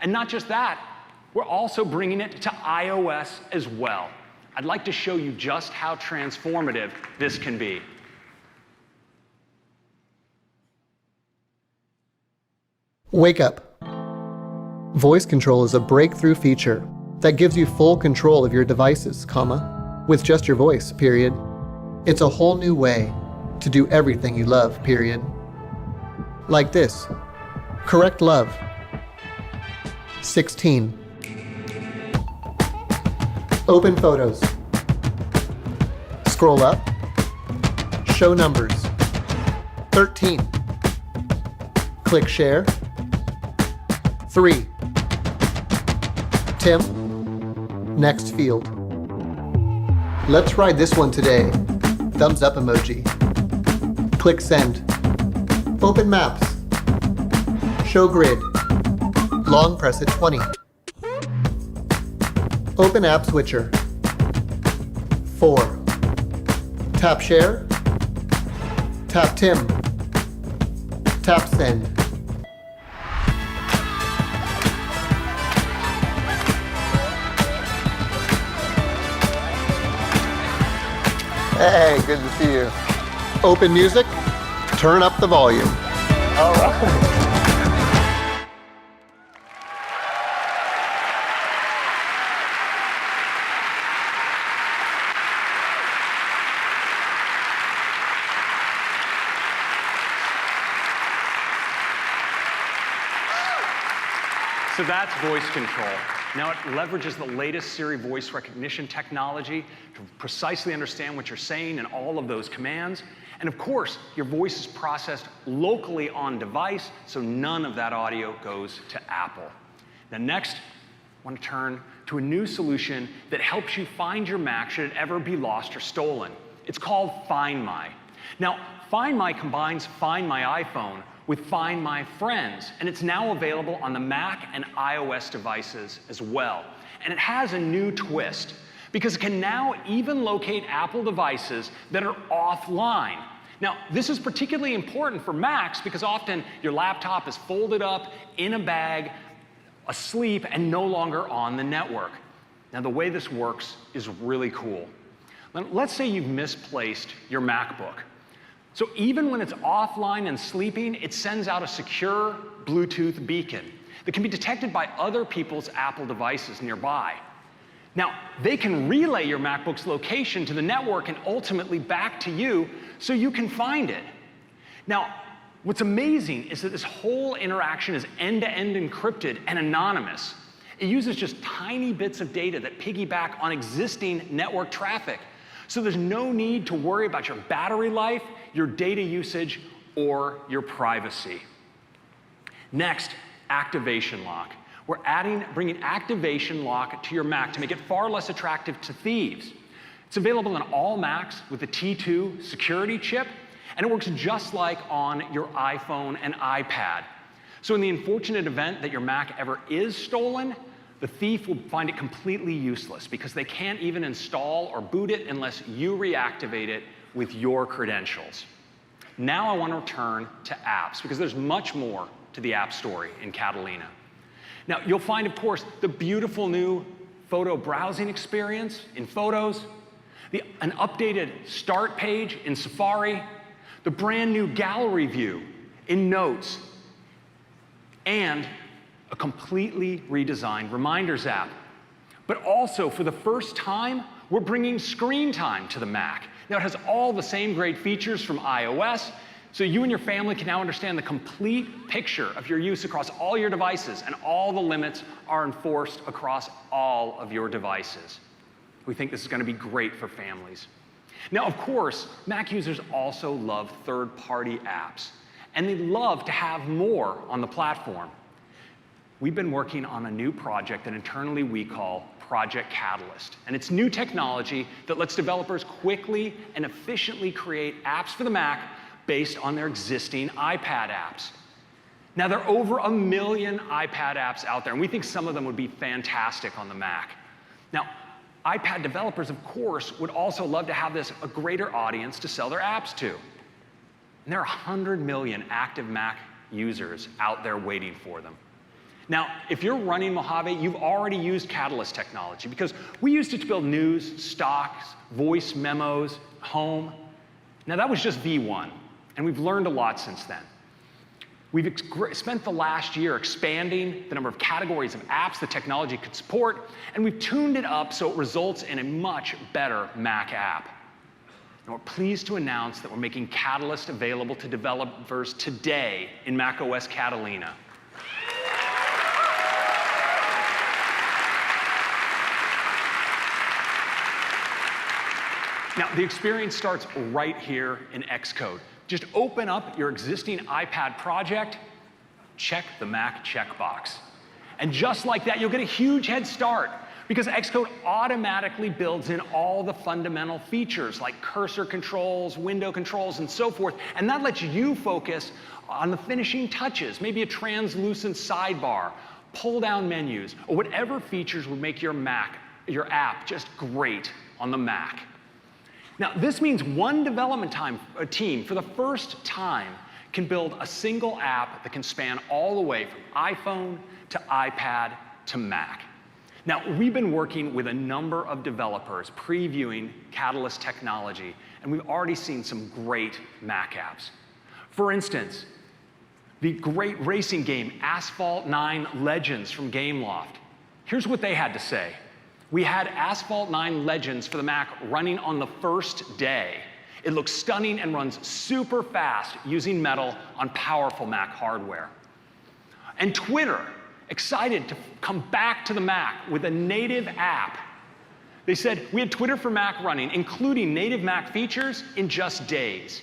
And not just that, we're also bringing it to iOS as well. I'd like to show you just how transformative this can be. Wake up. Voice control is a breakthrough feature that gives you full control of your devices, with just your voice, period. It's a whole new way to do everything you love, period. Like this. Correct love. 16. Open photos. Scroll up. Show numbers. 13. Click share. 3. Tim, next field. Let's ride this one today. Thumbs up emoji. Click send. Open maps. Show grid. Long press at 20. Open app switcher. 4. Tap share. Tap Tim. Tap send. Hey, good to see you. Open music. Turn up the volume. All right. So that's voice control. Now it leverages the latest Siri voice recognition technology to precisely understand what you're saying and all of those commands. And of course, your voice is processed locally on device, so none of that audio goes to Apple. Now next, I want to turn to a new solution that helps you find your Mac should it ever be lost or stolen. It's called Find My. Now, Find My combines Find My iPhone with Find My Friends, and it's now available on the Mac and iOS devices as well. And it has a new twist, because it can now even locate Apple devices that are offline. Now, this is particularly important for Macs because often your laptop is folded up in a bag, asleep, and no longer on the network. Now, the way this works is really cool. Let's say you've misplaced your MacBook. So even when it's offline and sleeping, it sends out a secure Bluetooth beacon that can be detected by other people's Apple devices nearby. Now, they can relay your MacBook's location to the network and ultimately back to you so you can find it. Now, what's amazing is that this whole interaction is end-to-end encrypted and anonymous. It uses just tiny bits of data that piggyback on existing network traffic. So there's no need to worry about your battery life, your data usage, or your privacy. Next, Activation Lock. We're bringing Activation Lock to your Mac to make it far less attractive to thieves. It's available on all Macs with the T2 security chip, and it works just like on your iPhone and iPad. So in the unfortunate event that your Mac ever is stolen, the thief will find it completely useless because they can't even install or boot it unless you reactivate it with your credentials. Now I want to return to apps because there's much more to the app story in Catalina. Now you'll find, of course, the beautiful new photo browsing experience in Photos, an updated Start page in Safari, the brand new Gallery view in Notes, and a completely redesigned Reminders app. But also, for the first time, we're bringing Screen Time to the Mac. Now, it has all the same great features from iOS, so you and your family can now understand the complete picture of your use across all your devices, and all the limits are enforced across all of your devices. We think this is going to be great for families. Now, of course, Mac users also love third-party apps, and they love to have more on the platform. We've been working on a new project that internally we call Project Catalyst. And it's new technology that lets developers quickly and efficiently create apps for the Mac based on their existing iPad apps. Now, there are over 1 million iPad apps out there, and we think some of them would be fantastic on the Mac. Now, iPad developers, of course, would also love to have a greater audience to sell their apps to. And there are 100 million active Mac users out there waiting for them. Now, if you're running Mojave, you've already used Catalyst technology because we used it to build news, stocks, voice memos, home. Now, that was just V1, and we've learned a lot since then. We've spent the last year expanding the number of categories of apps the technology could support, and we've tuned it up so it results in a much better Mac app. And we're pleased to announce that we're making Catalyst available to developers today in macOS Catalina. Now, the experience starts right here in Xcode. Just open up your existing iPad project, check the Mac checkbox, And just like that, you'll get a huge head start because Xcode automatically builds in all the fundamental features like cursor controls, window controls, and so forth. And that lets you focus on the finishing touches, maybe a translucent sidebar, pull-down menus, or whatever features would make your app just great on the Mac. Now, this means one development team, for the first time, can build a single app that can span all the way from iPhone to iPad to Mac. Now, we've been working with a number of developers previewing Catalyst technology, and we've already seen some great Mac apps. For instance, the great racing game Asphalt 9 Legends from Gameloft. Here's what they had to say. We had Asphalt 9 Legends for the Mac running on the first day. It looks stunning and runs super fast using Metal on powerful Mac hardware. And Twitter, excited to come back to the Mac with a native app. They said, we had Twitter for Mac running, including native Mac features, in just days.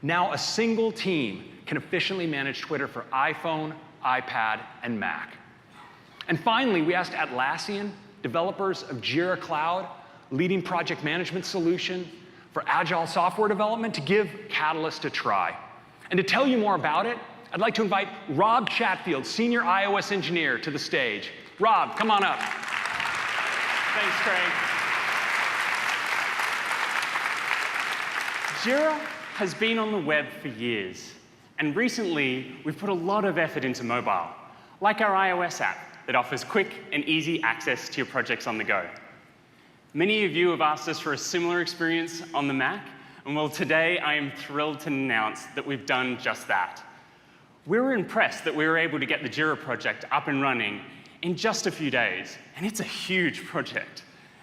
Now a single team can efficiently manage Twitter for iPhone, iPad, and Mac. And finally, we asked Atlassian, developers of Jira Cloud, leading project management solution for agile software development, to give Catalyst a try. And to tell you more about it, I'd like to invite Rob Chatfield, senior iOS engineer, to the stage. Rob, come on up. Thanks, Craig. Jira has been on the web for years. And recently, we've put a lot of effort into mobile, like our iOS app that offers quick and easy access to your projects on the go. Many of you have asked us for a similar experience on the Mac, and well, today I am thrilled to announce that we've done just that. We were impressed that we were able to get the Jira project up and running in just a few days, and it's a huge project.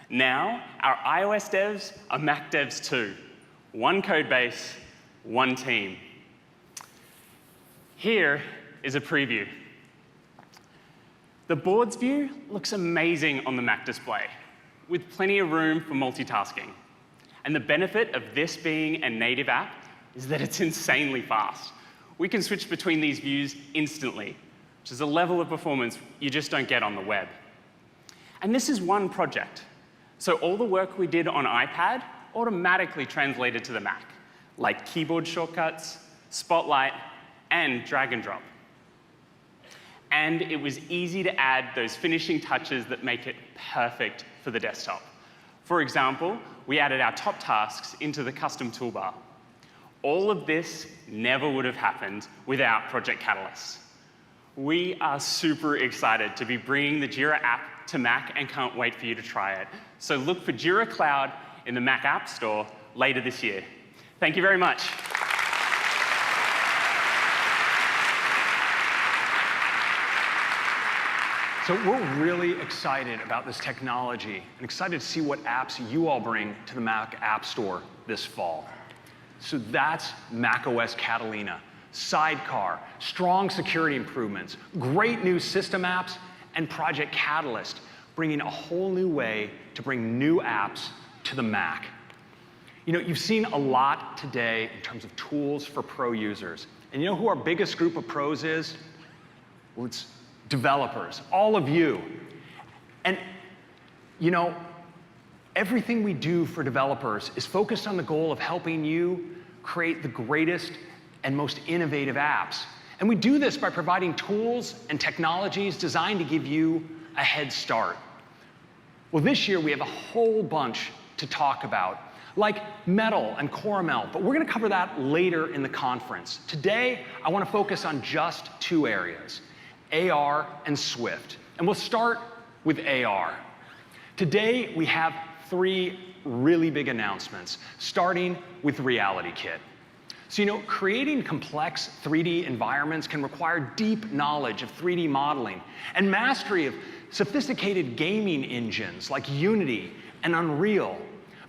Now, our iOS devs are Mac devs too. One code base, one team. Here is a preview. The boards view looks amazing on the Mac display, with plenty of room for multitasking. And the benefit of this being a native app is that it's insanely fast. We can switch between these views instantly, which is a level of performance you just don't get on the web. And this is one project. So all the work we did on iPad automatically translated to the Mac, like keyboard shortcuts, Spotlight, and drag and drop. And it was easy to add those finishing touches that make it perfect for the desktop. For example, we added our top tasks into the custom toolbar. All of this never would have happened without Project Catalyst. We are super excited to be bringing the Jira app to Mac and can't wait for you to try it. So look for Jira Cloud in the Mac App Store later this year. Thank you very much. So we're really excited about this technology and excited to see what apps you all bring to the Mac App Store this fall. So that's macOS Catalina, Sidecar, strong security improvements, great new system apps, and Project Catalyst, bringing a whole new way to bring new apps to the Mac. You know, you've seen a lot today in terms of tools for pro users. And you know who our biggest group of pros is? Well, it's developers, all of you. And, you know, everything we do for developers is focused on the goal of helping you create the greatest and most innovative apps. And we do this by providing tools and technologies designed to give you a head start. Well, this year we have a whole bunch to talk about, like Metal and Caramel, but we're going to cover that later in the conference. Today, I want to focus on just two areas, AR and Swift. And we'll start with AR. Today, we have three really big announcements, starting with Reality Kit. So, you know, creating complex 3D environments can require deep knowledge of 3D modeling and mastery of sophisticated gaming engines like Unity and Unreal.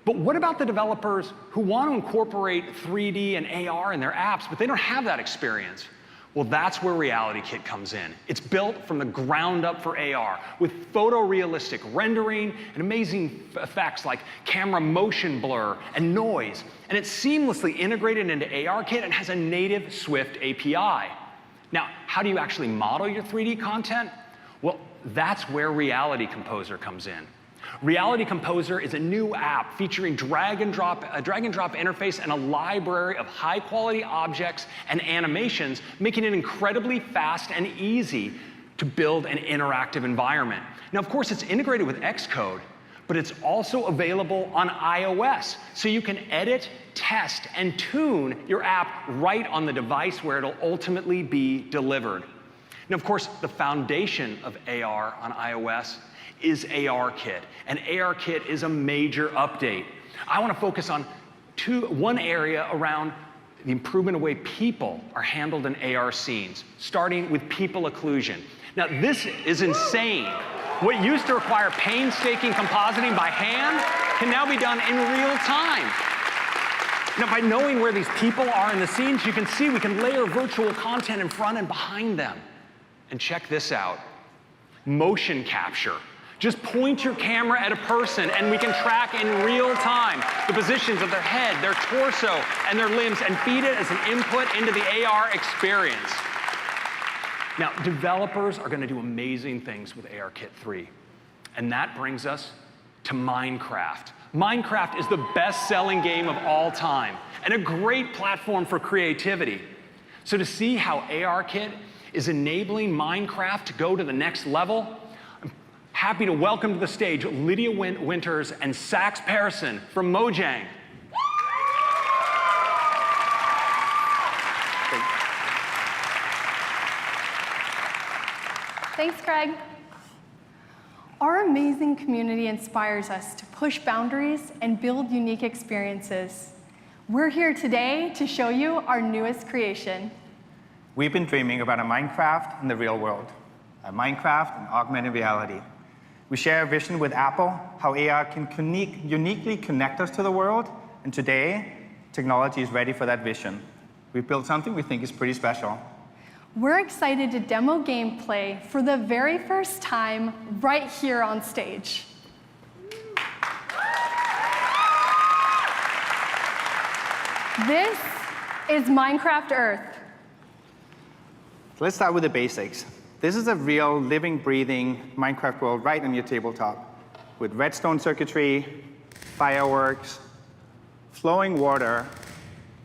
But what about the developers who want to incorporate 3D and AR in their apps, but they don't have that experience? Well, that's where Reality Kit comes in. It's built from the ground up for AR with photorealistic rendering and amazing effects like camera motion blur and noise. And it's seamlessly integrated into ARKit and has a native Swift API. Now, how do you actually model your 3D content? Well, that's where Reality Composer comes in. Reality Composer is a new app featuring a drag and drop interface and a library of high-quality objects and animations, making it incredibly fast and easy to build an interactive environment. Now, of course, it's integrated with Xcode, but it's also available on iOS, so you can edit, test, and tune your app right on the device where it'll ultimately be delivered. Now, of course, the foundation of AR on iOS is ARKit, and ARKit is a major update. I want to focus on one area around the improvement of the way people are handled in AR scenes, starting with people occlusion. Now, this is insane. What used to require painstaking compositing by hand can now be done in real time. Now, by knowing where these people are in the scenes, you can see we can layer virtual content in front and behind them. And check this out, motion capture. Just point your camera at a person and we can track in real time the positions of their head, their torso, and their limbs and feed it as an input into the AR experience. Now, developers are going to do amazing things with ARKit 3. And that brings us to Minecraft. Minecraft is the best-selling game of all time and a great platform for creativity. So to see how ARKit is enabling Minecraft to go to the next level, happy to welcome to the stage Lydia Winters and Sax Persson from Mojang. Thanks, Craig. Our amazing community inspires us to push boundaries and build unique experiences. We're here today to show you our newest creation. We've been dreaming about a Minecraft in the real world, a Minecraft in augmented reality. We share a vision with Apple, how AR can uniquely connect us to the world, and today, technology is ready for that vision. We've built something we think is pretty special. We're excited to demo gameplay for the very first time right here on stage. This is Minecraft Earth. Let's start with the basics. This is a real, living, breathing Minecraft world right on your tabletop, with redstone circuitry, fireworks, flowing water.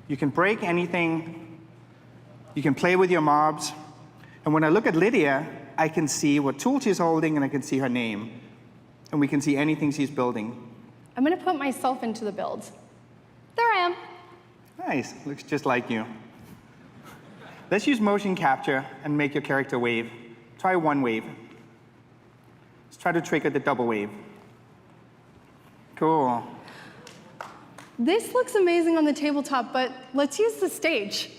You can break anything. You can play with your mobs. And when I look at Lydia, I can see what tool she's holding, and I can see her name. And we can see anything she's building. I'm going to put myself into the build. There I am. Nice. Looks just like you. Let's use motion capture and make your character wave. Try one wave. Let's try to trigger the double wave. Cool. This looks amazing on the tabletop, but let's use the stage.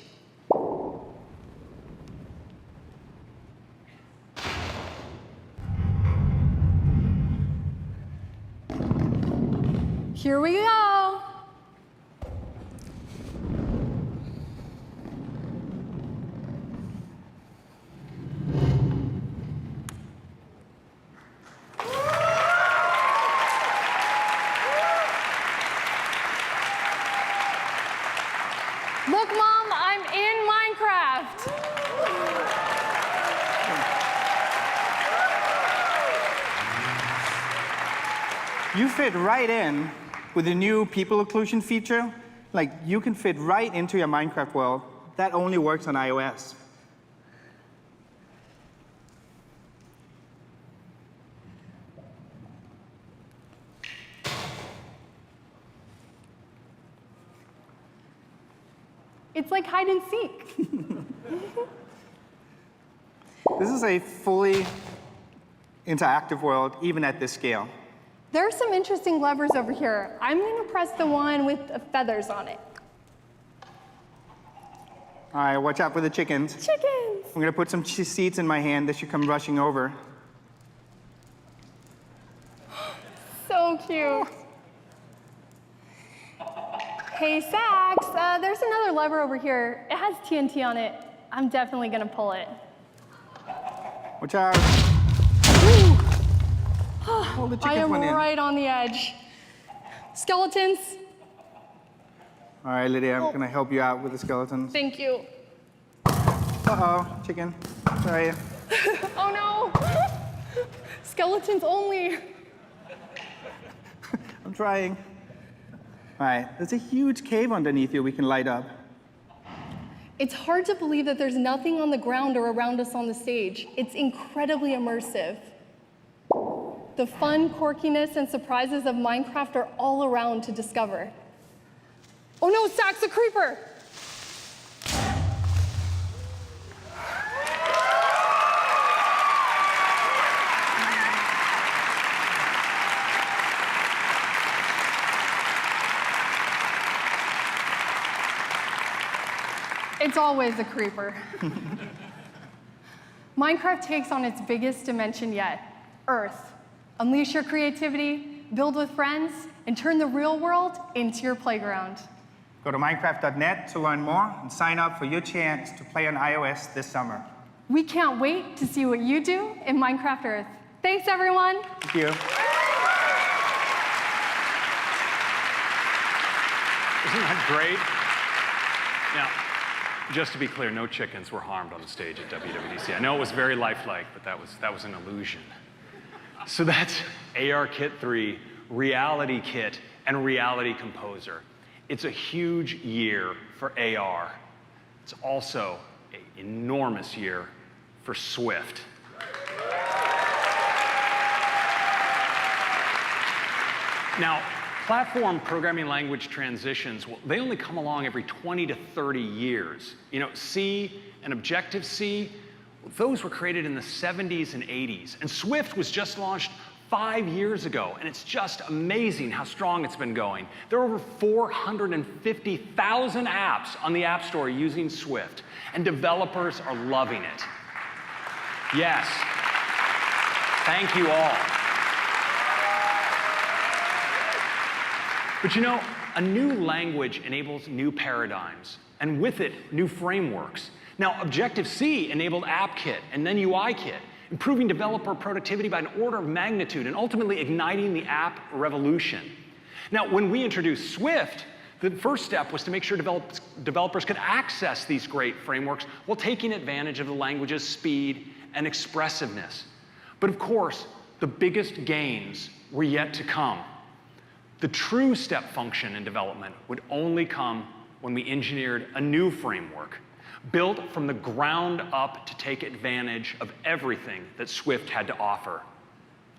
Here we go. Look, Mom, I'm in Minecraft. You fit right in with the new people occlusion feature. Like, you can fit right into your Minecraft world. That only works on iOS. It's like hide and seek. This is a fully interactive world, even at this scale. There are some interesting levers over here. I'm going to press the one with the feathers on it. All right, watch out for the chickens. Chickens! I'm going to put some seeds in my hand. They should come rushing over. So cute. Hey, Sax, there's another lever over here. It has TNT on it. I'm definitely going to pull it. Watch out. Well, the I am went in. right on the edge. Skeletons. All right, Lydia, I'm going to help you out with the skeletons. Thank you. Uh-oh, chicken. Sorry. Oh, no. Skeletons only. I'm trying. All right, there's a huge cave underneath you we can light up. It's hard to believe that there's nothing on the ground or around us on the stage. It's incredibly immersive. The fun, quirkiness, and surprises of Minecraft are all around to discover. Oh no, Sack's a creeper! It's always a creeper. Minecraft takes on its biggest dimension yet, Earth. Unleash your creativity, build with friends, and turn the real world into your playground. Go to Minecraft.net to learn more and sign up for your chance to play on iOS this summer. We can't wait to see what you do in Minecraft Earth. Thanks, everyone. Thank you. Isn't that great? Now, just to be clear, no chickens were harmed on the stage at WWDC. I know it was very lifelike, but that was an illusion. So that's ARKit 3, Reality Kit, and Reality Composer. It's a huge year for AR. It's also an enormous year for Swift. Now, platform programming language transitions, well, they only come along every 20 to 30 years. You know, C and Objective-C, those were created in the 70s and 80s. And Swift was just launched 5 years ago, and it's just amazing how strong it's been going. There are over 450,000 apps on the App Store using Swift, and developers are loving it. Yes. Thank you all. But you know, a new language enables new paradigms, and with it, new frameworks. Now, Objective-C enabled AppKit and then UIKit, improving developer productivity by an order of magnitude and ultimately igniting the app revolution. Now, when we introduced Swift, the first step was to make sure developers could access these great frameworks while taking advantage of the language's speed and expressiveness. But of course, the biggest gains were yet to come. The true step function in development would only come when we engineered a new framework, built from the ground up to take advantage of everything that Swift had to offer.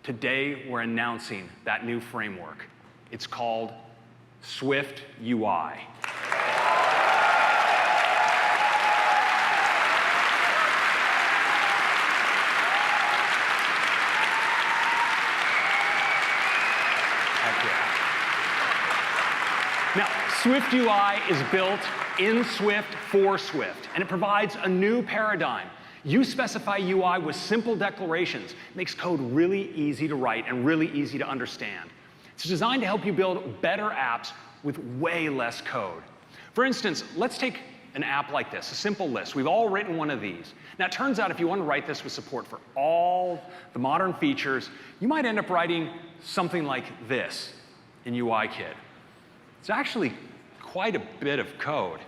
Today, we're announcing that new framework. It's called Swift UI. Now, Swift UI is built in Swift for Swift, and it provides a new paradigm. You specify UI with simple declarations. It makes code really easy to write and really easy to understand. It's designed to help you build better apps with way less code. For instance, let's take an app like this, a simple list. We've all written one of these. Now, it turns out if you want to write this with support for all the modern features, you might end up writing something like this in UIKit. It's actually quite a bit of code.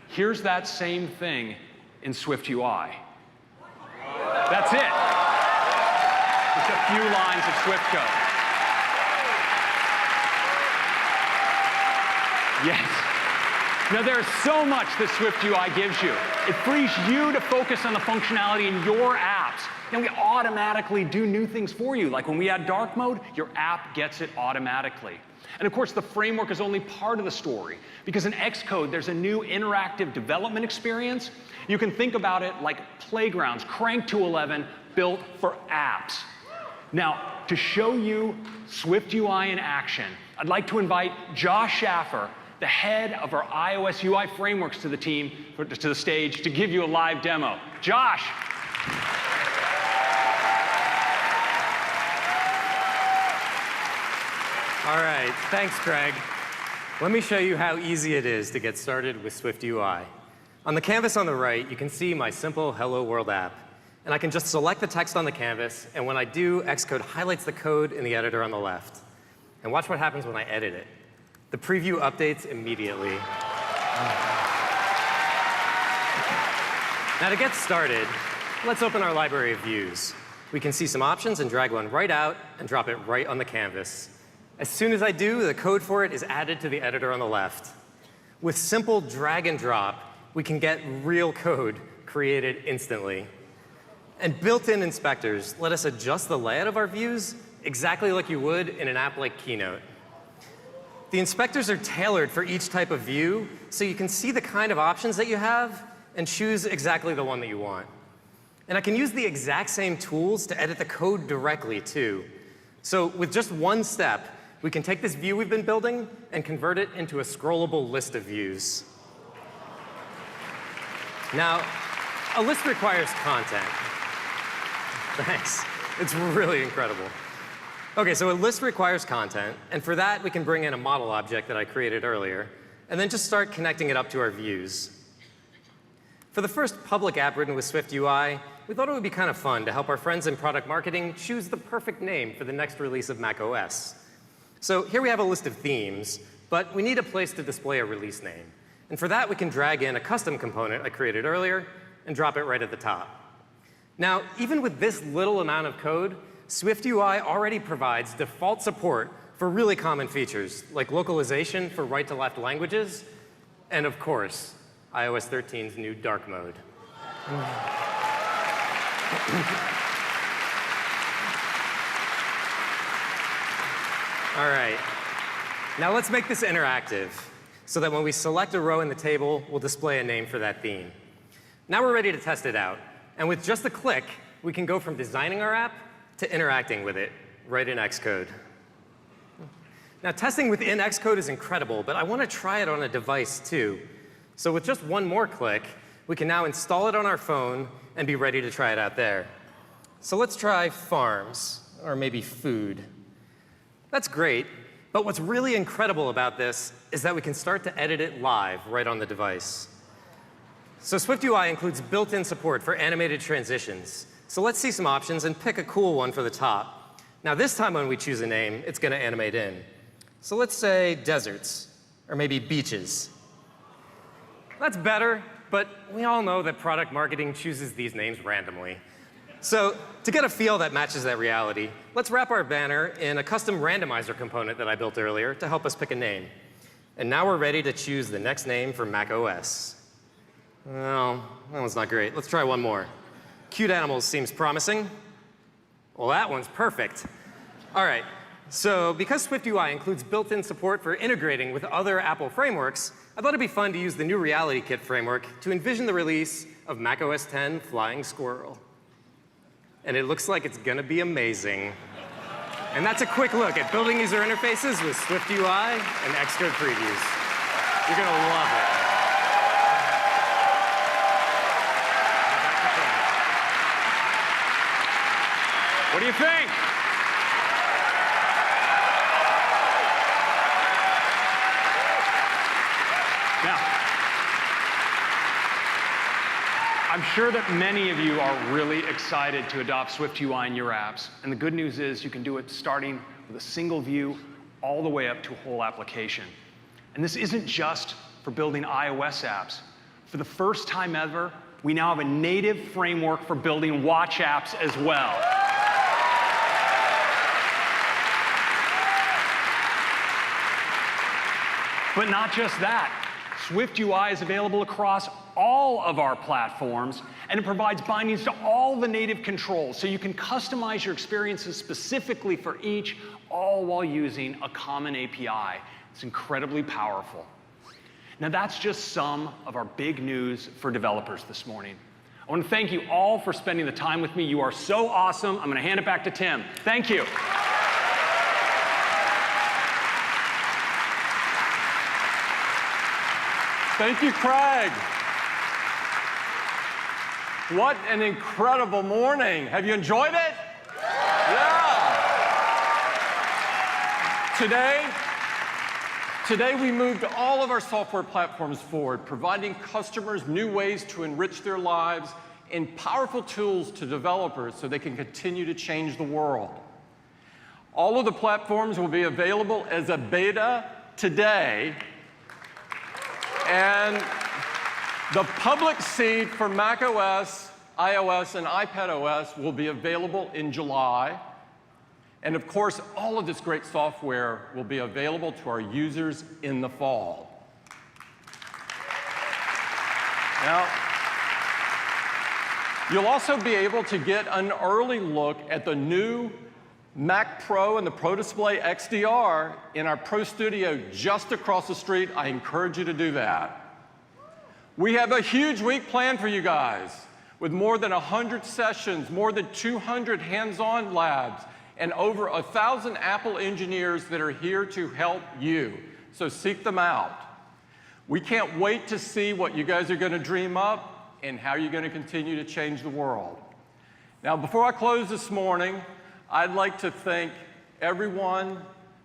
Here's that same thing in Swift UI. That's it. Just a few lines of Swift code. Yes. Now, there's so much that Swift UI gives you. It frees you to focus on the functionality in your apps. And we automatically do new things for you. Like when we add dark mode, your app gets it automatically. And of course, the framework is only part of the story, because in Xcode, there's a new interactive development experience. You can think about it like playgrounds, cranked to 11, built for apps. Now, to show you Swift UI in action, I'd like to invite Josh Schaffer, the head of our iOS UI frameworks, to the stage to give you a live demo. Josh. All right, thanks, Craig. Let me show you how easy it is to get started with Swift UI. On the canvas on the right, you can see my simple Hello World app. And I can just select the text on the canvas, and when I do, Xcode highlights the code in the editor on the left. And watch what happens when I edit it. The preview updates immediately. Now to get started, let's open our library of views. we can see some options and drag one right out and drop it right on the canvas. As soon as I do, the code for it is added to the editor on the left. With simple drag and drop, we can get real code created instantly. And built-in inspectors let us adjust the layout of our views exactly like you would in an app like Keynote. The inspectors are tailored for each type of view, so you can see the kind of options that you have and choose exactly the one that you want. And I can use the exact same tools to edit the code directly, too. So with just one step, we can take this view we've been building and convert it into a scrollable list of views. Now, a list requires content. Thanks. It's really incredible. OK, so a list requires content. And for that, we can bring in a model object that I created earlier, and then just start connecting it up to our views. For the first public app written with SwiftUI, we thought it would be kind of fun to help our friends in product marketing choose the perfect name for the next release of macOS. So here we have a list of themes, but we need a place to display a release name. And for that, we can drag in a custom component I created earlier and drop it right at the top. Now, even with this little amount of code, SwiftUI already provides default support for really common features, like localization for right-to-left languages, and of course, iOS 13's new dark mode. All right. Now let's make this interactive so that when we select a row in the table, we'll display a name for that theme. Now we're ready to test it out. And with just a click, we can go from designing our app to interacting with it right in Xcode. Now, testing within Xcode is incredible, but I want to try it on a device, too. So with just one more click, we can now install it on our phone and be ready to try it out there. So let's try farms, or maybe food. That's great, but what's really incredible about this is that we can start to edit it live right on the device. So SwiftUI includes built-in support for animated transitions. So let's see some options and pick a cool one for the top. Now this time when we choose a name, it's going to animate in. So let's say deserts, or maybe beaches. That's better, but we all know that product marketing chooses these names randomly. So to get a feel that matches that reality, let's wrap our banner in a custom randomizer component that I built earlier to help us pick a name. And now we're ready to choose the next name for macOS. Well, that one's not great. Let's try one more. Cute animals seems promising. Well, that one's perfect. All right, so because SwiftUI includes built-in support for integrating with other Apple frameworks, I thought it'd be fun to use the new Reality Kit framework to envision the release of macOS 10 Flying Squirrel. And it looks like it's going to be amazing. And that's a quick look at building user interfaces with SwiftUI and Xcode previews. You're going to love it. What do you think? Now, I'm sure that many of you are really excited to adopt SwiftUI in your apps. And the good news is you can do it starting with a single view all the way up to a whole application. And this isn't just for building iOS apps. For the first time ever, we now have a native framework for building watch apps as well. But not just that. SwiftUI is available across all of our platforms, and it provides bindings to all the native controls, so you can customize your experiences specifically for each, all while using a common API. It's incredibly powerful. Now, that's just some of our big news for developers this morning. I want to thank you all for spending the time with me. You are so awesome. I'm going to hand it back to Tim. Thank you. Thank you, Craig. What an incredible morning. Have you enjoyed it? Yeah. Today we moved all of our software platforms forward, providing customers new ways to enrich their lives and powerful tools to developers so they can continue to change the world. All of the platforms will be available as a beta today. And the public seed for macOS iOS, and iPadOS will be available in July. And of course, all of this great software will be available to our users in the fall. Now, you'll also be able to get an early look at the new Mac Pro and the Pro Display XDR in our Pro Studio just across the street. I encourage you to do that. We have a huge week planned for you guys with more than 100 sessions, more than 200 hands-on labs, and over 1,000 Apple engineers that are here to help you. So seek them out. We can't wait to see what you guys are going to dream up and how you're going to continue to change the world. Now, before I close this morning, I'd like to thank everyone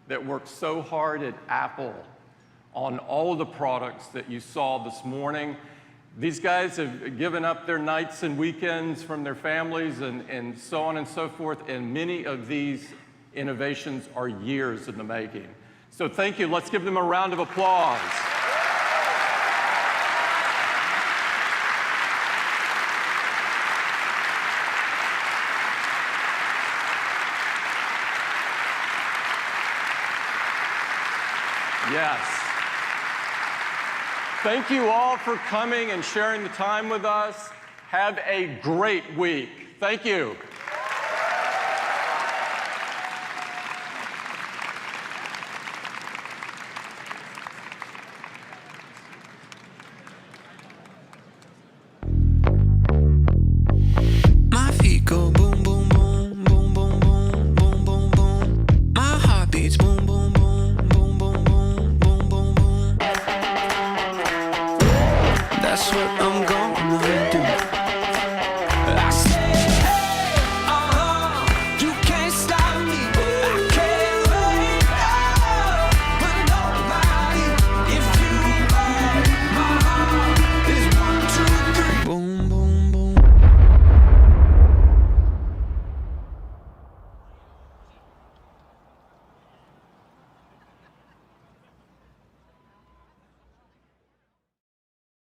that worked so hard at Apple on all of the products that you saw this morning. These guys have given up their nights and weekends from their families and so on and so forth, and many of these innovations are years in the making. So thank you. Let's give them a round of applause. Yes. Thank you all for coming and sharing the time with us. Have a great week. Thank you.